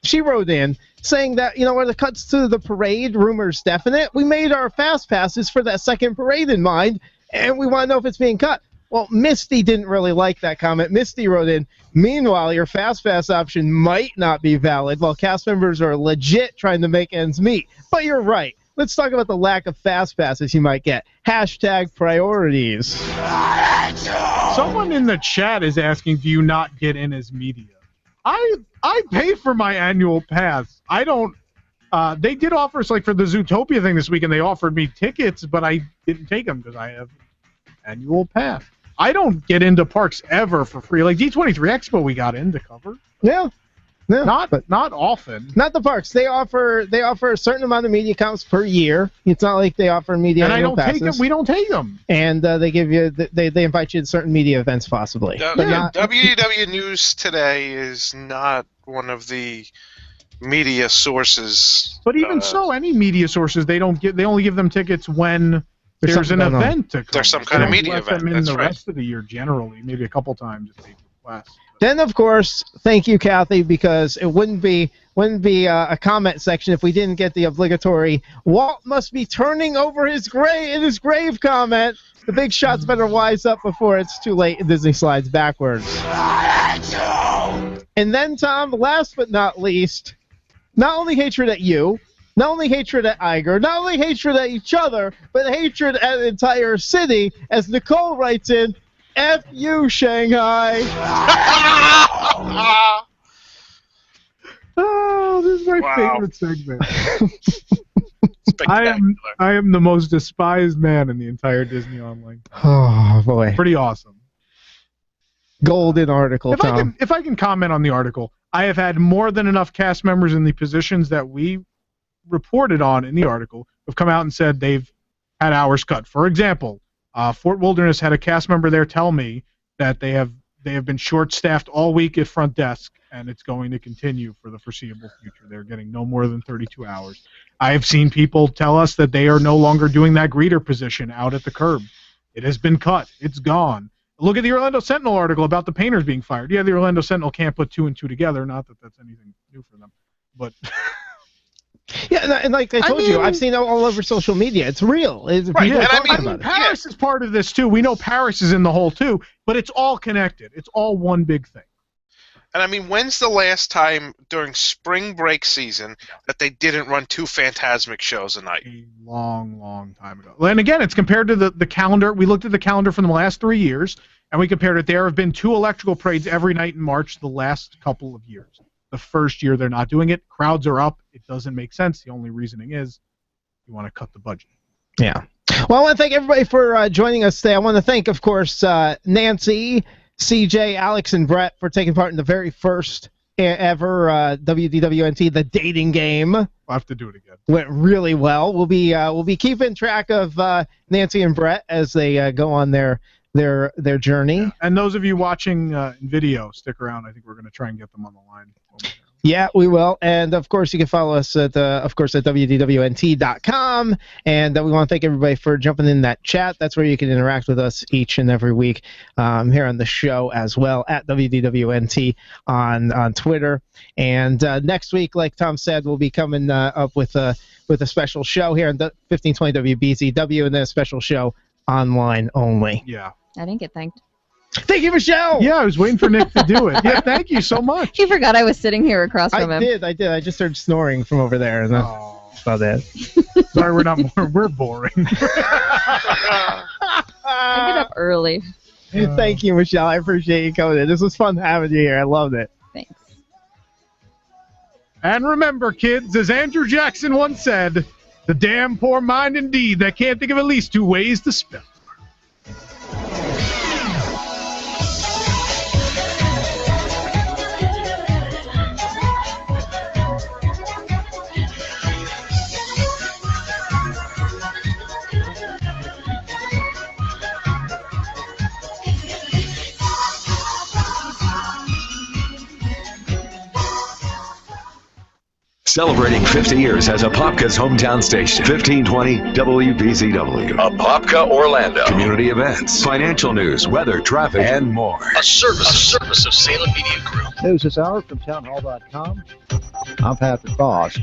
she wrote in saying that, you know, when it cuts to the parade, rumors definite, we made our fast passes for that second parade in mind, and we want to know if it's being cut. Well, Misty didn't really like that comment. Misty wrote in, meanwhile, your fast pass option might not be valid while cast members are legit trying to make ends meet. But you're right. Let's talk about the lack of fast passes you might get. # priorities. Someone in the chat is asking, do you not get in as media? I pay for my annual pass. I don't. They did offer us, like for the Zootopia thing this week, and they offered me tickets, but I didn't take them because I have annual pass. I don't get into parks ever for free. Like D23 Expo, we got in to cover. Yeah. Not often. Not the parks. They offer a certain amount of media counts per year. It's not like they offer media annual passes. Take them. We don't take them. And they give you they invite you to certain media events possibly. WDW News Today is not one of the media sources. But even so, any media sources they only give them tickets when There's an something going on. event to come. There's some kind of media let event. them in That's the right. rest of the year generally, maybe a couple times if they request. Then, of course, thank you, Kathy, because it wouldn't be a comment section if we didn't get the obligatory Walt must be turning over his grave comment. The big shots better wise up before it's too late and Disney slides backwards. And then, Tom, last but not least, not only hatred at you, not only hatred at Iger, not only hatred at each other, but hatred at the entire city, as Nicole writes in, F you, Shanghai. Oh, this is my favorite segment. I am the most despised man in the entire Disney Online. Oh, boy. Pretty awesome. Golden article, Tom. If I can comment on the article, I have had more than enough cast members in the positions that we reported on in the article have come out and said they've had hours cut. For example, Fort Wilderness had a cast member there tell me that they have been short-staffed all week at front desk, and it's going to continue for the foreseeable future. They're getting no more than 32 hours. I have seen people tell us that they are no longer doing that greeter position out at the curb. It has been cut. It's gone. Look at the Orlando Sentinel article about the painters being fired. Yeah, the Orlando Sentinel can't put 2 and 2 together. Not that that's anything new for them, but yeah, and like I told you, I've seen it all over social media. It's real. Right. And I mean, Paris is part of this too. We know Paris is in the hole too, but it's all connected. It's all one big thing. And I mean, when's the last time during spring break season that they didn't run 2 Phantasmic shows a night? A long, long time ago. And again, it's compared to the calendar. We looked at the calendar from the last 3 years, and we compared it. There have been 2 electrical parades every night in March the last couple of years. The first year they're not doing it. Crowds are up. It doesn't make sense. The only reasoning is you want to cut the budget. Yeah. Well, I want to thank everybody for joining us today. I want to thank, of course, Nancy, CJ, Alex, and Brett for taking part in the very first ever WDWNT, the dating game. We'll have to do it again. Went really well. We'll be keeping track of Nancy and Brett as they go on their journey. Yeah. And those of you watching in video, stick around. I think we're going to try and get them on the line. Yeah, we will. And, of course, you can follow us at WDWNT.com. And we want to thank everybody for jumping in that chat. That's where you can interact with us each and every week here on the show as well, at WDWNT on Twitter. And next week, like Tom said, we'll be coming up with a special show here on 1520 WBZW, and then a special show online only. Yeah. I didn't get thanked. Thank you, Michelle. Yeah, I was waiting for Nick to do it. Yeah, thank you so much. He forgot I was sitting here across from him. I did. I just heard snoring from over there, and that's about it. Sorry, we're boring. I get up early. Thank you, Michelle. I appreciate you coming in. This was fun having you here. I loved it. Thanks. And remember, kids, as Andrew Jackson once said, the damn poor mind indeed that can't think of at least 2 ways to spell. Celebrating 50 years as Apopka's hometown station. 1520 WBZW. Apopka, Orlando. Community events, financial news, weather, traffic, and more. A service of Salem Media Group. News this hour from townhall.com. I'm Patrick Foss.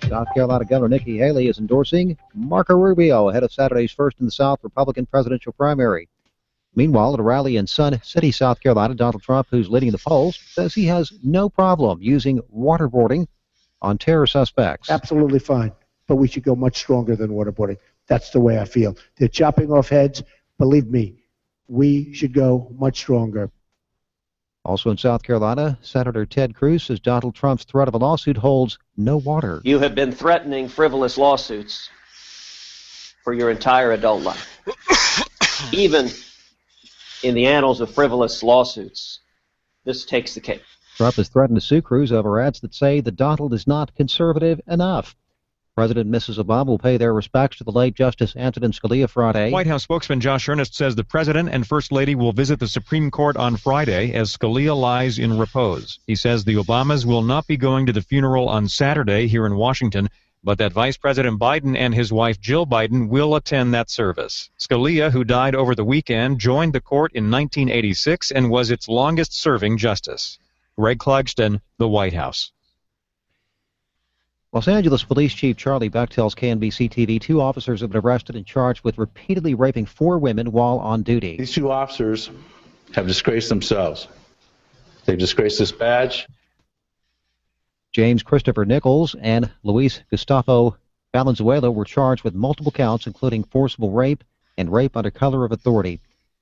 South Carolina Governor Nikki Haley is endorsing Marco Rubio ahead of Saturday's First in the South Republican presidential primary. Meanwhile, at a rally in Sun City, South Carolina, Donald Trump, who's leading the polls, says he has no problem using waterboarding on terror suspects. Absolutely fine, but we should go much stronger than waterboarding. That's the way I feel. They're chopping off heads. Believe me, we should go much stronger. Also in South Carolina, Senator Ted Cruz says Donald Trump's threat of a lawsuit holds no water. You have been threatening frivolous lawsuits for your entire adult life. Even in the annals of frivolous lawsuits, this takes the cake. Trump has threatened to sue Cruz over ads that say that Donald is not conservative enough. President and Mrs. Obama will pay their respects to the late Justice Antonin Scalia Friday. White House spokesman Josh Earnest says the president and First Lady will visit the Supreme Court on Friday as Scalia lies in repose. He says the Obamas will not be going to the funeral on Saturday here in Washington but that Vice President Biden and his wife Jill Biden will attend that service. Scalia, who died over the weekend, joined the court in 1986 and was its longest-serving justice. Greg Clugston, the White House. Los Angeles Police Chief Charlie Beck tells KNBC-TV 2 officers have been arrested and charged with repeatedly raping 4 women while on duty. These 2 officers have disgraced themselves. They've disgraced this badge. James Christopher Nichols and Luis Gustavo Valenzuela were charged with multiple counts, including forcible rape and rape under color of authority.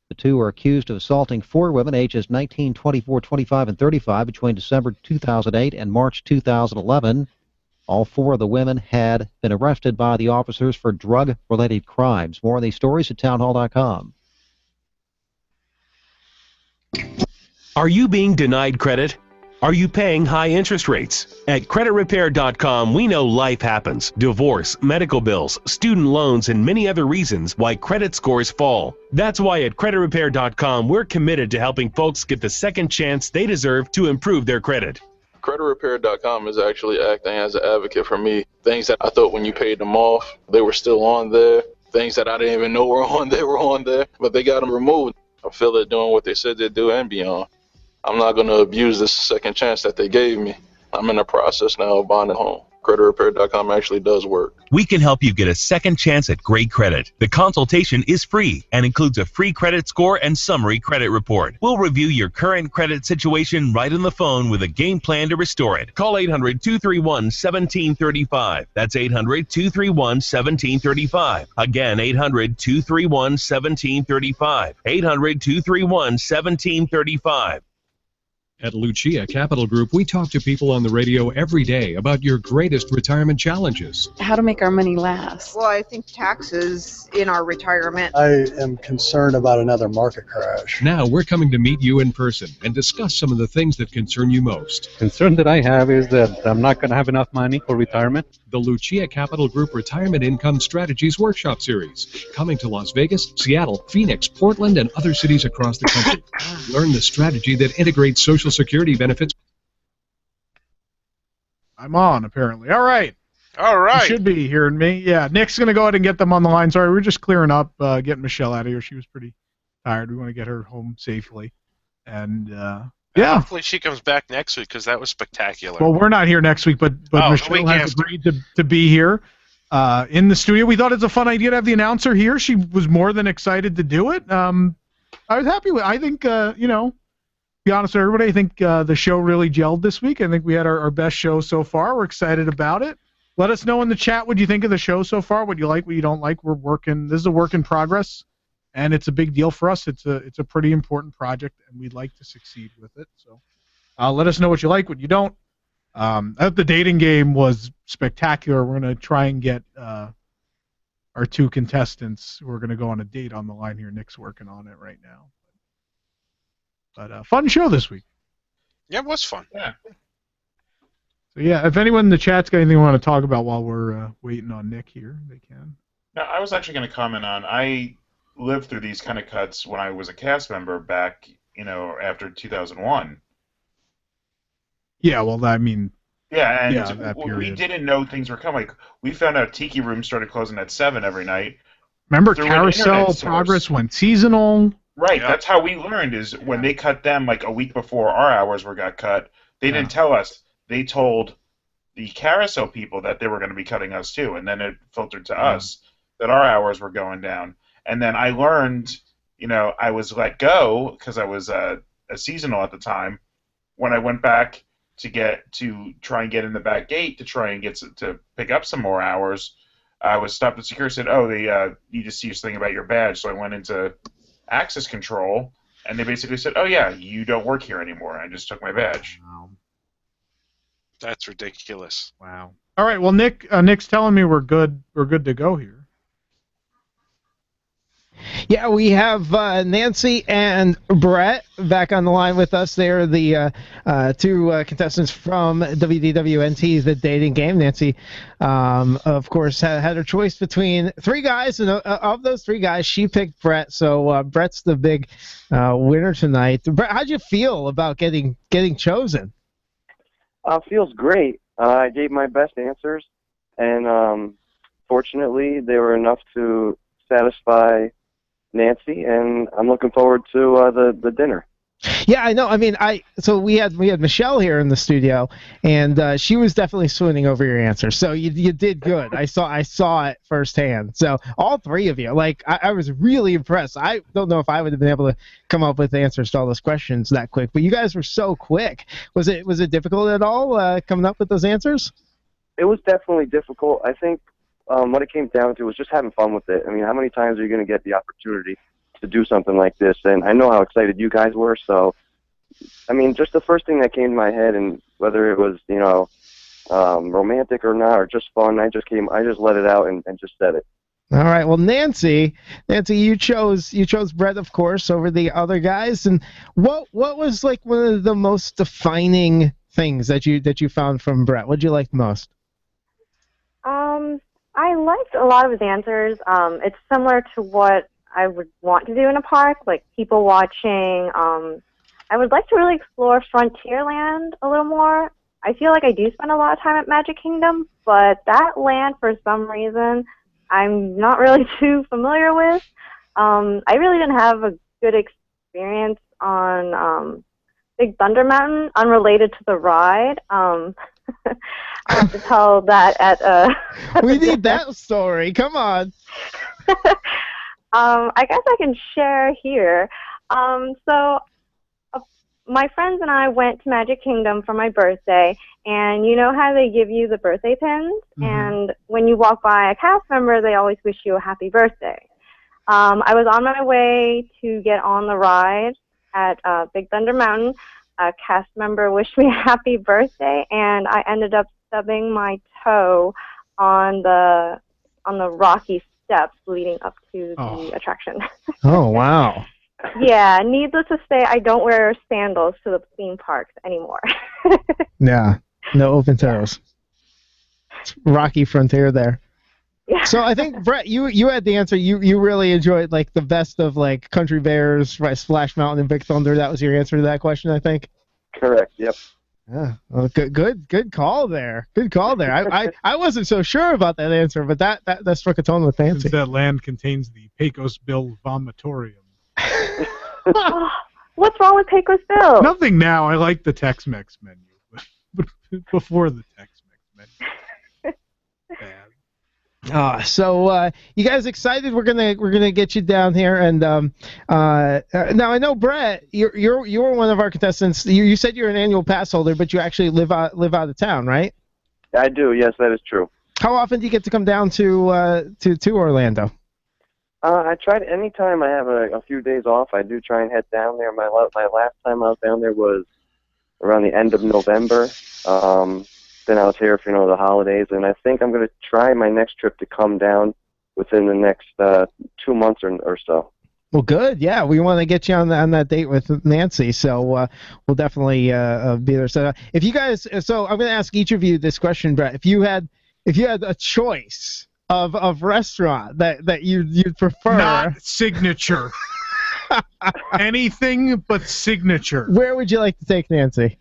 The 2 are accused of assaulting 4 women ages 19, 24, 25, and 35 between December 2008 and March 2011. All 4 of the women had been arrested by the officers for drug-related crimes. More on these stories at townhall.com. Are you being denied credit? Are you paying high interest rates? At creditrepair.com, we know life happens. Divorce, medical bills, student loans, and many other reasons why credit scores fall. That's why at creditrepair.com, we're committed to helping folks get the second chance they deserve to improve their credit. CreditRepair.com is actually acting as an advocate for me. Things that I thought when you paid them off, they were still on there. Things that I didn't even know were on there, but they got them removed. I feel they're doing what they said they'd do and beyond. I'm not going to abuse this second chance that they gave me. I'm in the process now of buying a home. CreditRepair.com actually does work. We can help you get a second chance at great credit. The consultation is free and includes a free credit score and summary credit report. We'll review your current credit situation right on the phone with a game plan to restore it. Call 800-231-1735. That's 800-231-1735. Again, 800-231-1735. 800-231-1735. At Lucia Capital Group, we talk to people on the radio every day about your greatest retirement challenges. How to make our money last. Well, I think taxes in our retirement. I am concerned about another market crash. Now we're coming to meet you in person and discuss some of the things that concern you most. Concern that I have is that I'm not going to have enough money for retirement. The Lucia Capital Group Retirement Income Strategies Workshop Series, coming to Las Vegas, Seattle, Phoenix, Portland, and other cities across the country. Learn the strategy that integrates Social Security benefits. I'm on, apparently. All right. All right. You should be hearing me. Yeah, Nick's going to go ahead and get them on the line. Sorry, we're just clearing up, getting Michelle out of here. She was pretty tired. We want to get her home safely. And, yeah. Hopefully she comes back next week because that was spectacular. Well, we're not here next week, but Michelle has agreed to be here in the studio. We thought it's a fun idea to have the announcer here. She was more than excited to do it. I was happy with it. I think, be honest with everybody, I think the show really gelled this week. I think we had our best show so far. We're excited about it. Let us know in the chat what you think of the show so far, what you like, what you don't like. We're working. This is a work in progress, and it's a big deal for us. It's a pretty important project, and we'd like to succeed with it. So let us know what you like, what you don't. The dating game was spectacular. We're going to try and get our 2 contestants who are going to go on a date on the line here. Nick's working on it right now. But fun show this week. Yeah, it was fun. Yeah. So, yeah, if anyone in the chat's got anything they want to talk about while we're waiting on Nick here, they can. Now, I was actually going to comment on, I lived through these kind of cuts when I was a cast member back, after 2001. Yeah, well, I mean... Yeah, and that period. We didn't know things were coming. Like, we found out Tiki Room started closing at 7 every night. Remember, Carousel Progress went seasonal. Right, that's how we learned, is when they cut them like a week before our hours got cut, they didn't tell us. They told the Carousel people that they were going to be cutting us too, and then it filtered to us that our hours were going down. And then I learned, I was let go because I was a seasonal at the time. When I went back to try and get in the back gate to try and get to pick up some more hours, I was stopped at security. Said, "Oh, they need to see this thing about your badge." So I went into access control, and they basically said, "Oh yeah, you don't work here anymore." I just took my badge. Wow. That's ridiculous. Wow. All right. Well, Nick's telling me we're good. We're good to go here. Yeah, we have Nancy and Brett back on the line with us. They're the 2 contestants from WDWNT, the dating game. Nancy, of course, had her choice between 3 guys, and of those 3 guys, she picked Brett. So Brett's the big winner tonight. Brett, how'd you feel about getting chosen? Feels great. I gave my best answers, and fortunately, they were enough to satisfy Nancy, and I'm looking forward to the dinner. Yeah, I know. I mean, so we had Michelle here in the studio, and she was definitely swooning over your answer. So you did good. I saw it firsthand. So all three of you, like I was really impressed. I don't know if I would have been able to come up with answers to all those questions that quick, but you guys were so quick. Was it difficult at all coming up with those answers? It was definitely difficult. I think what it came down to was just having fun with it. I mean, how many times are you going to get the opportunity to do something like this? And I know how excited you guys were, so I mean, just the first thing that came to my head, and whether it was romantic or not, or just fun, I just let it out and just said it. All right. Well, Nancy, you chose Brett, of course, over the other guys. And what was like one of the most defining things that you found from Brett? What did you like the most? I liked a lot of his answers. It's similar to what I would want to do in a park, like people watching. I would like to really explore Frontierland a little more. I feel like I do spend a lot of time at Magic Kingdom, but that land, for some reason, I'm not really too familiar with. I really didn't have a good experience on Big Thunder Mountain, unrelated to the ride. I have to tell that at we need that story. Come on. I guess I can share here. My friends and I went to Magic Kingdom for my birthday, and you know how they give you the birthday pins? Mm-hmm. And when you walk by a cast member, they always wish you a happy birthday. I was on my way to get on the ride at Big Thunder Mountain. A cast member wished me a happy birthday, and I ended up stubbing my toe on the rocky steps leading up to the attraction. Oh, wow. Yeah, needless to say, I don't wear sandals to the theme parks anymore. Yeah, no open toes. It's rocky frontier there. Yeah. So I think, Brett, you had the answer. You really enjoyed like the best of like Country Bears, Splash Mountain, and Big Thunder. That was your answer to that question, I think. Correct. Yep. Yeah. Well, good call there. Good call there. I wasn't so sure about that answer, but that struck a tone with Nancy. Since that land contains the Pecos Bill Vomitorium. What's wrong with Pecos Bill? Nothing now. I like the Tex-Mex menu, but before the Tex-Mex menu. So you guys excited? We're gonna get you down here, and now I know Brett, you're one of our contestants. You said you're an annual pass holder, but you actually live out of town, right? I do. Yes, that is true. How often do you get to come down to Orlando? I try to, anytime I have a few days off, I do try and head down there. My last time I was down there was around the end of November. Then I was here for the holidays, and I think I'm going to try my next trip to come down within the next 2 months or so. Well, good. Yeah, we want to get you on that date with Nancy, so we'll definitely be there. So if you guys, so I'm going to ask each of you this question, Brett. If you had a choice of restaurant that you'd prefer, not signature, anything but signature, where would you like to take Nancy?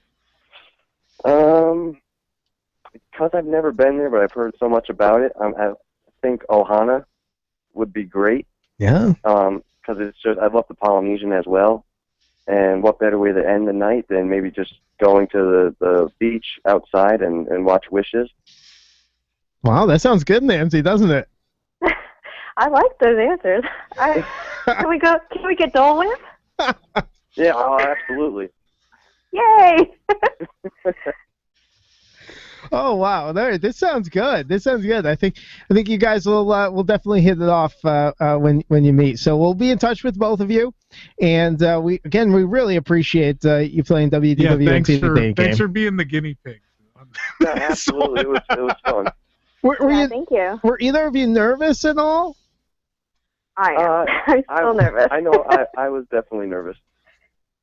Because I've never been there, but I've heard so much about it. I think Ohana would be great. Yeah. Because it's just, I love the Polynesian as well. And what better way to end the night than maybe just going to the beach outside and watch Wishes. Wow, that sounds good, Nancy, doesn't it? I like those answers. Can we get Dole Whip? Yeah, absolutely. Yay! Oh wow, this sounds good. I think you guys will definitely hit it off when you meet. So we'll be in touch with both of you, and we really appreciate you playing WDWNT game. Thanks for being the guinea pig. Yeah, absolutely, it was fun. Thank you. Were either of you nervous at all? I am. I'm still nervous. I know. I was definitely nervous.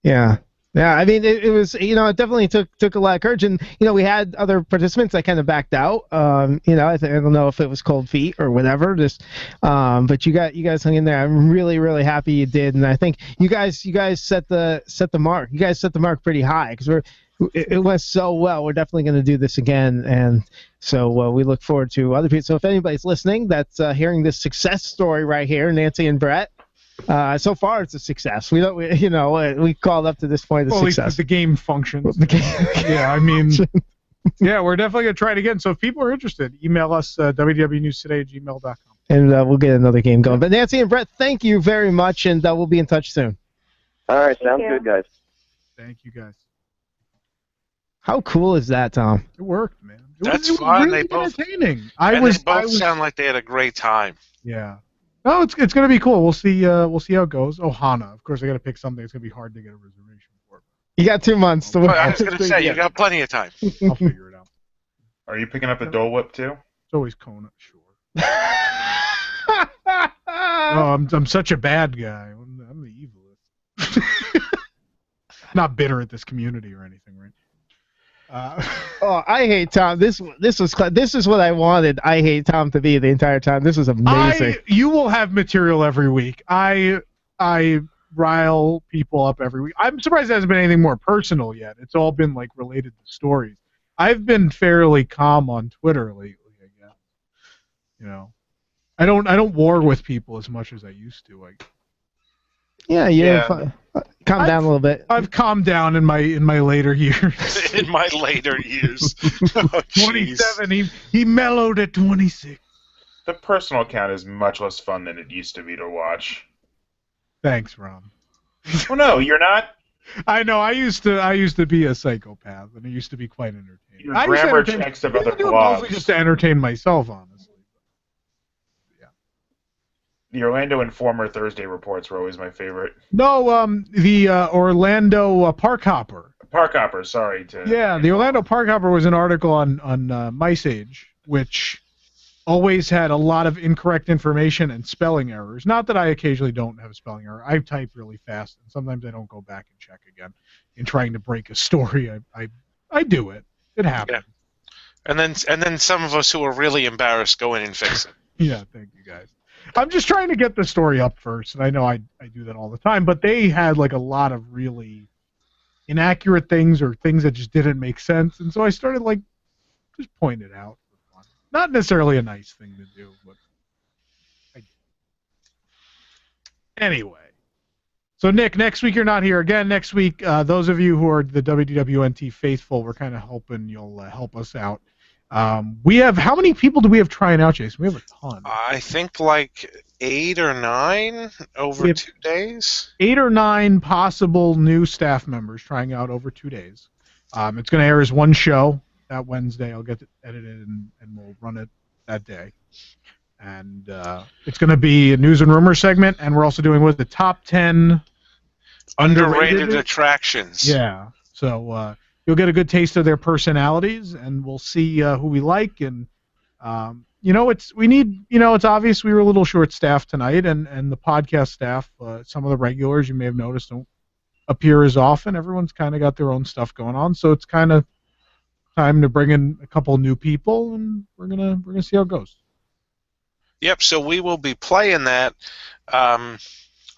Yeah. Yeah, I mean, it was, it definitely took a lot of courage, and we had other participants that kind of backed out. I don't know if it was cold feet or whatever, but you guys hung in there. I'm really, really happy you did, and I think you guys set the mark. You guys set the mark pretty high because it went so well. We're definitely going to do this again, and so we look forward to other people. So if anybody's listening that's hearing this success story right here, Nancy and Brett, so far it's a success. We called up to this point a success. The game functions. Yeah, I mean, yeah, we're definitely going to try it again. So if people are interested, email us WDWNewsToday@gmail.com. And we'll get another game going. But Nancy and Brett, thank you very much, and we'll be in touch soon. All right, sounds good, guys. Thank you, guys. How cool is that, Tom? It worked, man. That's it was fun. Really They both entertaining. They both sound like they had a great time. Yeah. No, it's going to be cool. We'll see how it goes. Ohana. Of course, I got to pick something that's going to be hard to get a reservation for. You got 2 months to I was going to say, you got plenty of time. I'll figure it out. Are you picking up a Dole Whip too? It's always Kona, sure. Oh, I'm such a bad guy. I'm the evilest. Not bitter at this community or anything, right? I hate Tom. This is what I wanted. I hate Tom to be the entire time. This was amazing. You will have material every week. I rile people up every week. I'm surprised there hasn't been anything more personal yet. It's all been like related to stories. I've been fairly calm on Twitter lately, I guess. You know, I don't war with people as much as I used to. Calm down a little bit. I've calmed down in my later years. In my later years. 27. He mellowed at 26. The personal account is much less fun than it used to be to watch. Thanks, Ron. Oh no, you're not. I know. I used to be a psychopath, and it used to be quite entertaining. Your grammar checks of other blogs. Mostly just to entertain myself, honestly. The Orlando Informer Thursday reports were always my favorite. No, the Orlando Park Hopper. Park Hopper, sorry. The Orlando Park Hopper was an article on Mice Age, which always had a lot of incorrect information and spelling errors. Not that I occasionally don't have a spelling error. I type really fast, and sometimes I don't go back and check again. In trying to break a story, I do it. It happens. Yeah. And then some of us who are really embarrassed go in and fix it. Yeah, thank you guys. I'm just trying to get the story up first, and I know I do that all the time, but they had like a lot of really inaccurate things or things that just didn't make sense, and so I started like just pointing it out for fun. Not necessarily a nice thing to do, but I did. Anyway. So Nick, next week you're not here again. Next week, those of you who are the WDWNT faithful, we're kind of hoping you'll help us out. We have, how many people do we have trying out, Jason? We have a ton. I think like 8 or 9 over 2 days. 8 or 9 possible new staff members trying out over 2 days. It's going to air as one show that Wednesday. I'll get it edited and we'll run it that day. And it's going to be a news and rumors segment, and we're also doing the top 10 underrated attractions. Yeah. So you'll get a good taste of their personalities, and we'll see who we like. And it's obvious we were a little short-staffed tonight, and the podcast staff, some of the regulars you may have noticed don't appear as often. Everyone's kind of got their own stuff going on, so it's kind of time to bring in a couple new people, and we're gonna see how it goes. Yep. So we will be playing that.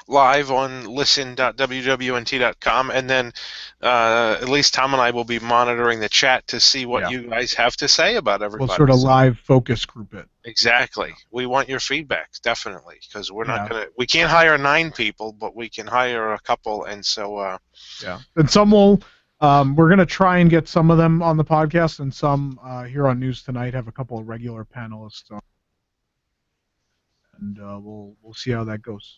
Live on listen.wwnt.com, and then at least Tom and I will be monitoring the chat to see what you guys have to say about everybody. We'll sort of live focus group it. Exactly. We want your feedback, definitely, because we're not we can't hire 9 people, but we can hire a couple, and so and some will. We're gonna try and get some of them on the podcast, and some here on News Tonight have a couple of regular panelists on. And we'll see how that goes.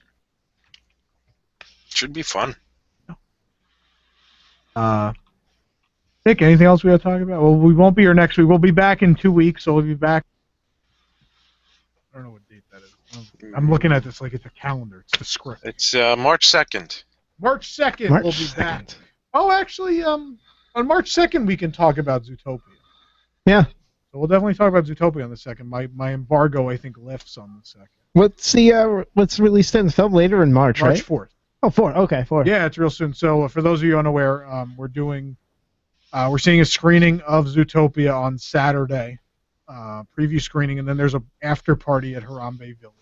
Should be fun. Nick, anything else we got to talk about? Well, we won't be here next week. We'll be back in 2 weeks, so we'll be back. I don't know what date that is. I'm looking at this like it's a calendar. It's the script. It's March 2nd. March 2nd we'll be back. Oh, actually, on March 2nd we can talk about Zootopia. Yeah. So we'll definitely talk about Zootopia on the 2nd. My embargo, I think, lifts on the 2nd. What's released in the film later in March, right? March 4th. Oh, 4. Okay, 4. Yeah, it's real soon. So for those of you unaware, we're seeing a screening of Zootopia on Saturday, preview screening, and then there's a after party at Harambe Village.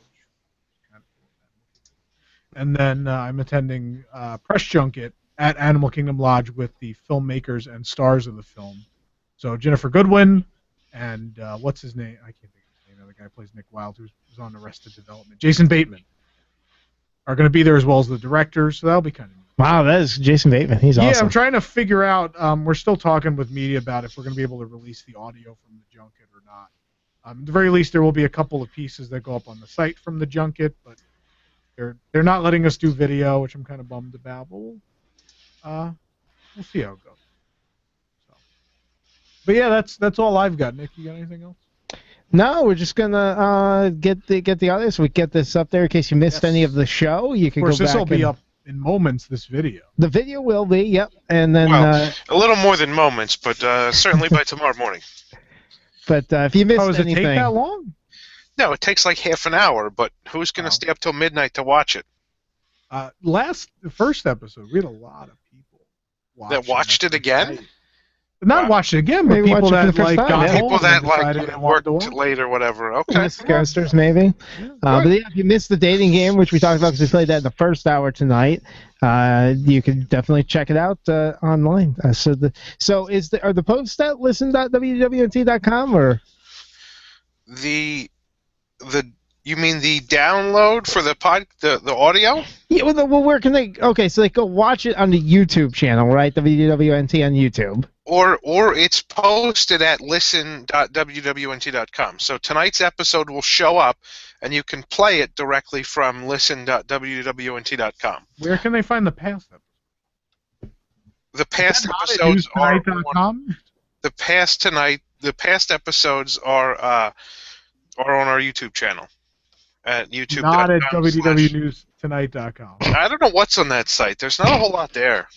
And then I'm attending press junket at Animal Kingdom Lodge with the filmmakers and stars of the film. So Jennifer Goodwin and what's his name? I can't think of his name. The guy who plays Nick Wilde, who's on Arrested Development. Jason Bateman are going to be there as well as the director, so that'll be kind of neat. Wow, that is Jason Bateman. He's awesome. Yeah, I'm trying to figure out. We're still talking with media about if we're going to be able to release the audio from the junket or not. At the very least, there will be a couple of pieces that go up on the site from the junket, but they're not letting us do video, which I'm kind of bummed about. But we'll see how it goes. So. But yeah, that's all I've got. Nick, you got anything else? No, we're just gonna get the audio so we get this up there in case you missed any of the show. You can go back. Of course, this will be up in moments. This video. The video will be, yep, and then a little more than moments, but certainly by tomorrow morning. But if you missed does anything, it take that long? No, it takes like half an hour. But who's going to stay up till midnight to watch it? The first episode, we had a lot of people that watched it again. Not watched it again, but people that got home people that worked late or whatever. Okay. Ghostbusters, maybe. But yeah, if you missed the dating game, which we talked about because we played that in the first hour tonight, you can definitely check it out online. Are the posts at listen.wdwnt.com or you mean the download for the audio? Yeah. Well, where can they? Okay, so they go watch it on the YouTube channel, right? WDWNT on YouTube. Or it's posted at listen.wdwnt.com. So tonight's episode will show up, and you can play it directly from listen.wdwnt.com. Where can they find the past episodes? The past episodes are the past episodes are on our YouTube channel at YouTube. Not at WDWNewsTonight.com. I don't know what's on that site. There's not a whole lot there.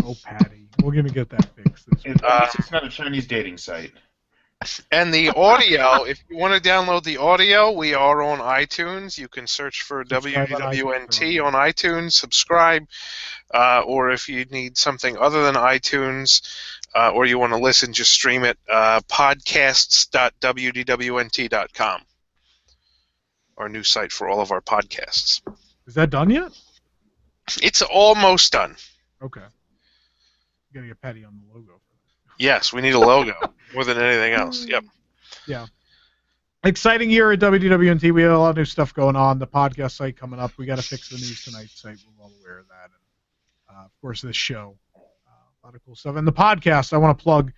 Oh, Patty. We're going to get that fixed. At least it's not a Chinese dating site. And the audio, if you want to download the audio, we are on iTunes. You can search for WDWNT on iTunes, subscribe, or if you need something other than iTunes, or you want to listen, just stream it, podcasts.wdwnt.com, our new site for all of our podcasts. Is that done yet? It's almost done. Okay. You got to get Patty on the logo. Yes, we need a logo more than anything else. Yep. Yeah. Exciting year at WDWNT. We have a lot of new stuff going on. The podcast site coming up. We got to fix the News Tonight site. We're well aware of that. And, of course, this show. A lot of cool stuff. And the podcast, I want to plug.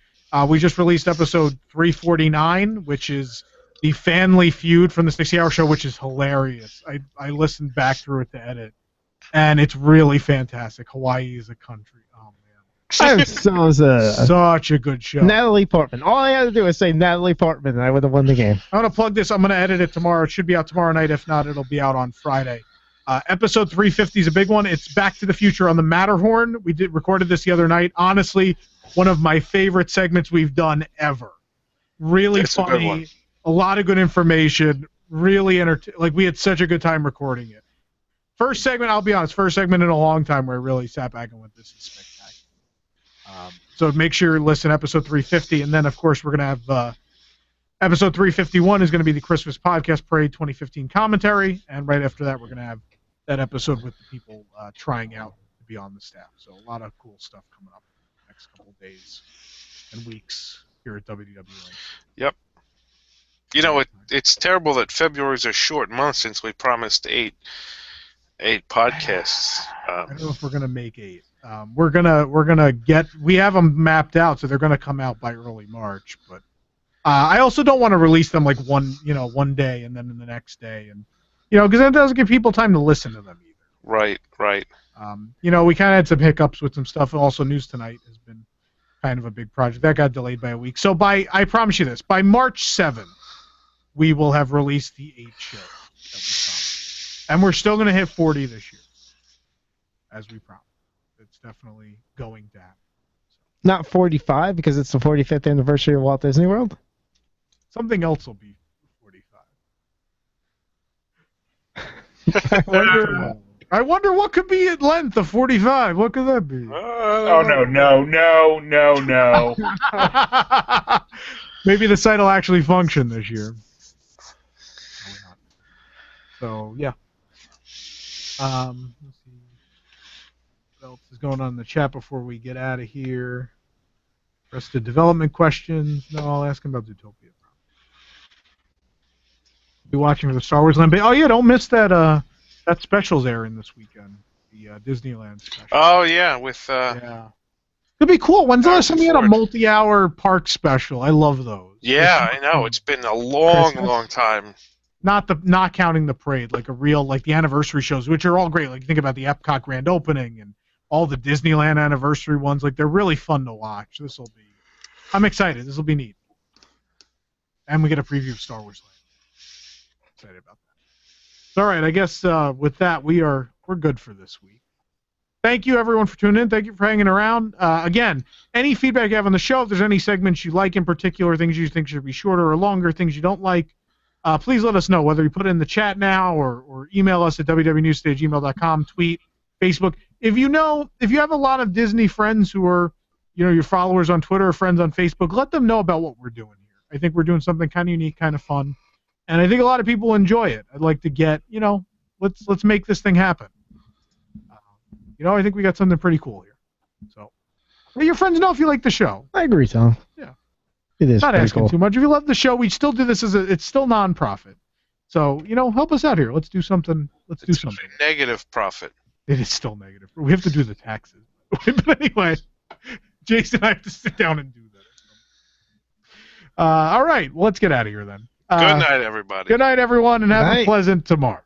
We just released episode 349, which is the Family Feud from the 60-Hour Show, which is hilarious. I listened back through it to edit, and it's really fantastic. Hawaii is a country. Oh, man. Such a good show. Natalie Portman. All I had to do was say Natalie Portman, and I would have won the game. I'm going to plug this. I'm going to edit it tomorrow. It should be out tomorrow night. If not, it'll be out on Friday. Episode 350 is a big one. It's Back to the Future on the Matterhorn. We recorded this the other night. Honestly, one of my favorite segments we've done ever. Really funny. A lot of good information. Really entertaining. Like, we had such a good time recording it. First segment, I'll be honest, first segment in a long time where I really sat back and went, this is spectacular. So make sure you listen to episode 350, and then, of course, we're going to have episode 351 is going to be the Christmas Podcast Parade 2015 commentary, and right after that, we're going to have that episode with the people trying out to be on the staff. So a lot of cool stuff coming up in the next couple of days and weeks here at WDW. Yep. You know, it's terrible that February's a short month since we promised eight podcasts. I don't know if we're going to make 8. We're gonna get. We have them mapped out, so they're gonna come out by early March. But I also don't want to release them like one day and then the next day, and because that doesn't give people time to listen to them either. Right. We kind of had some hiccups with some stuff, and also News Tonight has been kind of a big project that got delayed by a week. So I promise you this, by March 7th, we will have released the 8 shows that we promised, and we're still gonna hit 40 this year, as we promised. It's definitely going to happen. Not 45 because it's the 45th anniversary of Walt Disney World? Something else will be 45. I wonder what could be at length of 45. What could that be? Oh, no. Maybe the site will actually function this year. So, yeah. Let's see. else is going on in the chat before we get out of here? Rest of development questions. No, I'll ask him about Zootopia. Be watching for the Star Wars Land. Oh yeah, don't miss that. That special's airing this weekend. The Disneyland special. Oh yeah, with yeah. It'd be cool. When's the last time we had a multi-hour park special? I love those. Yeah, I know. It's been a long time. Not counting the parade, like a real, like the anniversary shows, which are all great. Like think about the Epcot grand opening and all the Disneyland anniversary ones. Like they're really fun to watch. I'm excited. This will be neat. And we get a preview of Star Wars Land. Excited about that. All right, I guess with that we're good for this week. Thank you everyone for tuning in. Thank you for hanging around. Again, any feedback you have on the show, if there's any segments you like in particular, things you think should be shorter or longer, things you don't like, please let us know, whether you put it in the chat now or email us at wdwnewstoday@gmail.com, tweet, Facebook. If you have a lot of Disney friends who are, your followers on Twitter or friends on Facebook, let them know about what we're doing here. I think we're doing something kind of unique, kind of fun, and I think a lot of people enjoy it. I'd like to get, let's make this thing happen. I think we got something pretty cool here. So, let your friends know if you like the show. I agree, Tom. Yeah. It is not asking cool. too much. If you love the show, we still do this it's still non-profit. So, help us out here. Let's do something. Do something. Negative profit. It is still negative. We have to do the taxes. But anyway, Jason, I have to sit down and do that. All right. Well, let's get out of here then. Good night, everybody. Good night, everyone, and have a pleasant tomorrow.